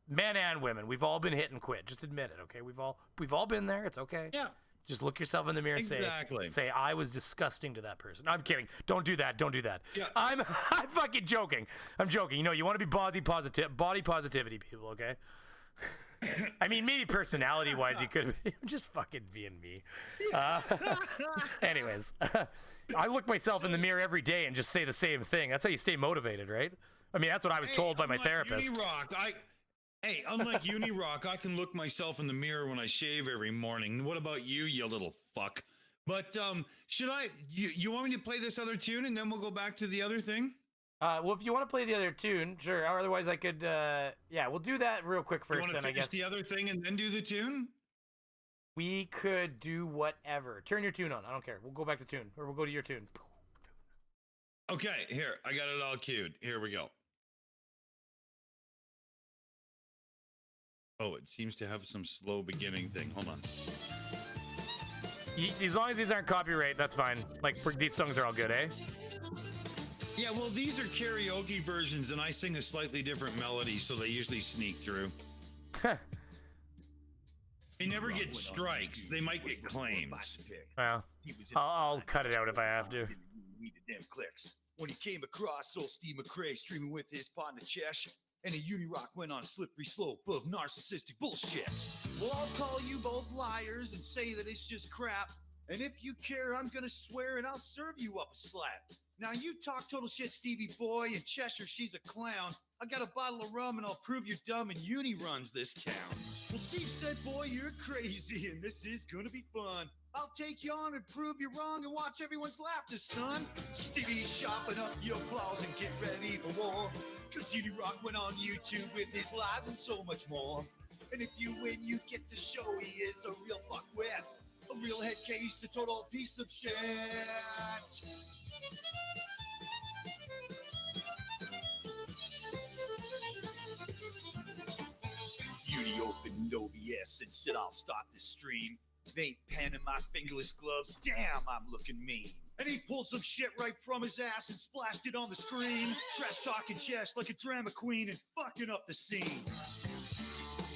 men and women, we've all been hit and quit. Just admit it. Okay. We've all been there. It's okay. Yeah. Just look yourself in the mirror and say I was disgusting to that person. I'm kidding. Don't do that. Yeah. I'm fucking joking. I'm joking. You want to be body positivity people. Okay. I mean, maybe personality-wise, you could be just fucking being me. Anyways, I look myself in the mirror every day and just say the same thing. That's how you stay motivated, right? I mean, that's what I was told by my therapist. Unlike UNIROCK, I can look myself in the mirror when I shave every morning. What about you, you little fuck? But should I? You want me to play this other tune and then we'll go back to the other thing? Well, if you want to play the other tune, sure. Or otherwise, I could. We'll do that real quick first. You want to finish the other thing and then do the tune? We could do whatever. Turn your tune on. I don't care. We'll go back to tune, or we'll go to your tune. Okay, here I got it all queued. Here we go. Oh, it seems to have some slow beginning thing. Hold on. As long as these aren't copyright, that's fine. Like these songs are all good, eh? Yeah, well, these are karaoke versions, and I sing a slightly different melody, so they usually sneak through. They never get strikes. They might get claims. Well, I'll cut it out if I have to. When he came across old Steve McRae streaming with his partner Chesh, and a UNIROCK went on a slippery slope of narcissistic bullshit. Well, I'll call you both liars and say that it's just crap. And if you care, I'm gonna swear and I'll serve you up a slap. Now you talk total shit, Stevie boy, and Cheshire, she's a clown. I got a bottle of rum and I'll prove you're dumb and Uni runs this town. Well, Steve said, boy, you're crazy and this is gonna be fun. I'll take you on and prove you wrong and watch everyone's laughter, son. Stevie, sharpen up your claws and get ready for war. Cause UNIROCK went on YouTube with his lies and so much more. And if you win, you get to show he is a real fuckwit. A real head case, a total piece of shit. Uni opened OBS and said I'll start this stream. They ain't pen in my fingerless gloves, damn, I'm looking mean. And he pulled some shit right from his ass and splashed it on the screen. Trash talking chest like a drama queen and fucking up the scene.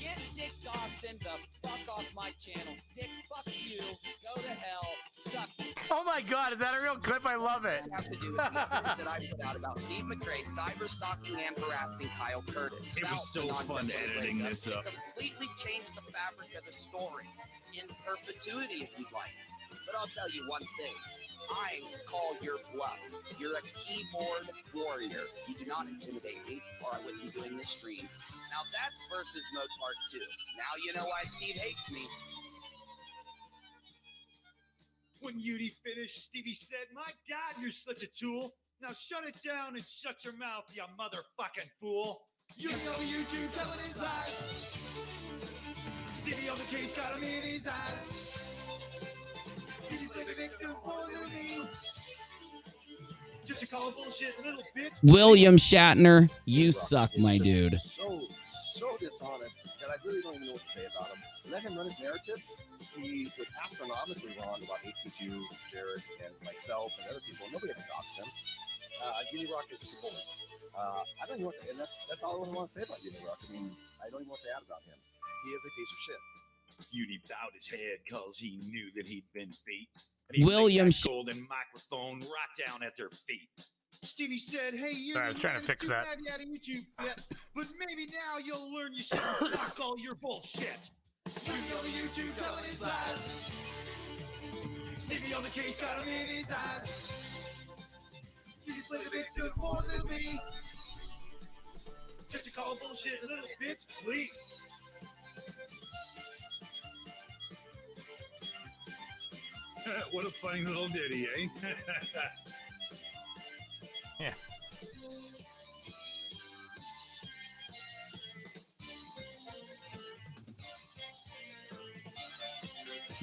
Get Dick Dawson the fuck off my channel. Dick, fuck you. Go to hell. Suck. Oh my god, is that a real clip? I love it. This have to do with videos that I put out about Steve McRae cyber stalking and harassing Kyle Curtis. It was so fun editing this up. Completely changed the fabric of the story in perpetuity, if you'd like. But I'll tell you one thing. I call your bluff. You're a keyboard warrior. You do not intimidate me, or I wouldn't be doing this stream. Now that's versus mode part 2. Now you know why Steve hates me. When Uni finished, Stevie said, my God, you're such a tool. Now shut it down and shut your mouth, you motherfucking fool. Uni on YouTube telling his lies. Stevie on the case got him in his eyes. Did you play the victim for me? Just a call bullshit, little bitch. William Shatner, you suck, my dude. So dishonest that I really don't even know what to say about him. Let him run his narratives. He was astronomically wrong about HQ, Jared, and myself and other people. Nobody ever doxed him. UNIROCK is just a bully. I don't even and that's all I really want to say about UNIROCK. I mean, I don't even want to add about him. He is a piece of shit. Uni bowed his head because he knew that he'd been beat. And he William golden microphone right down at their feet. Stevie said, hey, you Sorry, I was trying to fix that. YouTube yet, but maybe now you'll learn you should block all your bullshit. Uni on the YouTube telling his lies. Stevie on the case got him in his eyes. You play the victim more than me. Just to call bullshit, little bitch, please. What a funny little ditty, eh? Yeah.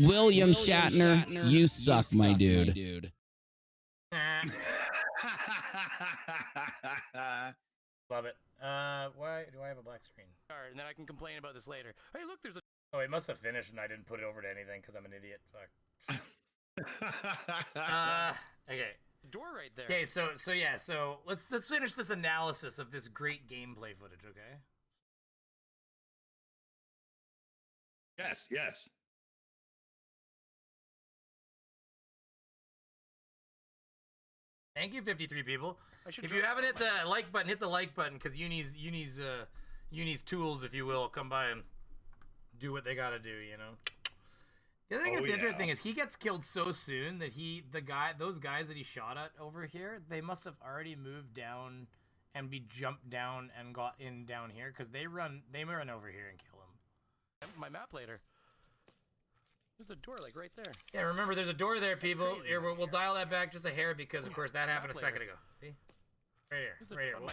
William Shatner, you suck, my dude. Love it. Why do I have a black screen? All right, and then I can complain about this later. Hey, look, there's a... Oh, it must have finished and I didn't put it over to anything because I'm an idiot. Fuck. Okay. Door right there. Okay, so let's finish this analysis of this great gameplay footage, okay? Yes, yes. Thank you, 53 people. If you try- haven't hit the like button, hit the like button because Uni's tools, if you will, come by and do what they gotta do, you know. The other thing that's interesting is he gets killed so soon that those guys that he shot at over here, they must have already moved down and be jumped down and got in down here because they run over here and kill him. My map later. There's a door like right there. Yeah, remember there's a door there, people. Here, we'll dial that back just a hair because of course that happened a second ago. See? Right here. Right here. I'm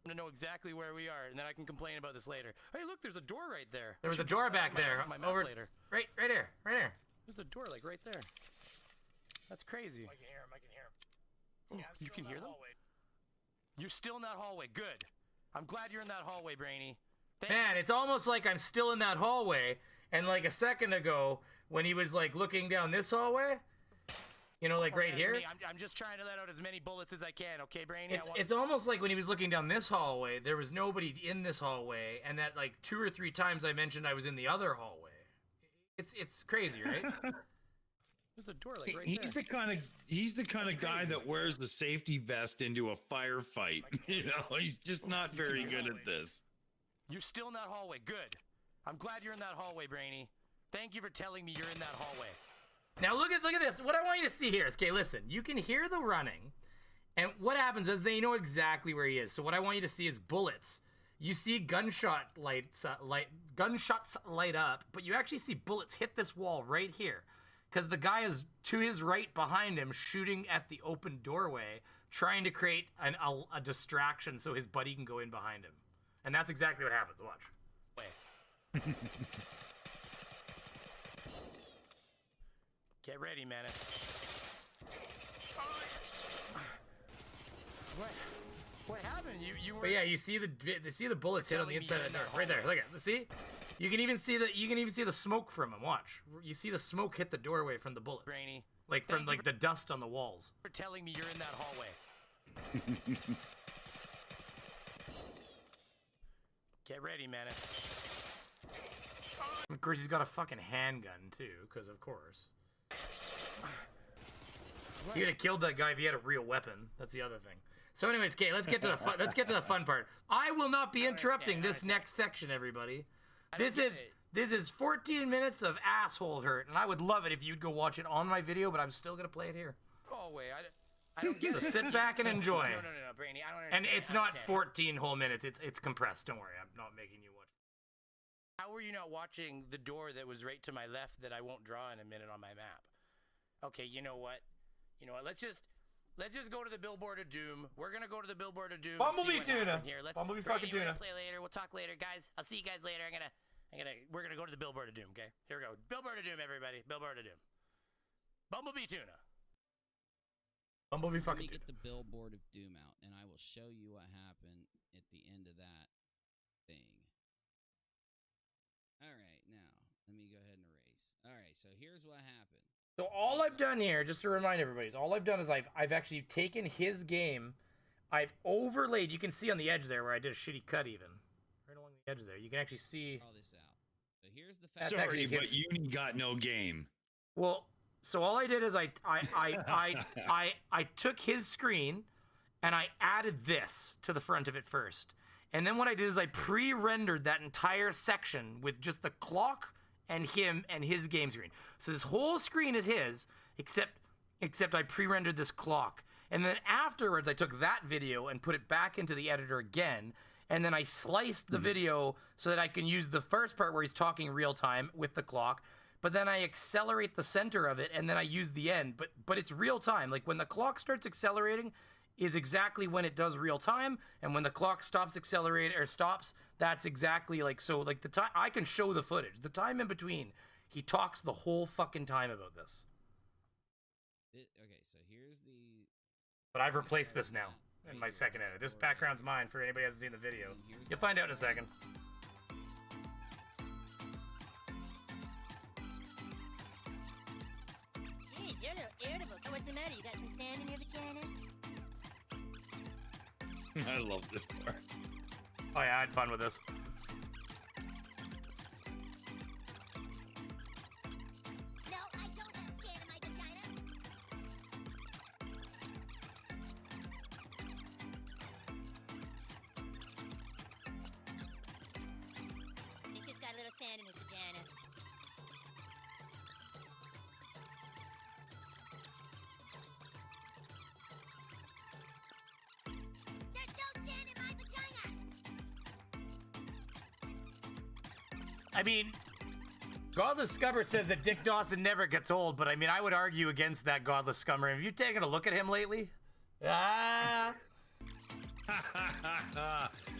gonna know exactly where we are, and then I can complain about this later. Hey, look, there's a door right there. There was a door back there. My map Over later. Right here. Right here. There's a door like right there. That's crazy. I can hear him. Yeah, you can hear them? You're still in that hallway. Good. I'm glad you're in that hallway, Brainy. Man, it's almost like I'm still in that hallway, and like a second ago, when he was like looking down this hallway, you know, like right here. I'm just trying to let out as many bullets as I can, okay, Brainy? It's almost like when he was looking down this hallway, there was nobody in this hallway, and that like 2 or 3 times I mentioned I was in the other hallway. It's crazy, right? There's a door like right He's there. He's the kind of guy that wears the safety vest into a firefight. You know, he's just not very good at this. You're still in that hallway. Good. I'm glad you're in that hallway, Brainy. Thank you for telling me you're in that hallway. Now look at this. What I want you to see here is, okay, listen. You can hear the running, and what happens is they know exactly where he is. So what I want you to see is bullets. You see gunshots light up, but you actually see bullets hit this wall right here, because the guy is to his right behind him, shooting at the open doorway, trying to create a distraction so his buddy can go in behind him, and that's exactly what happens. Watch. Get ready, Menace. What happened? You were... But yeah, you see the bullets hit on the inside of the door. Right there. Look at it. See? You can even see the smoke from them. Watch. You see the smoke hit the doorway from the bullets. Brainy. Like from like the dust on the walls. For telling me you're in that hallway. Get ready, Menace. Of course, he's got a fucking handgun too, because of course. He would have killed that guy if he had a real weapon. That's the other thing. So, anyways, okay, let's get to the fun part. I will not be interrupting this next section, everybody. This is 14 minutes of asshole hurt, and I would love it if you'd go watch it on my video, but I'm still gonna play it here. Oh wait, I don't get So it. sit back and enjoy. No, Brainy, I don't understand. And it's not 14 whole minutes. It's compressed. Don't worry, I'm not making you watch. How were you not watching the door that was right to my left that I won't draw in a minute on my map? Okay, you know what? Let's just go to the Billboard of Doom. We're gonna go to the Billboard of Doom. Bumblebee tuna. Here. Bumblebee Brainy, fucking tuna. We're gonna play later. We'll talk later, guys. I'll see you guys later. We're gonna go to the Billboard of Doom. Okay, here we go. Billboard of Doom, everybody. Billboard of Doom. Bumblebee tuna. Bumblebee fucking Let me tuna. get the Billboard of Doom out, and I will show you what happened at the end of that thing. All right, now let me go ahead and erase. All right, so here's what happened. So all I've done here, just to remind everybody, is all I've done is I've actually taken his game, I've overlaid. You can see on the edge there where I did a shitty cut, even right along the edge there. You can actually see. All this out. So here's the fact. Sorry, but Uni got no game. Well, so all I did is I took his screen and I added this to the front of it first, and then what I did is I pre-rendered that entire section with just the clock and him and his game screen. So this whole screen is his, except I pre-rendered this clock. And then afterwards, I took that video and put it back into the editor again. And then I sliced the video so that I can use the first part where he's talking real time with the clock. but then I accelerate the center of it, and then I use the end. But it's real time. Like, when the clock starts accelerating is exactly when it does real time, and when the clock stops accelerating, or stops, that's exactly, like, so, like, the time, I can show the footage. The time in between, he talks the whole fucking time about this. Okay, so here's the... But I've replaced this now in my second edit. This background's mine for anybody who hasn't seen the video. You'll find out in a second. Jeez, you're a little irritable. What's the matter? You got some sand in your vagina? I love this part. Oh yeah, I had fun with this. No, I don't have sand in my vagina. He's just got a little sand in his vagina. There's no sand in my vagina! I mean, Godless Scummer says that Dick Dawson never gets old, but I mean, I would argue against that Godless Scummer. Have you taken a look at him lately? Ah!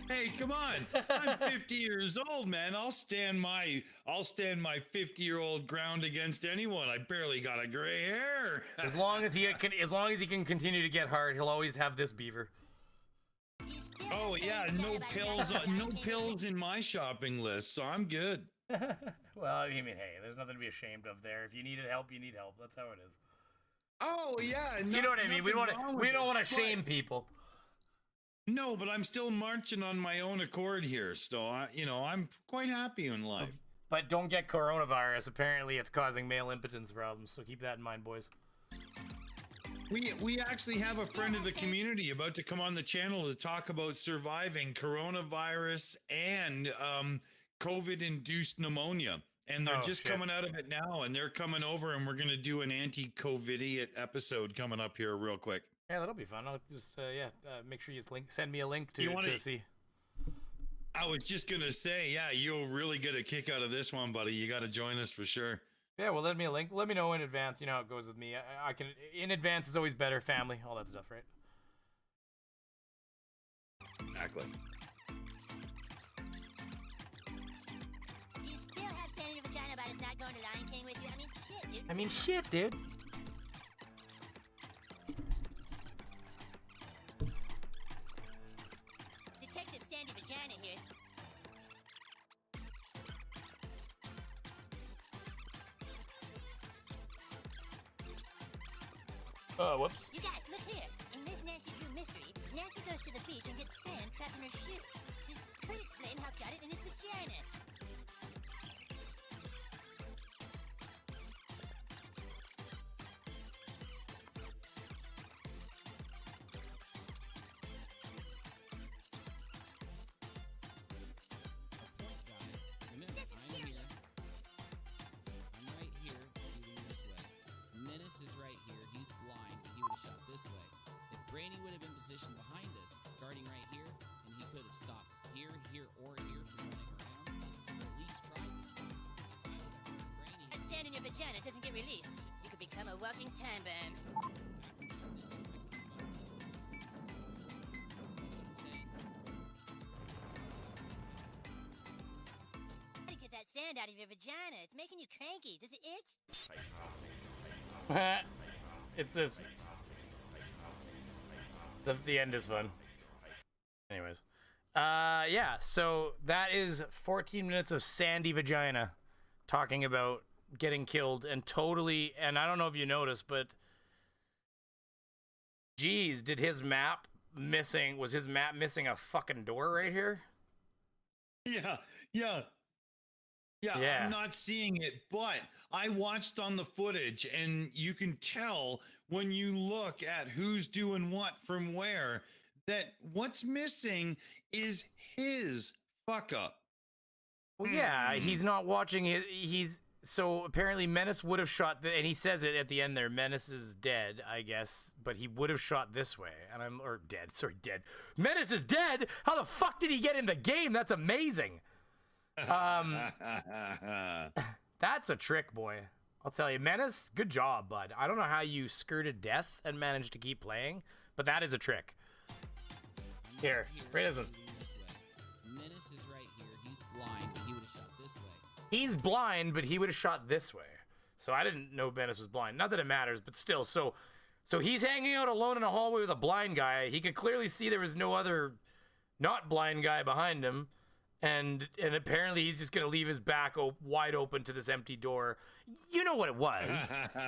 Hey, come on! I'm 50 years old, man. I'll stand my 50-year-old ground against anyone. I barely got a gray hair. As long as he can continue to get hard, he'll always have this beaver. Oh yeah, no pills in my shopping list, so I'm good. Well, I mean, hey, there's nothing to be ashamed of there. If you needed help, you need help. That's how it is. Oh yeah, You know what I mean? We don't want to shame people. No, but I'm still marching on my own accord here, so I'm quite happy in life. But don't get coronavirus. Apparently, it's causing male impotence problems. So keep that in mind, boys. We actually have a friend of the community about to come on the channel to talk about surviving coronavirus and COVID-induced pneummonia. And they're just coming out of it now, and they're coming over, and we're going to do an anti-COVID episode coming up here real quick. Yeah, that'll be fun. I'll just, make sure you send me a link to see. I was just going to say, yeah, you'll really get a kick out of this one, buddy. You got to join us for sure. Yeah, well, let me a link. Let me know in advance. You know how it goes with me. I can, in advance is always better. Family, all that stuff, right? Exactly. You still have sand in your vagina about us not going to Lion King with you? I mean, shit, dude. Detective Sandy Vagina here. Whoops. You guys, look here. In this Nancy Drew mystery, Nancy goes to the beach and gets sand trapped in her shoe. This could explain how got it in his vagina. This is serious. I'm right here, shooting this way. Menace is right here. He's blind, but he would have shot this way. If Granny would have been positioned behind us, guarding right here, and he could have stopped here, or here from running around, or at least tried to stop. If I would have hurt Granny... And sand in your vagina doesn't get released. You could become a walking time bomb. How to get that sand out of your vagina? It's making you cranky. Does it itch? It's this. The end is fun. Anyways. Yeah, so that is 14 minutes of Sandy Vagina talking about getting killed and totally, and I don't know if you noticed, but geez, was his map missing a fucking door right here? Yeah, I'm not seeing it, but I watched on the footage, and you can tell when you look at who's doing what from where, that what's missing is his fuck up. Well, yeah, he's not watching it. So apparently Menace would have shot, and he says it at the end there, Menace is dead, I guess, but he would have shot this way, dead. Menace is dead? How the fuck did he get in the game? That's amazing. That's a trick, boy. I'll tell you, Menace, good job, bud. I don't know how you skirted death and managed to keep playing, but that is a trick. Here, Ray doesn't. Menace is right here. He's blind, but he would have shot this way. He's blind, but he would have shot this way. So I didn't know Menace was blind. Not that it matters, but still. So he's hanging out alone in a hallway with a blind guy. He could clearly see there was no other not blind guy behind him. And apparently he's just going to leave his back wide open to this empty door. You know what it was.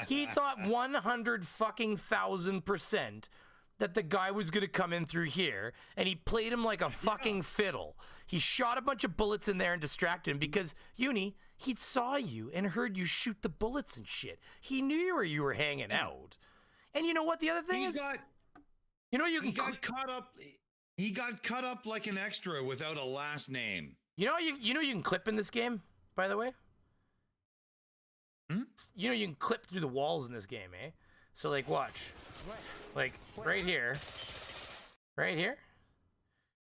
He thought 100,000% that the guy was going to come in through here, and he played him like a fucking fiddle. He shot a bunch of bullets in there and distracted him because, Uni, he saw you and heard you shoot the bullets and shit. He knew where you were hanging out. And you know what the other thing is? He got cut up like an extra without a last name. You know you can clip in this game, by the way? You know you can clip through the walls in this game, eh? So like watch. Like right here. Right here.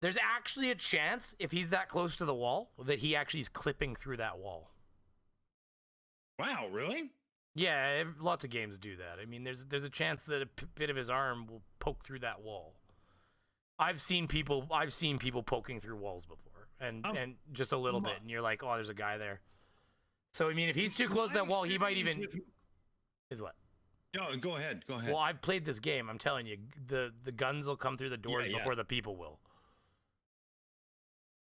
There's actually a chance if he's that close to the wall that he actually is clipping through that wall. Wow, really? Yeah, lots of games do that. I mean, there's a chance that a bit of his arm will poke through that wall. I've seen people poking through walls before, and just a little bit, and you're like, oh, there's a guy there. So I mean, if he's too close to that wall, he might even. Is what? No, go ahead. Well, I've played this game. I'm telling you, the guns will come through the doors before the people will.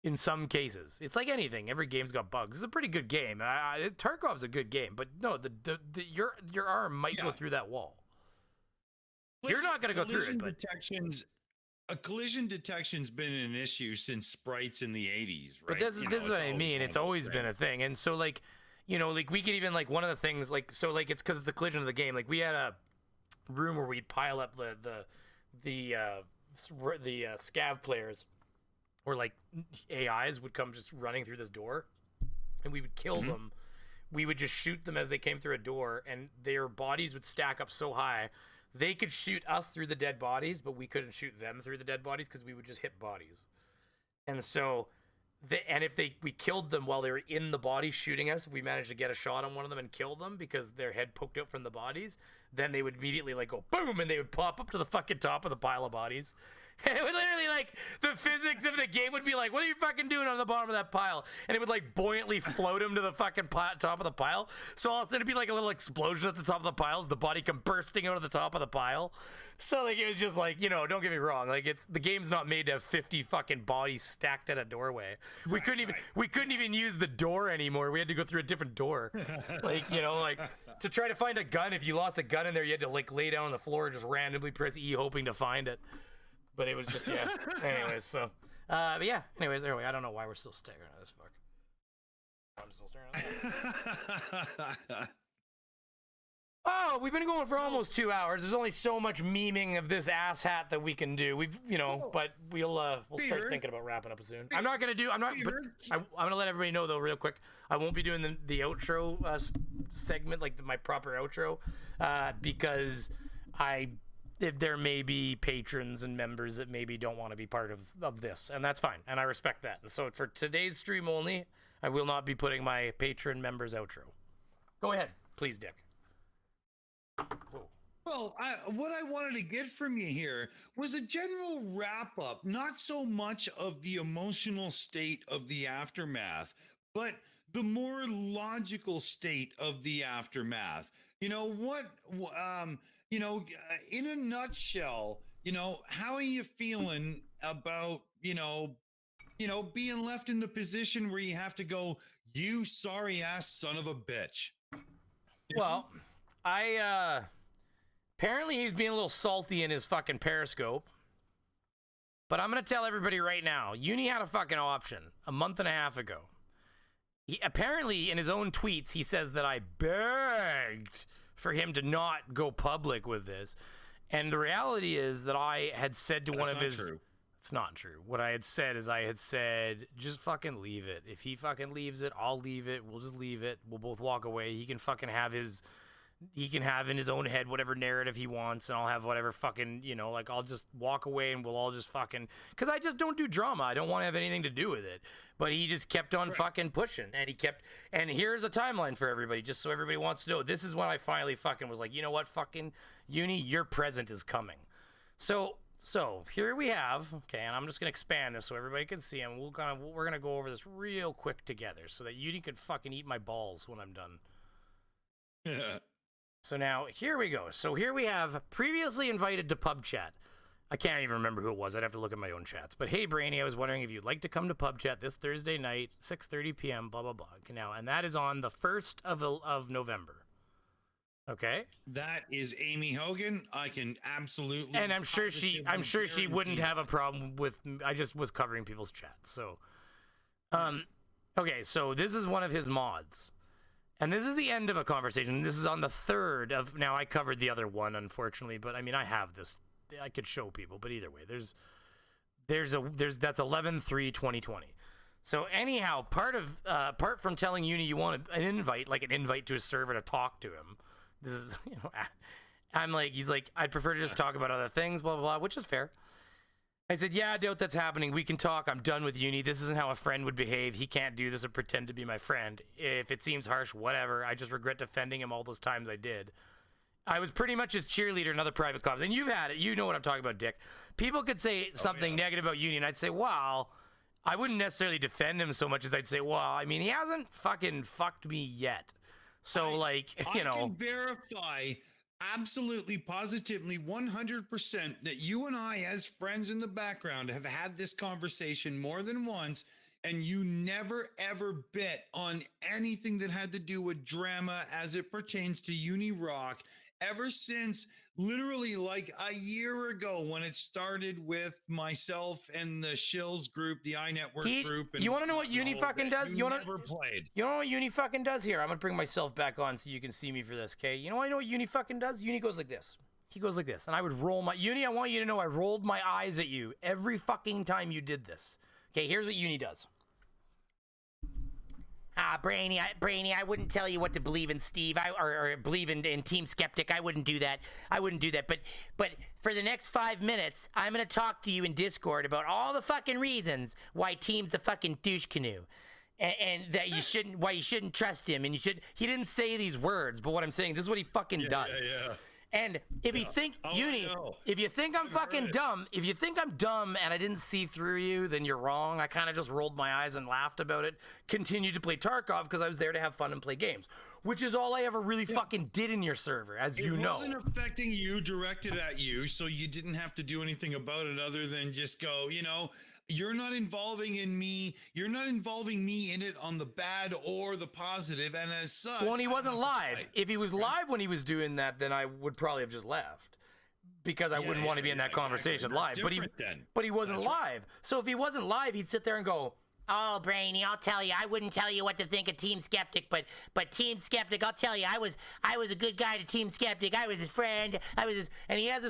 In some cases, it's like anything. Every game's got bugs. It's a pretty good game. Tarkov's a good game, but no, your arm might go through that wall. You're not going to go through it, but collision detection's been an issue since sprites in the 80s, right? But this is what I mean. It's always been a thing, and so like, you know, like we could even like one of the things like so like it's because it's the collision of the game. Like we had a room where we'd pile up the scav players. Or like AIs would come just running through this door, and we would kill them. We would just shoot them as they came through a door, and their bodies would stack up so high they could shoot us through the dead bodies, but we couldn't shoot them through the dead bodies because we would just hit bodies. And so, we killed them while they were in the body shooting us. If we managed to get a shot on one of them and kill them because their head poked out from the bodies, then they would immediately like go boom, and they would pop up to the fucking top of the pile of bodies. And it would literally, like, the physics of the game would be like, what are you fucking doing on the bottom of that pile? And it would, like, buoyantly float him to the fucking top of the pile. So all of a sudden it'd be like a little explosion at the top of the pile as the body come bursting out of the top of the pile. So, like, it was just like, you know, don't get me wrong. Like, the game's not made to have 50 fucking bodies stacked at a doorway. We couldn't even use the door anymore. We had to go through a different door. Like, you know, like, to try to find a gun, if you lost a gun in there, you had to, like, lay down on the floor and just randomly press E hoping to find it. But it was just, yeah. Anyways, so, but yeah. Anyways, anyway, I don't know why we're still staring at this fuck. I'm still staring at that. Oh, we've been going for almost 2 hours. There's only so much memeing of this ass hat that we can do. We've, you know, but we'll start thinking about wrapping up soon. I'm not gonna let everybody know though, real quick. I won't be doing the outro segment, like my proper outro, because there may be patrons and members that maybe don't want to be part of this, and that's fine, and I respect that. And so for today's stream only, I will not be putting my patron members outro. Go ahead, please, Dick. Well, what I wanted to get from you here was a general wrap up, not so much of the emotional state of the aftermath, but the more logical state of the aftermath. You know, you know, in a nutshell, you know, how are you feeling about, you know, being left in the position where you have to go, you sorry ass son of a bitch? Well, apparently he's being a little salty in his fucking Periscope. But I'm going to tell everybody right now, Uni had a fucking option a month and a half ago. He apparently, in his own tweets, he says that I begged for him to not go public with this. And the reality is that I had said to one of his... True. It's not true. What I had said is I had said, just fucking leave it. If he fucking leaves it, I'll leave it. We'll just leave it. We'll both walk away. He can fucking have his he can have in his own head whatever narrative he wants, and I'll have whatever fucking, you know, like I'll just walk away and we'll all just fucking, because I just don't do drama. I don't want to have anything to do with it. But he just kept on fucking pushing, and he kept, and here's a timeline for everybody, just so everybody wants to know. This is when I finally fucking was like, you know what, fucking Uni, your present is coming. So here we have, okay, and I'm just gonna expand this so everybody can see, and we're gonna go over this real quick together so that Uni can fucking eat my balls when I'm done. Yeah. So now, here we go. So here we have previously invited to pub chat. I can't even remember who it was. I'd have to look at my own chats. But hey, Brainy, I was wondering if you'd like to come to pub chat this Thursday night, 6:30 p.m., blah, blah, blah. Now, and that is on the 1st of November. Okay? That is Amy Hogan. I can absolutely. And I'm sure she wouldn't have a problem with, I just was covering people's chats. So, okay, so this is one of his mods. And this is the end of a conversation. This is on the 3rd of, now I covered the other one, unfortunately, but I mean, I have this, I could show people, but either way, that's 11/3/2020. So anyhow, apart from telling Uni you want an invite, like an invite to a server to talk to him, this is, you know, I'm like, he's like, I'd prefer to just talk about other things, blah, blah, blah, which is fair. I said, yeah, I doubt that's happening. We can talk. I'm done with Uni. This isn't how a friend would behave. He can't do this or pretend to be my friend. If it seems harsh, whatever. I just regret defending him all those times I did. I was pretty much his cheerleader in other private comments. And you've had it. You know what I'm talking about, Dick. People could say something negative about Uni, and I'd say, well, I wouldn't necessarily defend him so much as I'd say, well, I mean, he hasn't fucking fucked me yet. So, I can verify absolutely, positively, 100% that you and I, as friends in the background, have had this conversation more than once, and you never ever bet on anything that had to do with drama as it pertains to UNDERAGE ever since literally like a year ago when it started with myself and the Shills group, the iNetwork group. And you want to know what Uni fucking does? You never played. You know what Uni fucking does here? I'm going to bring myself back on so you can see me for this, okay? You know what Uni fucking does? Uni goes like this. He goes like this, and I would roll my... Uni, I want you to know I rolled my eyes at you every fucking time you did this. Okay, here's what Uni does. Brainy, I wouldn't tell you what to believe in, Steve, or believe in Team Skeptic. I wouldn't do that. But for the next 5 minutes, I'm gonna talk to you in Discord about all the fucking reasons why Team's a fucking douche canoe, and that why you shouldn't trust him, and you should. He didn't say these words, but what I'm saying, this is what he fucking does. Yeah. And if you think, Uni, if you think I'm fucking dumb, if you think I'm dumb and I didn't see through you, then you're wrong. I kind of just rolled my eyes and laughed about it. Continued to play Tarkov because I was there to have fun and play games, which is all I ever really fucking did in your server, as you know. It wasn't affecting you, directed at you, so you didn't have to do anything about it other than just go, you know, you're not involving me in it on the bad or the positive, and as such... Well, and he wasn't live. If he was live when he was doing that, then I would probably have just left. Because I wouldn't want to be in that conversation live. But he wasn't live. Right. So if he wasn't live, he'd sit there and go, oh, Brainy, I'll tell you, I wouldn't tell you what to think of Team Skeptic, but Team Skeptic, I'll tell you, I was a good guy to Team Skeptic. I was his friend. And he has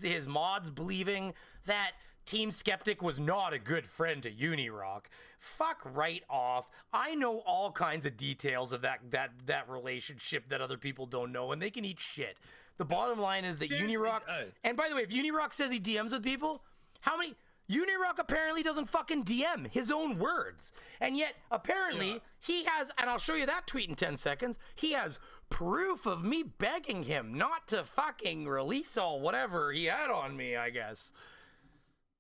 his mods believing that Team Skeptic was not a good friend to UNDERAGE. Fuck right off. I know all kinds of details of that relationship that other people don't know, and they can eat shit. The bottom line is that UNDERAGE, and by the way, if UNDERAGE says he DMs with people, how many... UNDERAGE apparently doesn't fucking DM his own words. And yet, apparently, he has, and I'll show you that tweet in 10 seconds, he has proof of me begging him not to fucking release all whatever he had on me, I guess.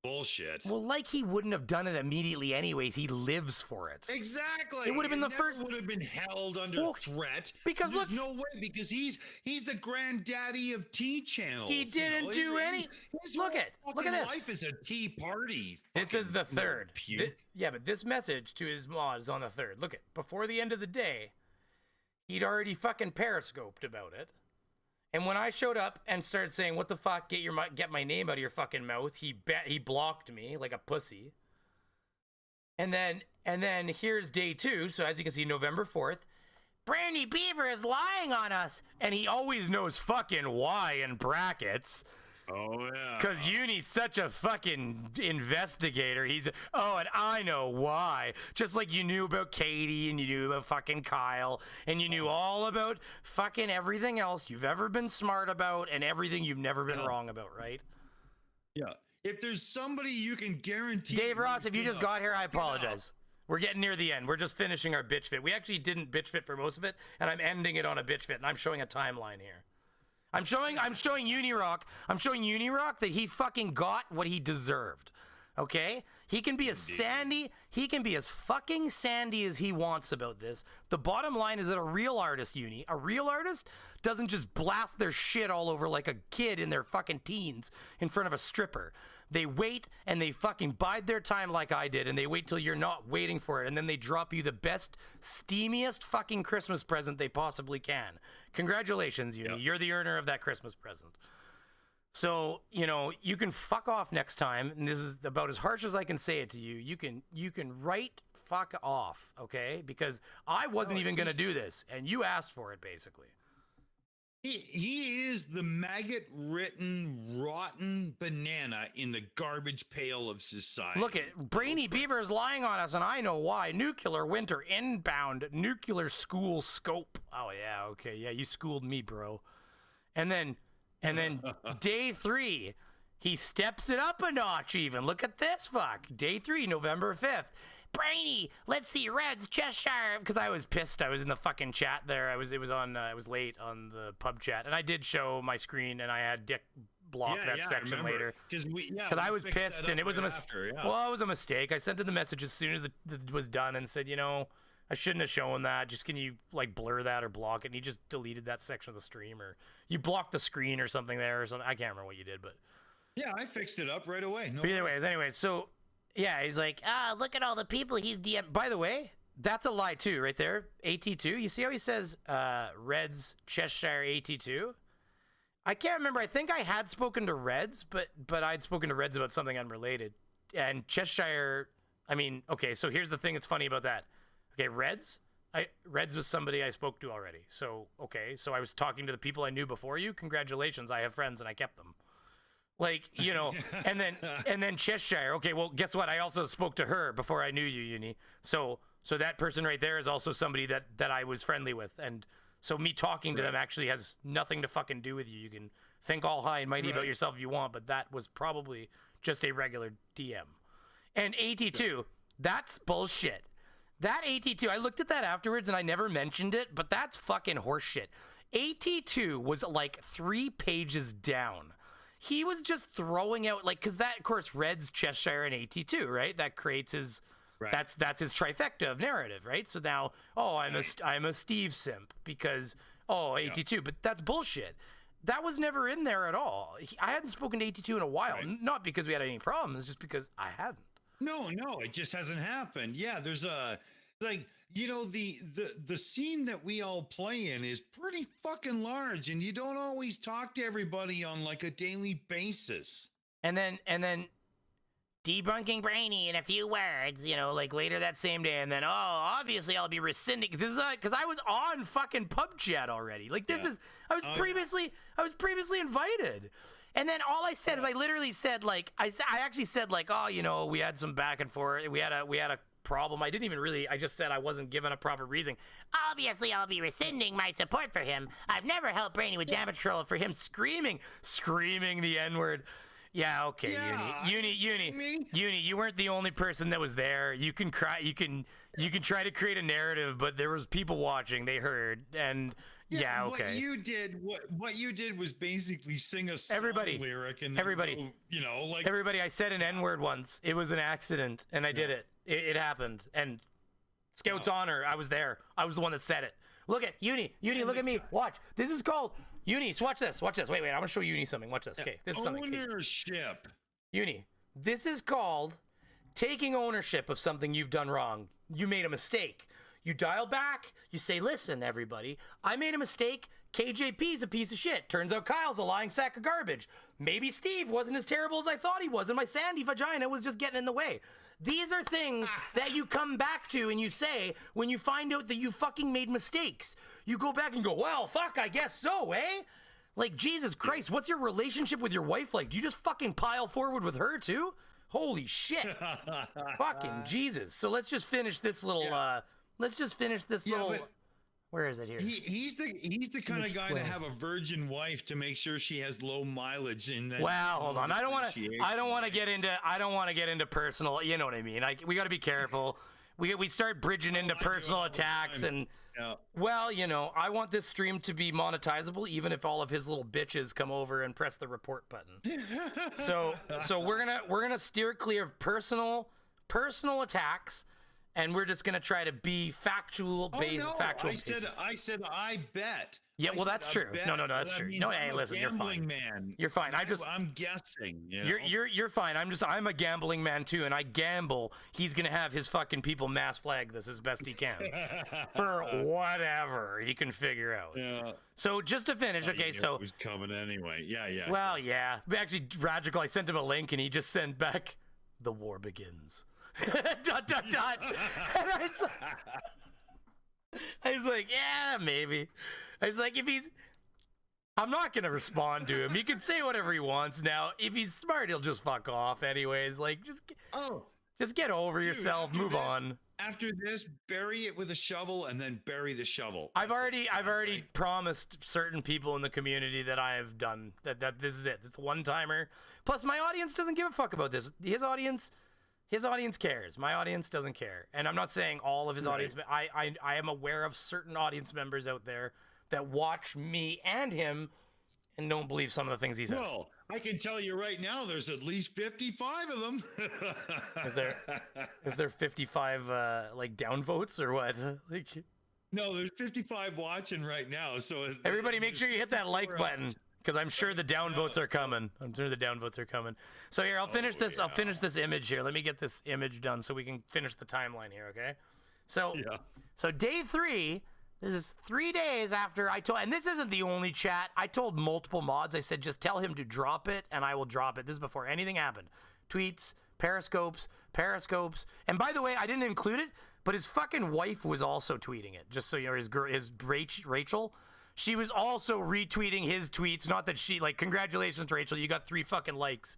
Bullshit. Well, like he wouldn't have done it immediately anyways. He lives for it. Exactly. It would have been the first. Would have been held under threat because there's no way, because he's the granddaddy of tea channels. He didn't do any. Look at this. Life is a tea party. This is the 3rd. Yeah, but this message to his mod is on the 3rd. Look at before the end of the day, he'd already fucking periscoped about it. And when I showed up and started saying, what the fuck, get my name out of your fucking mouth, he blocked me like a pussy. And then here's day 2, so as you can see, November 4th, Brandy Beaver is lying on us. And he always knows fucking why in brackets. Oh, yeah. Because Uni's such a fucking investigator. He's, oh, and I know why. Just like you knew about Katie, and you knew about fucking Kyle, and you knew all about fucking everything else you've ever been smart about, and everything you've never been wrong about, right? Yeah. If there's somebody you can guarantee... Dave Ross, if you just got here, I apologize. We're getting near the end. We're just finishing our bitch fit. We actually didn't bitch fit for most of it, and I'm ending it on a bitch fit, and I'm showing a timeline here. I'm showing UNDERAGE. I'm showing UNDERAGE that he fucking got what he deserved. Okay? He can be as sandy, he can be as fucking sandy as he wants about this. The bottom line is that a real artist, a real artist doesn't just blast their shit all over like a kid in their fucking teens in front of a stripper. They wait and they fucking bide their time like I did, and they wait till you're not waiting for it, and then they drop you the best, steamiest fucking Christmas present they possibly can. Congratulations, Uni. Yep. You're the earner of that Christmas present. So, you know, you can fuck off next time, and this is about as harsh as I can say it to you. You can write fuck off, okay? Because I wasn't even going to do this, and you asked for it, basically. He is the maggot-ridden, rotten banana in the garbage pail of society. Look at Brainy Beaver is lying on us, and I know why. Nuclear winter inbound, nuclear school scope. Oh yeah, okay, yeah, you schooled me, bro. And then day 3, he steps it up a notch. Even look at this, fuck. Day 3, November 5th. Brainy, let's see, Reds, Cheshire, because I was pissed. I was in the fucking chat there. I was late on the pub chat, and I did show my screen, and I had Dick block that section later. Because I was pissed, and it was a mistake. Well, it was a mistake. I sent him the message as soon as it was done and said, you know, I shouldn't have shown that. Just can you like blur that or block it? And he just deleted that section of the stream, or you blocked the screen or something there or something. I can't remember what you did, but yeah, I fixed it up right away. No anyways, so. Yeah, he's like, look at all the people he's DM. By the way, that's a lie too, right there. AT2. You see how he says Reds, Cheshire, AT2? I can't remember. I think I had spoken to Reds, but I'd spoken to Reds about something unrelated. And Cheshire, I mean, okay, so here's the thing that's funny about that. Okay, Reds was somebody I spoke to already. So, okay, so I was talking to the people I knew before you. Congratulations, I have friends and I kept them. Like, you know, and then Cheshire. Okay, well, guess what? I also spoke to her before I knew you, Uni. So that person right there is also somebody that I was friendly with. And so me talking to them actually has nothing to fucking do with you. You can think all high and mighty about yourself if you want, but that was probably just a regular DM. And AT2, that's bullshit. That AT2, I looked at that afterwards and I never mentioned it, but that's fucking horseshit. AT2 was like 3 pages down. He was just throwing out, like, because that, of course, Reds, Cheshire, and AT2, right? That creates his, that's his trifecta of narrative, right? So now, I'm a Steve simp because, AT2, but that's bullshit. That was never in there at all. I hadn't spoken to AT2 in a while, not because we had any problems, just because I hadn't. No, it just hasn't happened. Yeah, there's a, like, you know, the scene that we all play in is pretty fucking large, and you don't always talk to everybody on like a daily basis. And then debunking Brainy in a few words, you know, like later that same day, and then obviously I'll be rescinding. This is because I was on fucking pub chat already. Like this is I was previously invited. And then all I said is I literally said like I actually said like, oh, you know, we had some back and forth. We had a problem. I didn't even really, I just said I wasn't given a proper reason. Obviously, I'll be rescinding my support for him. I've never helped Brainy with damage control for him screaming the N-word. Yeah, okay, Uni, you weren't the only person that was there. You can cry, you can try to create a narrative, but there was people watching, they heard, and yeah, okay. What you did was basically sing a song lyric and everybody, you know, like everybody. I said an N-word once. It was an accident, and I did it. It happened. And Scout's honor, I was there. I was the one that said it. Look at Uni, look at me. Watch. This is called Uni. Watch this. Wait. I'm gonna show Uni something. Watch this. Okay, this is something. Ownership. Uni, this is called taking ownership of something you've done wrong. You made a mistake. You dial back, you say, listen, everybody, I made a mistake. KJP's a piece of shit. Turns out Kyle's a lying sack of garbage. Maybe Steve wasn't as terrible as I thought he was, and my sandy vagina was just getting in the way. These are things that you come back to and you say when you find out that you fucking made mistakes. You go back and go, well, fuck, I guess so, eh? Like, Jesus Christ, what's your relationship with your wife like? Do you just fucking pile forward with her too? Holy shit. Fucking Jesus. So let's just finish this little, little... Where is it here? He's the kind of guy to have a virgin wife to make sure she has low mileage in that. Well, hold on. I don't want to get into personal. You know what I mean? We got to be careful. We start bridging into personal attacks and. Yeah. Well, you know, I want this stream to be monetizable, even if all of his little bitches come over and press the report button. so we're gonna steer clear of personal attacks. And we're just gonna try to be factual based. I said I bet. Yeah, well, that's true. No, that's true. No, hey, listen, you're fine. Man. You're fine. I'm guessing. You're fine. I'm a gambling man too, and I gamble he's gonna have his fucking people mass flag this as best he can for whatever he can figure out. Yeah. So just to finish, okay, so it was coming anyway. Yeah. Well, yeah. Actually, Radical, I sent him a link, and he just sent back, "The war begins." ... And I was like, yeah, maybe. I was like, I'm not gonna respond to him. He can say whatever he wants now. If he's smart, he'll just fuck off anyways. Like, just get over yourself, move on. After this, bury it with a shovel and then bury the shovel. I've already promised certain people in the community that I have done that this is it. It's a one-timer. Plus, my audience doesn't give a fuck about this. His audience cares. My audience doesn't care. And I'm not saying all of his audience. I am aware of certain audience members out there that watch me and him and don't believe some of the things he says. Well, I can tell you right now, there's at least 55 of them. Is there 55 like downvotes or what? Like, no, there's 55 watching right now. So everybody, make sure you hit that like button. Because I'm sure the downvotes are coming. So here, I'll finish this. I'll finish this image here. Let me get this image done so we can finish the timeline here, okay? So day 3, this is 3 days after I told, and this isn't the only chat. I told multiple mods. I said, just tell him to drop it, and I will drop it. This is before anything happened. Tweets, periscopes. And by the way, I didn't include it, but his fucking wife was also tweeting it. Just so you know, his Rachel. She was also retweeting his tweets. Not that she, like, congratulations, Rachel. You got 3 fucking likes.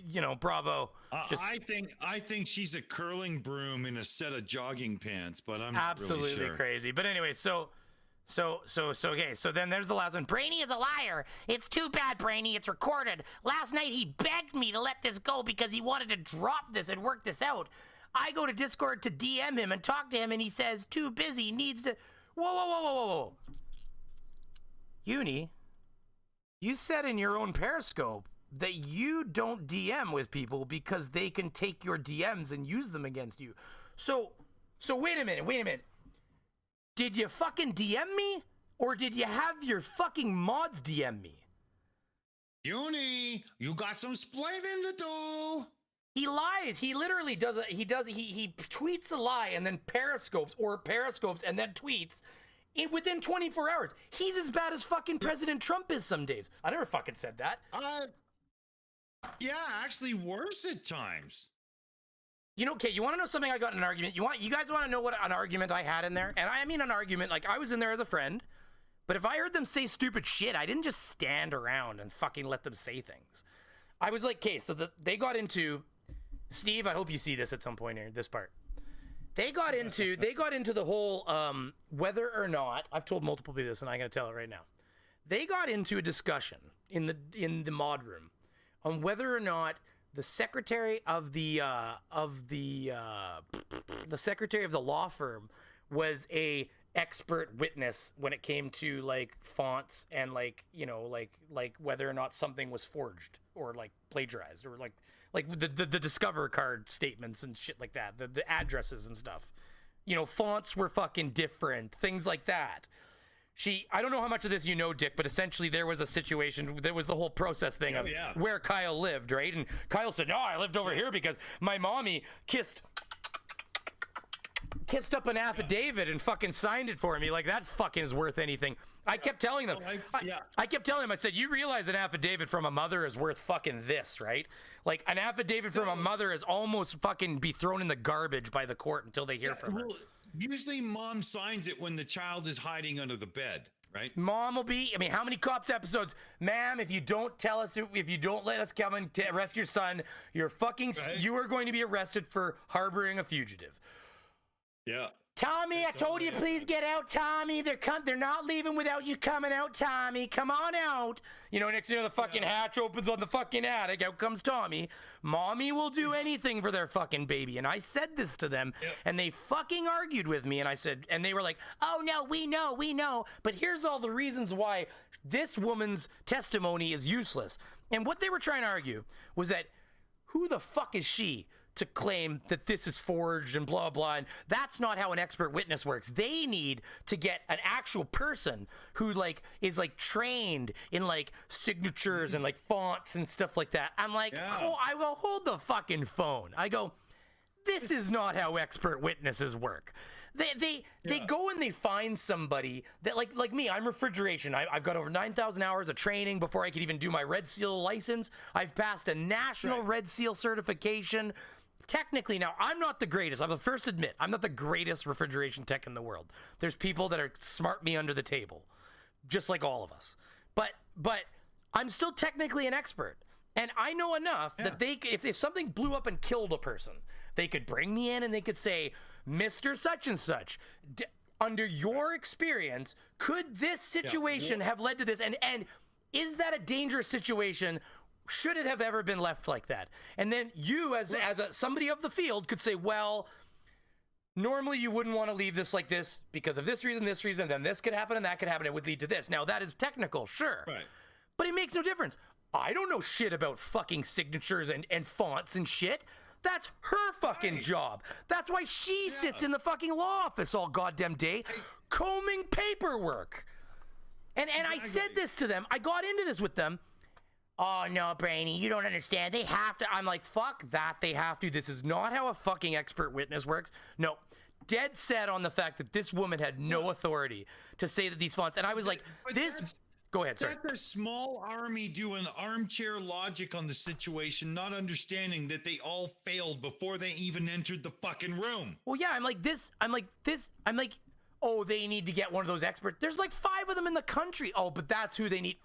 You know, bravo. I think she's a curling broom in a set of jogging pants, but I'm absolutely really sure. Crazy. But anyway, so okay. So then there's the last one. Brainy is a liar. It's too bad, Brainy. It's recorded. Last night he begged me to let this go because he wanted to drop this and work this out. I go to Discord to DM him and talk to him, and he says too busy. Needs to. Whoa. Uni, you said in your own Periscope that you don't DM with people because they can take your DMs and use them against you. So wait a minute. Did you fucking DM me? Or did you have your fucking mods DM me? Uni, you got some splaining to do. He lies. He literally does he tweets a lie and then periscopes and then tweets. Within 24 hours. He's as bad as fucking President Trump is some days. I never fucking said that. Yeah, actually worse at times. You know, okay, you want to know something I got in an argument? You guys want to know what an argument I had in there? And I mean an argument, like I was in there as a friend, but if I heard them say stupid shit, I didn't just stand around and fucking let them say things. I was like, okay, so they got into, Steve, I hope you see this at some point here, this part. They got into the whole whether or not, I've told multiple people this and I'm going to tell it right now. They got into a discussion in the mod room on whether or not the secretary of the secretary of the law firm was a expert witness when it came to like fonts and like, you know, like whether or not something was forged or like plagiarized or like the Discover card statements and shit like that, the addresses and stuff. You know, fonts were fucking different, things like that. I don't know how much of this you know, Dick, but essentially there was a situation, there was the whole process thing of where Kyle lived, right? And Kyle said, no, I lived over here because my mommy kissed up an affidavit and fucking signed it for me. Like, that fucking is worth anything. I kept telling them, I said, you realize an affidavit from a mother is worth fucking this, right? Like, an affidavit from a mother is almost fucking be thrown in the garbage by the court until they hear from her. Usually mom signs it when the child is hiding under the bed, Right. Mom will be, I mean, how many cops episodes? Ma'am, if you don't tell us, if you don't let us come and arrest your son, you're fucking, you are going to be arrested for harboring a fugitive. Yeah. Tommy, I told you, please get out, Tommy. They're not leaving without you coming out, Tommy. Come on out. You know, next thing you know, the fucking hatch opens on the fucking attic. Out comes Tommy. Mommy will do anything for their fucking baby. And I said this to them, and they fucking argued with me. And I said, and they were like, oh no, we know. But here's all the reasons why this woman's testimony is useless. And what they were trying to argue was that who the fuck is she to claim that this is forged and blah, blah. And that's not how an expert witness works. They need to get an actual person who like is like trained in like signatures and like fonts and stuff like that. I'm like, oh, I will hold the fucking phone. I go, this is not how expert witnesses work. They go and they find somebody that like me. I'm refrigeration. I've got over 9,000 hours of training before I could even do my Red Seal license. I've passed a national Red Seal certification. Technically, now, I'm not the greatest. I'm the first to admit, I'm not the greatest refrigeration tech in the world. There's people that are smart me under the table, just like all of us. But I'm still technically an expert. And I know enough that they, if something blew up and killed a person, they could bring me in and they could say, Mr. Such and Such, under your experience, could this situation have led to this? And is that a dangerous situation? Should it have ever been left like that? And then you, as somebody of the field, could say, well, normally you wouldn't want to leave this like this because of this reason, then this could happen and that could happen. It would lead to this. Now, that is technical, sure. Right. But it makes no difference. I don't know shit about fucking signatures and fonts and shit. That's her fucking job. That's why she sits in the fucking law office all goddamn day combing paperwork. And I said this to them. I got into this with them. Oh, no, Brainy, you don't understand. They have to. I'm like, fuck that. They have to. This is not how a fucking expert witness works. No, dead set on the fact that this woman had no authority to say that these fonts. And I was like, this. Go ahead, sir. That's a small army doing armchair logic on the situation, not understanding that they all failed before they even entered the fucking room. Well, yeah, I'm like, oh, they need to get one of those experts. There's like 5 of them in the country. Oh, but that's who they need.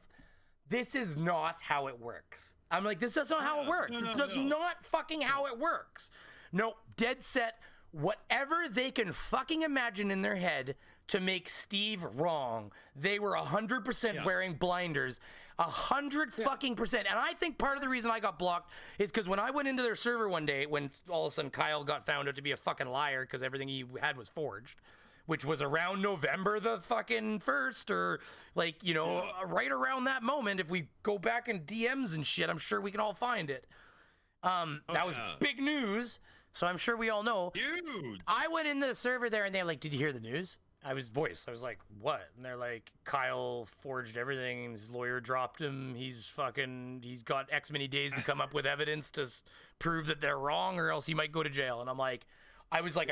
This is not how it works. I'm like, this is not how it works. It's just not fucking how it works. No, dead set. Whatever they can fucking imagine in their head to make Steve wrong, they were 100% wearing blinders. 100 fucking percent. And I think part of the reason I got blocked is because when I went into their server one day, when all of a sudden Kyle got found out to be a fucking liar because everything he had was forged, which was around November the fucking 1st, or like, you know, right around that moment. If we go back in DMs and shit, I'm sure we can all find it. That was big news, so I'm sure we all know. Huge. I went in the server there and they're like, did you hear the news? I was like, what? And they're like, Kyle forged everything and his lawyer dropped him. He's got X many days to come up with evidence to prove that they're wrong, or else he might go to jail. And I'm like, I was like,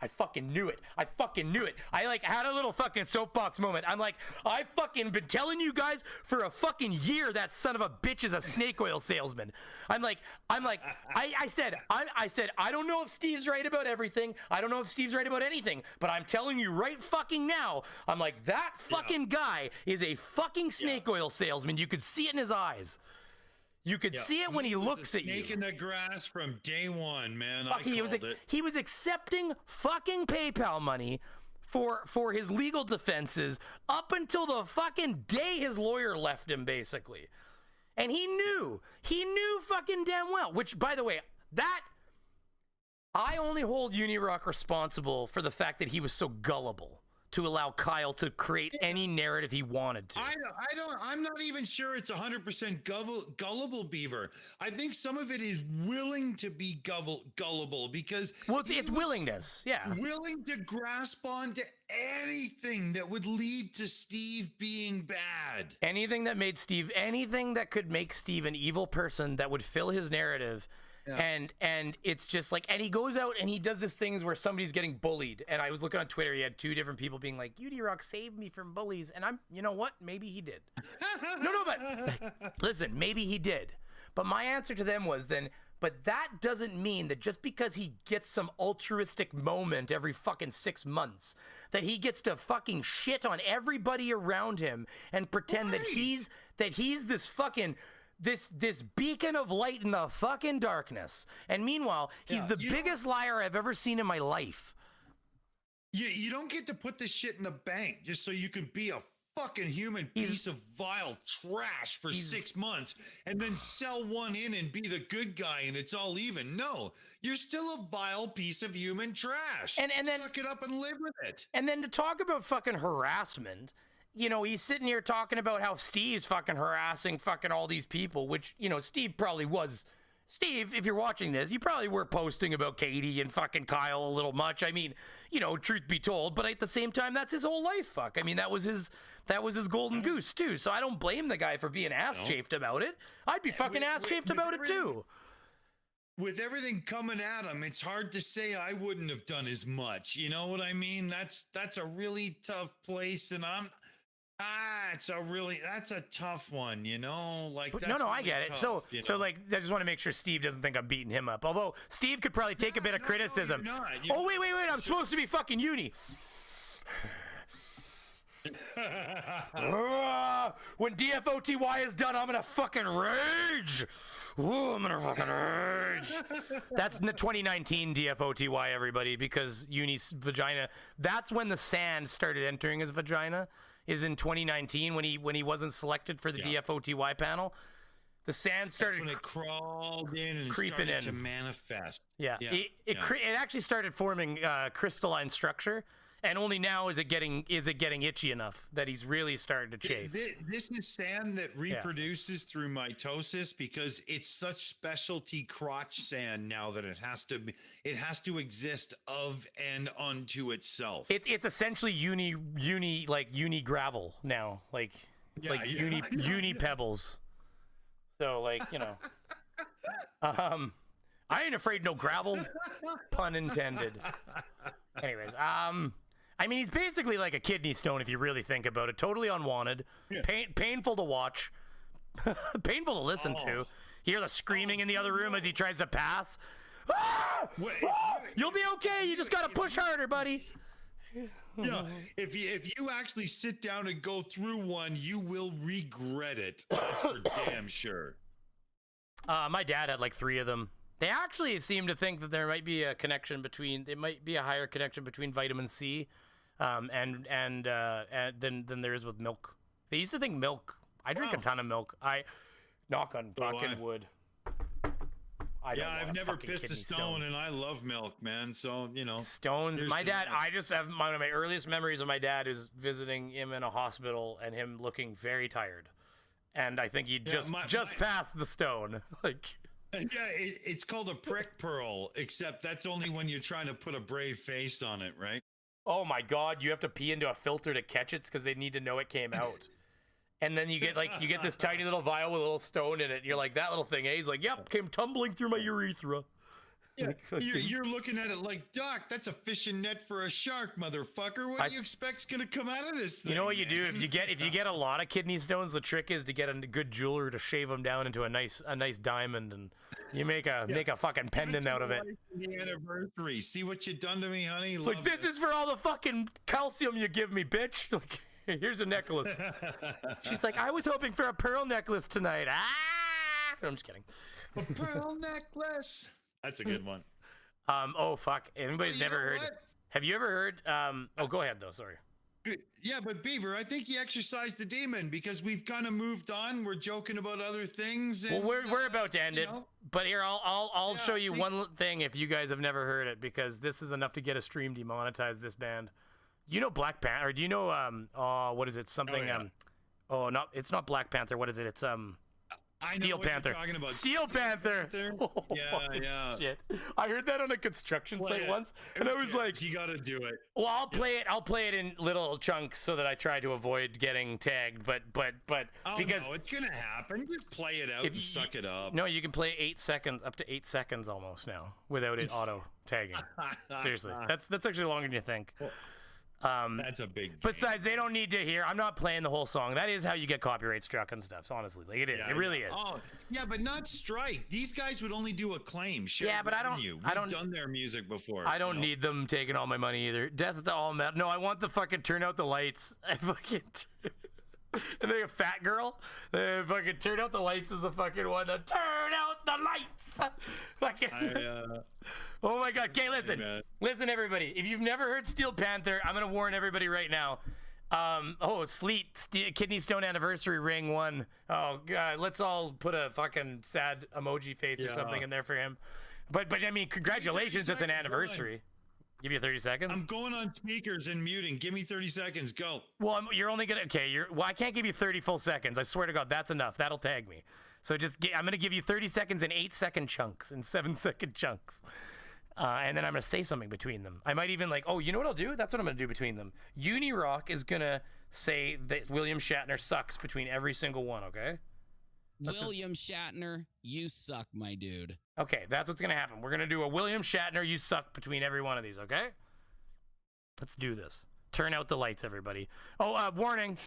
I fucking knew it. I like had a little fucking soapbox moment. I'm like, I fucking been telling you guys for a fucking year that son of a bitch is a snake oil salesman. I said, I don't know if Steve's right about everything. I don't know if Steve's right about anything, but I'm telling you right fucking now, I'm like, that fucking guy is a fucking snake oil salesman. You could see it in his eyes. You could see it when he looks at you. Snake in the grass from day one, man. He was accepting fucking PayPal money for his legal defenses up until the fucking day his lawyer left him, basically. And he knew fucking damn well, which, by the way, that I only hold UNDERAGE responsible for the fact that he was so gullible to allow Kyle to create any narrative he wanted to. I'm not even sure it's 100% gullible, Beaver. I think some of it is willing to be gullible because... Well, it's willingness, yeah. Willing to grasp onto anything that would lead to Steve being bad. Anything that could make Steve an evil person that would fill his narrative. Yeah. And it's just like, and he goes out and he does this things where somebody's getting bullied. And I was looking on Twitter, he had 2 different people being like, UNDERAGE saved me from bullies. And you know what? Maybe he did. No, but listen, maybe he did. But my answer to them was then, But that doesn't mean that just because he gets some altruistic moment every fucking 6 months, that he gets to fucking shit on everybody around him and pretend that he's this fucking this beacon of light in the fucking darkness. And meanwhile, he's the biggest liar I've ever seen in my life. You don't get to put this shit in the bank just so you can be a fucking human piece of vile trash for 6 months and then sell one in and be the good guy and it's all even. No, you're still a vile piece of human trash. And then suck it up and live with it. And then to talk about fucking harassment, you know, he's sitting here talking about how Steve's fucking harassing fucking all these people, which, you know, Steve probably was. Steve, if you're watching this, you probably were posting about Katie and fucking Kyle a little much. I mean, you know, truth be told, but at the same time, that's his whole life, fuck. I mean, that was his golden goose, too. So I don't blame the guy for being ass-chafed about it. I'd be fucking ass-chafed about it, too. With everything coming at him, it's hard to say I wouldn't have done as much. You know what I mean? That's a really tough place, and that's a tough one, you know? Like, But that's no, I really get it. tough, you So know? like, I just want to make sure Steve doesn't think I'm beating him up. Although Steve could probably take a bit of criticism. you're not. Oh, wait, I'm supposed to be fucking uni. When DFOTY is done, I'm gonna fucking rage. Ooh, I'm gonna fucking rage. That's 2019 DFOTY, everybody, because Uni's vagina. That's when the sand started entering his vagina. Is in 2019 when he wasn't selected for the DFOTY panel. The sand started. That's when it crawled in and creeping started in to manifest. It actually started forming crystalline structure, and only now is it getting itchy enough that he's really starting to chafe. This is sand that reproduces through mitosis because it's such specialty crotch sand now that it has to exist of and unto itself. It's essentially uni gravel now, like it's uni pebbles. So like, you know, I ain't afraid no gravel, pun intended. Anyways, I mean, he's basically like a kidney stone if you really think about it. Totally unwanted, painful to watch, painful to listen to. You hear the screaming in the other room as he tries to pass. Ah! Ah! You'll be okay. You just gotta push harder, buddy. Yeah, if you actually sit down and go through one, you will regret it. That's for damn sure. My dad had like 3 of them. They actually seem to think that there might be a connection between. There might be a higher connection between vitamin C, and than there is with milk. They used to think milk. I drink a ton of milk. I knock on fucking wood. I've never pissed a stone, and I love milk, man. So, you know. Stones. My dad, I just have one of my earliest memories of my dad is visiting him in a hospital and him looking very tired. And I think he just passed the stone. Like. Yeah, it's called a prick pearl, except that's only when you're trying to put a brave face on it, right? Oh my God, you have to pee into a filter to catch it because they need to know it came out. And then you get this tiny little vial with a little stone in it. And you're like, that little thing, eh? He's like, yep, came tumbling through my urethra. Yeah, you're looking at it like, Doc, that's a fishing net for a shark, motherfucker. What do you expect's gonna come out of this thing? You know what you do if you get a lot of kidney stones? The trick is to get a good jeweler to shave them down into a nice diamond, and you make a fucking pendant out of it. The anniversary. See what you done to me, honey? It's like, this is for all the fucking calcium you give me, bitch. Like, here's a necklace. She's like, I was hoping for a pearl necklace tonight. Ah! I'm just kidding. A pearl necklace. That's a good one. Oh fuck! Anybody's never heard. Have you ever heard? Oh, go ahead though. Sorry. Yeah, but Beaver, I think you exercised the demon because we've kind of moved on. We're joking about other things. And, well, we're about to end it, but here I'll show you one thing if you guys have never heard it, because this is enough to get a stream demonetized. This band, you know Black Panther? Or do you know what is it? Something it's not Black Panther. What is it? It's Steel Panther. Steel Panther. Oh, yeah. Shit. I heard that on a construction site once, and I was like, "You gotta do it." Well, I'll play it. I'll play it in little chunks so that I try to avoid getting tagged. But because no, it's gonna happen. Just play it out and suck it up. No, you can play 8 seconds, up to 8 seconds almost now, without it auto tagging. Seriously, that's actually longer than you think. That's a big. Besides, they don't need to hear. I'm not playing the whole song. That is how you get copyright struck and stuff. So honestly, like it is. Yeah, it really is. Oh, yeah, but not strike. These guys would only do a claim. Yeah, but I don't. We've done their music before. I don't need them taking all my money either. Death to all metal. No, I want the fucking turn out the lights. I fucking. And they a fat girl. They fucking turn out the lights is the fucking one. That turn out the lights. Fucking. Oh my god. Okay, listen, everybody. If you've never heard Steel Panther, I'm gonna warn everybody right now. Kidney Stone Anniversary Ring 1. Oh god, let's all put a fucking sad emoji face or something in there for him. But I mean, congratulations, it's an anniversary. Give you 30 seconds. I'm going on speakers and muting. Give me 30 seconds. Go. Well, you're only gonna. Okay, well, I can't give you 30 full seconds. I swear to God, that's enough. That'll tag me. So I'm gonna give you 30 seconds in 8-second chunks and 7-second chunks. And then I'm going to say something between them. I might even you know what I'll do? That's what I'm going to do between them. UNDERAGE is going to say that William Shatner sucks between every single one, okay? William Shatner, you suck, my dude. Okay, that's what's going to happen. We're going to do a William Shatner, you suck between every one of these, okay? Let's do this. Turn out the lights, everybody. Oh, warning.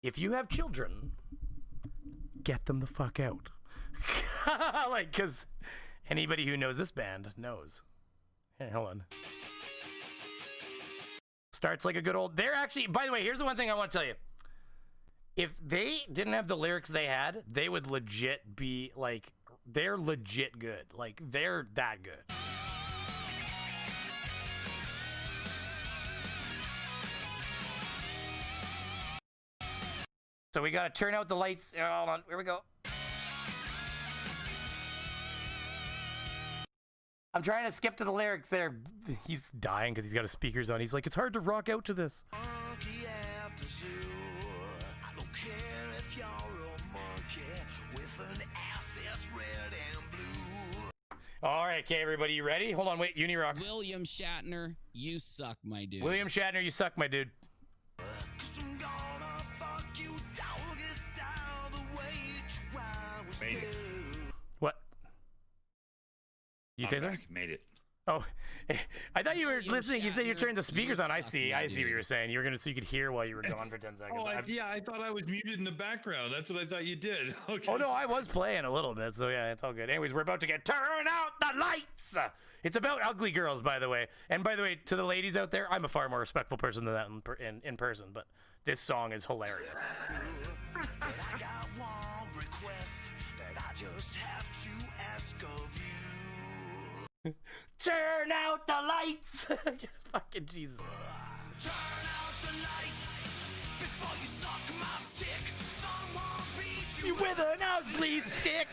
If you have children, get them the fuck out. Because... anybody who knows this band knows. Hey, hold on. Starts like a good old... They're actually... By the way, here's the one thing I want to tell you. If they didn't have the lyrics they had, they would legit be, they're legit good. They're that good. So we got to turn out the lights. Hold on. Here we go. I'm trying to skip to the lyrics there. He's dying because he's got his speakers on. He's like, it's hard to rock out to this. All right, okay, everybody, you ready? Hold on, wait, UNDERAGE. William Shatner, you suck, my dude. William Shatner, you suck, my dude. Made it. What? You say so? Made it. Oh, I thought you were listening. You said you turned the speakers on. I see what you were saying. You were so you could hear while you were gone for 10 seconds. I thought I was muted in the background. That's what I thought you did. Okay. Oh no, I was playing a little bit. So yeah, it's all good. Anyways, we're about to turn out the lights. It's about ugly girls, by the way. And by the way, to the ladies out there, I'm a far more respectful person than that in person. But this song is hilarious. I got one request that I just have to ask of you. Turn out the lights! Fucking Jesus. Turn out the lights before you suck my dick. Someone beat You with an ugly stick!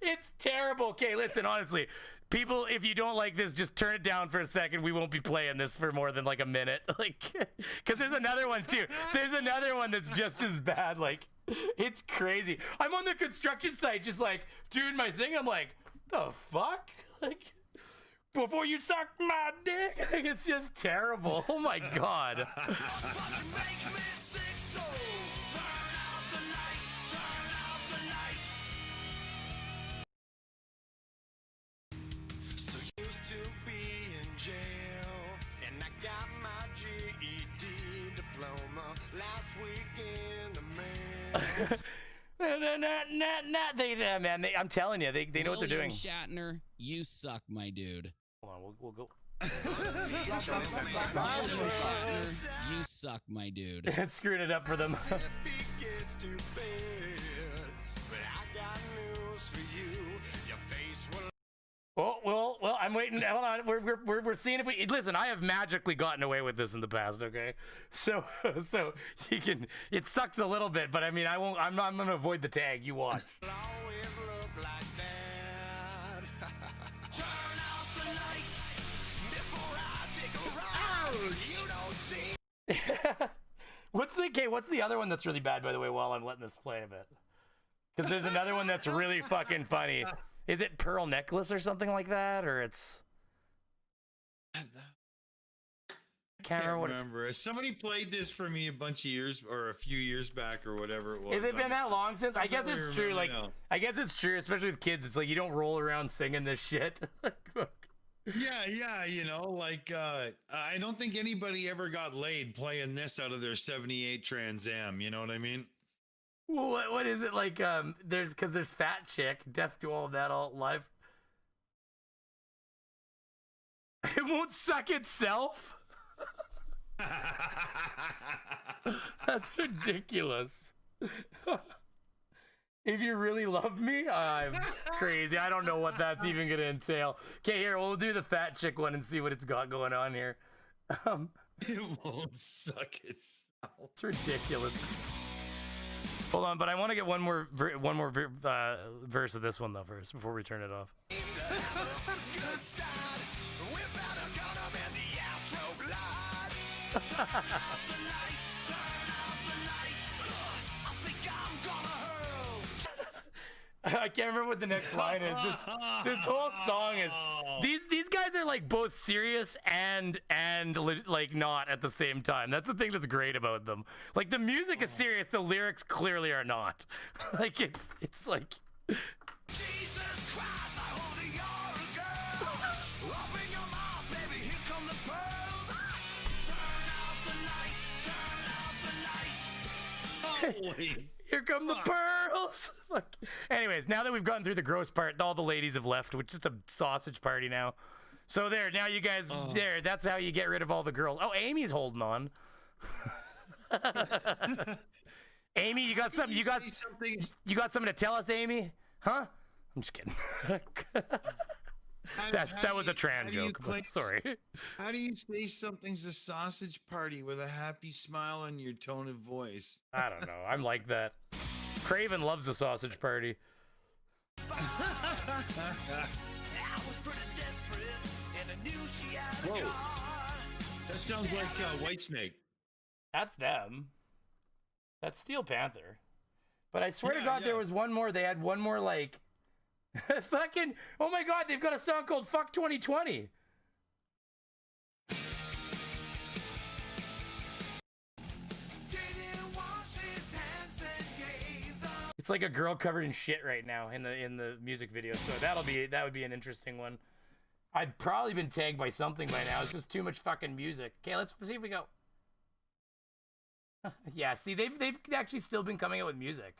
It's terrible. Okay, listen, honestly. People, if you don't like this, just turn it down for a second. We won't be playing this for more than a minute. Because there's another one too. There's another one that's just as bad. It's crazy. I'm on the construction site just doing my thing. I'm like, the fuck? Before you suck my dick? It's just terrible. Oh my god. Used to be in jail, and I got my GED diploma last week in the mail. Man, I'm telling you, they know what they're doing. William Shatner, you suck, my dude. Hold on, we'll go. William Shatner, you suck, my dude. Screwing it up for them. Well, I'm waiting. Hold on. We're seeing if we listen. I have magically gotten away with this in the past. Okay, so you can. It sucks a little bit, but I mean, I won't. I'm gonna avoid the tag. You watch. What's the other one that's really bad, by the way? While I'm letting this play a bit, because there's another one that's really fucking funny. Is it Pearl Necklace or something like that, or it's? I can't remember. Somebody played this for me a bunch of years, or a few years back, or whatever it was. Has it been that long since? I guess it's true. I guess it's true, especially with kids. It's you don't roll around singing this shit. Yeah, you know, like I don't think anybody ever got laid playing this out of their 78 Trans Am, you know what I mean? What is it like? There's Fat Chick, Death to All That Alt Life. It won't suck itself. That's ridiculous. If you really love me, I'm crazy. I don't know what that's even gonna entail. Okay, here we'll do the Fat Chick one and see what it's got going on here. It won't suck itself. It's ridiculous. Hold on, but I want to get one more verse of this one though first before we turn it off. I can't remember what the next line is. This whole song is these guys are like both serious and like not at the same time. That's the thing that's great about them. Like the music is serious, the lyrics clearly are not. Like it's like Jesus Christ, I hold you're a girl. Open your mouth, baby, here come the pearls. Turn out the lights, turn out the lights. Here come the pearls. Fuck. Anyways, now that we've gotten through the gross part, all the ladies have left, which is a sausage party now. So there, now you guys, there, that's how you get rid of all the girls. Oh, Amy's holding on. Amy, you got something? You got something to tell us, Amy? Huh? I'm just kidding. That was a Tran joke. Sorry. How do you say something's a sausage party with a happy smile on your tone of voice? I don't know. I'm like that. Craven loves a sausage party. Whoa. That sounds like Whitesnake. That's them. That's Steel Panther. But I swear to God, there was one more. They had one more like fucking, oh my God, they've got a song called Fuck 2020. It's like a girl covered in shit right now in the music video. So that would be an interesting one. I've probably been tagged by something by now. It's just too much fucking music. Okay, let's see if we go. Yeah, see, they've actually still been coming out with music.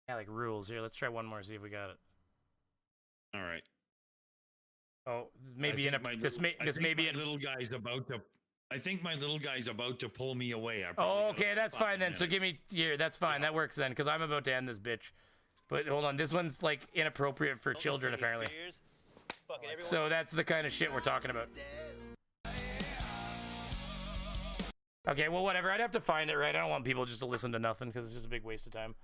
Yeah, like rules. Here, let's try one more, see if we got it. All right. Oh, maybe this may be little guy's about to. I think my little guy's about to pull me away. Oh, okay, that's fine then. So give me here. That's fine. That works then, because I'm about to end this bitch. But hold on, this one's like inappropriate for children apparently. So that's the kind of shit we're talking about. Okay, well, whatever. I'd have to find it, right? I don't want people just to listen to nothing because it's just a big waste of time.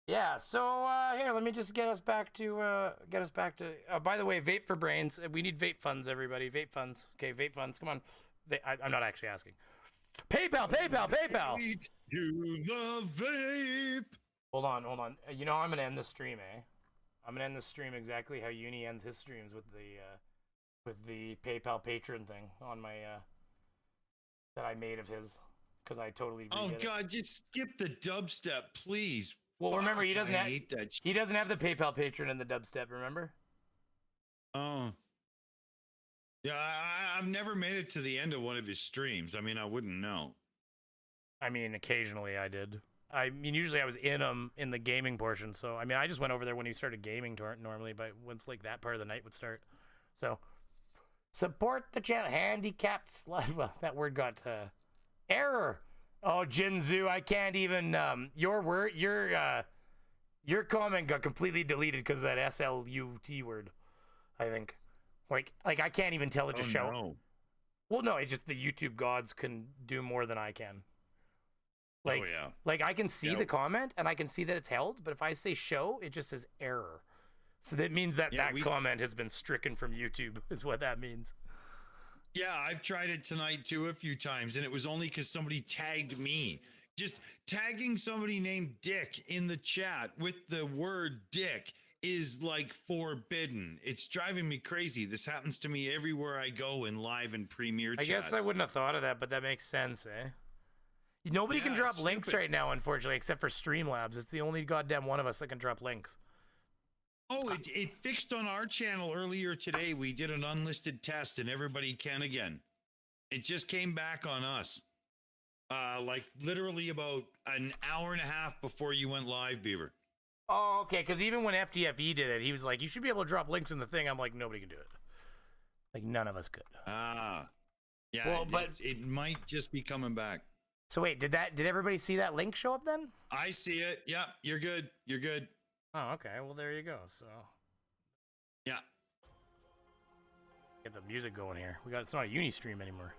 Yeah, so here, let me just get us back to by the way, vape for brains. We need vape funds, everybody. Vape funds. Okay, vape funds. Come on. I'm not actually asking. PayPal. To the vape. Hold on. You know, I'm gonna end the stream, eh? I'm gonna end the stream exactly how Uni ends his streams with the PayPal patron thing on my that I made of his, because I totally Oh redid God, it. just skip the dubstep, please. Well, remember, he doesn't have hate that he doesn't have the PayPal patron in the dubstep, remember? Oh. Yeah, I've never made it to the end of one of his streams. I mean, I wouldn't know. I mean, occasionally I did. I mean, usually I was in the gaming portion. So, I mean, I just went over there when he started gaming normally, but once like that part of the night would start. So, support the channel. Handicapped slut. Well, that word got error. Oh, Jinzu, I can't even. Your comment got completely deleted because of that SLUT word. I think. Like I can't even tell it to show. No. Well, no, it's just the YouTube gods can do more than I can. Like, oh, yeah. Like I can see the comment and I can see that it's held, but if I say show, it just says error. So that means that comment has been stricken from YouTube, is what that means. Yeah, I've tried it tonight too a few times, and it was only because somebody tagged me. Just tagging somebody named Dick in the chat with the word Dick is like forbidden. It's driving me crazy. This happens to me everywhere I go in live and premiere chats. I guess I wouldn't have thought of that, but that makes sense, eh? Nobody can Yeah, drop it's links stupid. right now, unfortunately, except for Streamlabs. It's the only goddamn one of us that can drop links. Oh, it fixed on our channel earlier today. We did an unlisted test and everybody can again. It just came back on us. Like literally about an hour and a half before you went live, Beaver. Oh, okay, because even when FDFE did it, he was like, you should be able to drop links in the thing. I'm like, nobody can do it. Like, none of us could. Ah. Yeah, Well, but it might just be coming back. so wait, did everybody see that link show up then? I see it. Yeah, you're good. You're good. Oh, okay. Well, there you go. So Yeah. get the music going here. It's not a uni stream anymore.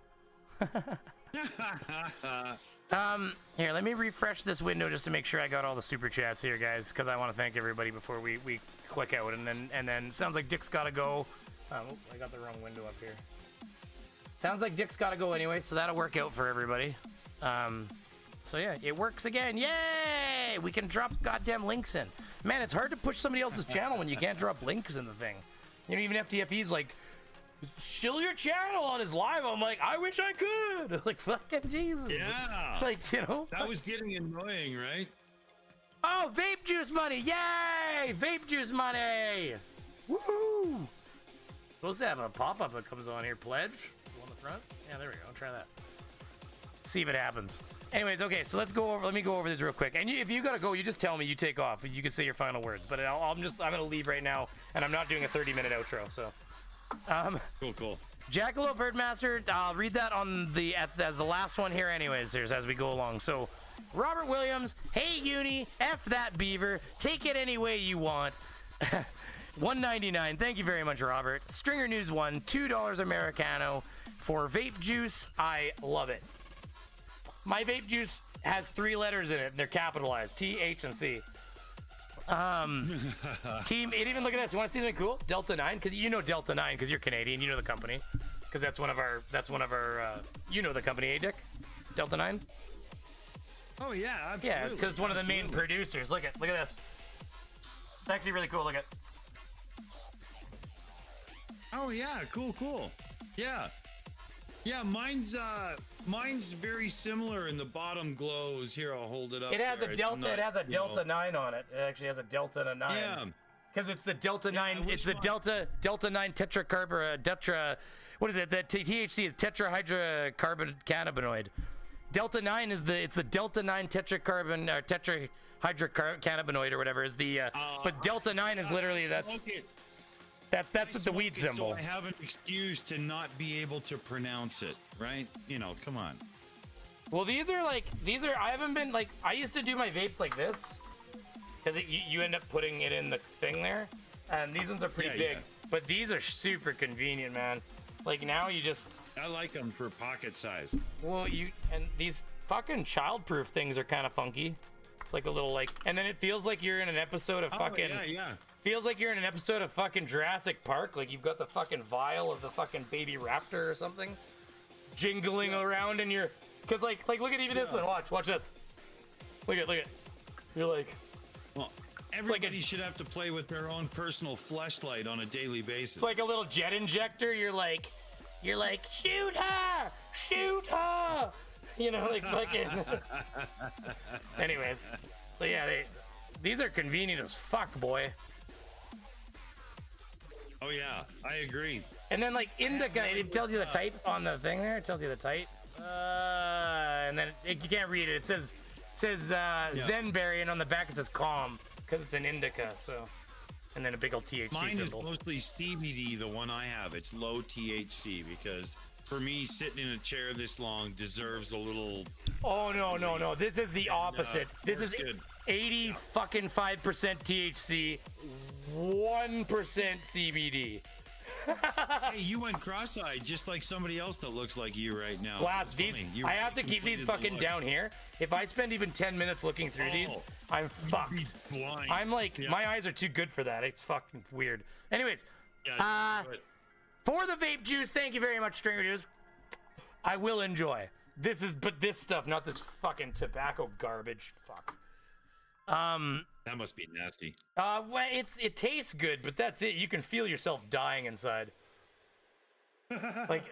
Here, let me refresh this window just to make sure I got all the super chats here, guys, because I want to thank everybody before we click out, and then sounds like Dick's got to go. Oh, I got the wrong window up here. Sounds like Dick's got to go anyway, so that'll work out for everybody. So yeah, it works again. Yay! We can drop goddamn links in. Man, it's hard to push somebody else's channel when you can't drop links in the thing. You know, even FTFE's like, shill your channel on his live. I'm like, I wish I could. Like, fucking Jesus. Yeah. Like, you know. That was getting annoying, right? Oh, vape juice money. Yay! Vape juice money. Woohoo! Supposed to have a pop-up that comes on here. Pledge. On the front. Yeah, there we go. I'll try that. See if it happens. Anyways, okay, so let me go over this real quick. And if you gotta go, you just tell me, you take off. You can say your final words. But I'm gonna leave right now, and I'm not doing a 30-minute outro, so. Cool. Jackalope Birdmaster, I'll read that on as the last one here anyways, as we go along. So, Robert Williams, hey Uni, F that Beaver, take it any way you want. $1.99, thank you very much, Robert. Stringer News 1, $2 Americano for vape juice. I love it. My vape juice has 3 letters in it, and they're capitalized, T, H, and C. Team, it even look at this. You want to see something cool? Delta 9, because you know Delta 9 because you're Canadian. You know the company, because that's one of our. You know the company, eh, Dick? Delta 9. Oh yeah, absolutely. Yeah, because it's one of the main producers. Look at this. It's actually really cool. Look at. Oh yeah, cool. Yeah, mine's very similar, and the bottom glows. Here, I'll hold it up. It has there. a Delta. It has a Delta 9 on it. It actually has a Delta and a 9. Yeah. Because it's the Delta 9. It's the Delta 9 what is it? The THC is tetrahydrocannabinoid. Delta 9 is it's the Delta 9 tetrahydrocannabinoid or whatever is the. But Delta 9 is literally that's the weed symbol. So I have an excuse to not be able to pronounce it, right? You know, come on. Well, these are I haven't been I used to do my vapes like this, because you end up putting it in the thing there, and these ones are pretty big. Yeah. But these are super convenient, man. Like now you just. I like them for pocket size. Well, and these fucking childproof things are kind of funky. It's like a little and then it feels like you're in an episode of fucking. Yeah. Feels like you're in an episode of fucking Jurassic Park. Like you've got the fucking vial of the fucking baby raptor or something, jingling around in your. Cause like look at even this one. Watch this. Look at. You're like. Well, everybody should have to play with their own personal fleshlight on a daily basis. It's like a little jet injector. You're like, shoot her. You know, like fucking. Anyways, so yeah, these are convenient as fuck, boy. Oh yeah, I agree. And then indica, it tells you the type on the thing there. It tells you the type, and then you can't read it. It says Zenberry, and on the back it says calm because it's an indica. So, and then a big old THC Mine symbol. is mostly CBD. The one I have, it's low THC because for me, sitting in a chair this long deserves a little. Oh no! This is the opposite. This is good. 80 fucking 5% THC, 1% CBD. Hey, you went cross-eyed just like somebody else that looks like you right now. Glass, I have to keep these fucking down here. If I spend even 10 minutes looking through these, I'm fucked. Blind. I'm my eyes are too good for that. It's fucking weird. Anyways, for the vape juice, thank you very much, Stringer News. I will enjoy. This stuff, not this fucking tobacco garbage. Fuck. That must be nasty. Well, it tastes good, but that's it. You can feel yourself dying inside. like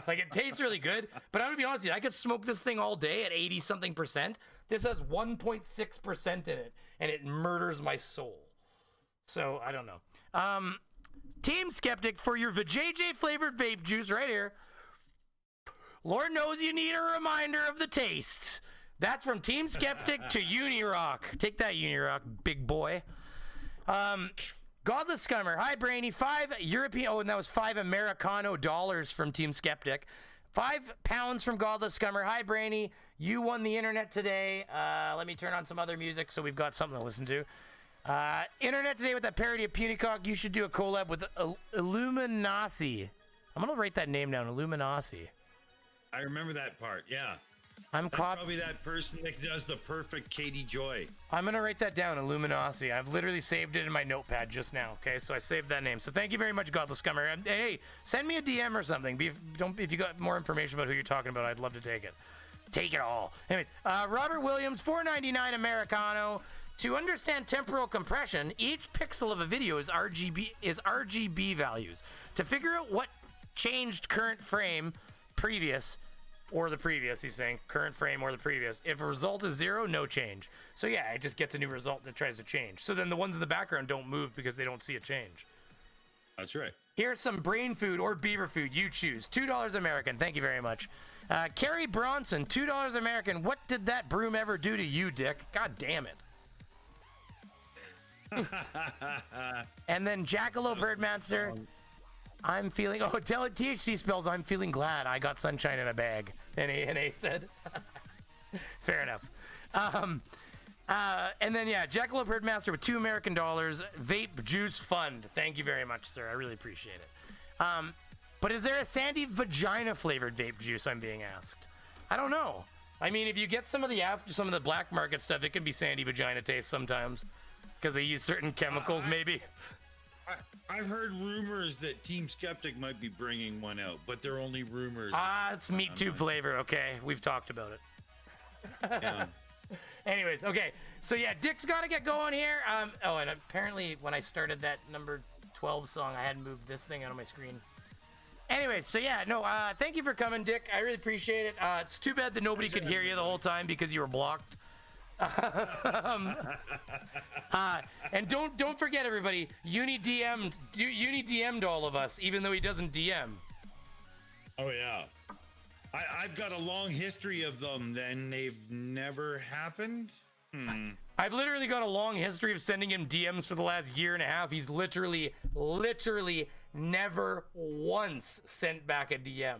it tastes really good, but I'm gonna be honest with you, I could smoke this thing all day at 80 something percent. This has 1.6% in it, and it murders my soul. So I don't know. Team Skeptic, for your vajayjay flavored vape juice right here. Lord knows you need a reminder of the taste. That's from Team Skeptic to UNIROCK. Take that, UNIROCK, big boy. Godless Scummer. Hi, Brainy. 5 European... Oh, and that was 5 Americano dollars from Team Skeptic. 5 pounds from Godless Scummer. Hi, Brainy. You won the internet today. Let me turn on some other music so we've got something to listen to. Internet today with that parody of Punycock. You should do a collab with Illuminati. I'm going to write that name down. Illuminati. I remember that part, yeah. That's probably that person that does the perfect Katie Joy. I'm going to write that down, Illuminati. I've literally saved it in my notepad just now, okay? So I saved that name. So thank you very much, Godless Scummer. And hey, send me a DM or something. If you got more information about who you're talking about, I'd love to take it. Take it all. Anyways, Robert Williams, $4.99 Americano. To understand temporal compression, each pixel of a video is RGB values. To figure out what changed current frame, previous, or the previous, he's saying, current frame or the previous. If a result is 0, no change. So yeah, it just gets a new result that tries to change. So then the ones in the background don't move because they don't see a change. That's right. Here's some brain food or beaver food. You choose. $2 American. Thank you very much. Carrie Bronson, $2 American. What did that broom ever do to you, Dick? God damn it. And then Jackalope Birdmaster. I'm feeling... Oh, tell it THC spells I'm feeling glad I got sunshine in a bag. NA said. Fair enough. And then, yeah, Jackalope Birdmaster with $2 American. Vape Juice Fund. Thank you very much, sir. I really appreciate it. But is there a sandy vagina flavored vape juice, I'm being asked? I don't know. I mean, if you get some of the black market stuff, it can be sandy vagina taste sometimes. Because they use certain chemicals, maybe. I've heard rumors that Team Skeptic might be bringing one out, but they're only rumors. It's meat tube flavor. Okay, we've talked about it. Yeah. Anyways, okay. So yeah, Dick's got to get going here. Oh, and apparently when I started that number 12 song, I hadn't moved this thing out of my screen. Anyways, so yeah, no, thank you for coming, Dick. I really appreciate it. It's too bad that nobody could hear you the whole time because you were blocked. And don't forget, everybody, Uni DM'd all of us, even though he doesn't DM. Oh yeah, I've got a long history of them. Then they've never happened. I've literally got a long history of sending him DMs for the last year and a half. He's literally never once sent back a DM.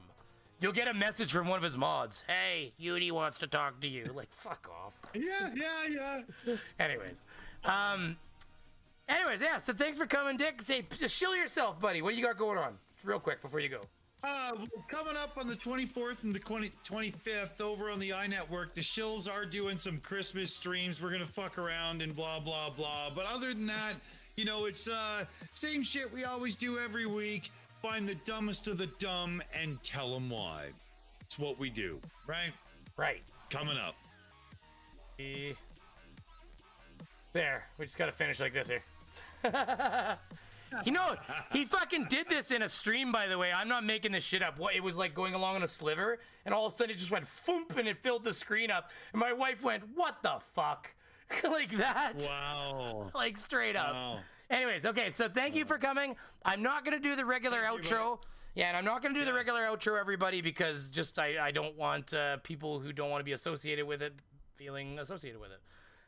You'll get a message from one of his mods. Hey, Uni wants to talk to you. Like, fuck off. Yeah. Anyways, yeah. So thanks for coming, Dick. Say, shill yourself, buddy. What do you got going on? Real quick before you go. Coming up on the 24th and the 25th over on the iNetwork, the shills are doing some Christmas streams. We're gonna fuck around and blah blah blah. But other than that, you know, it's same shit we always do every week. Find the dumbest of the dumb and tell them why. It's what we do, right? Right. Coming up. There. We just gotta finish like this here. You know, he fucking did this in a stream, by the way. I'm not making this shit up. What, it was like going along on a sliver, and all of a sudden it just went foomp, and it filled the screen up. And my wife went, what the fuck? Like that. Wow. Like straight up. Wow. Anyways, okay, so thank you for coming. I'm not going to do the regular outro. Yeah, and I'm not going to do the regular outro, everybody, because just I don't want people who don't want to be associated with it feeling associated with it.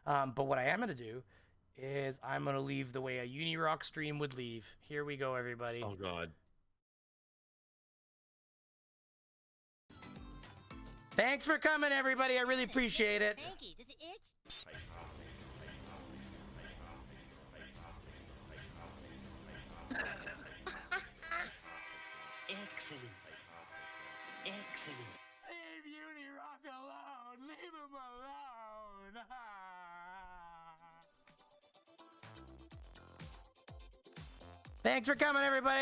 But what I am going to do is I'm going to leave the way a UNIROCK stream would leave. Here we go, everybody. Oh, God. Thanks for coming, everybody. I really appreciate it. Thank you. Does it itch? Excellent. Excellent. Leave UNIROCK alone. Leave him alone. Thanks for coming, everybody.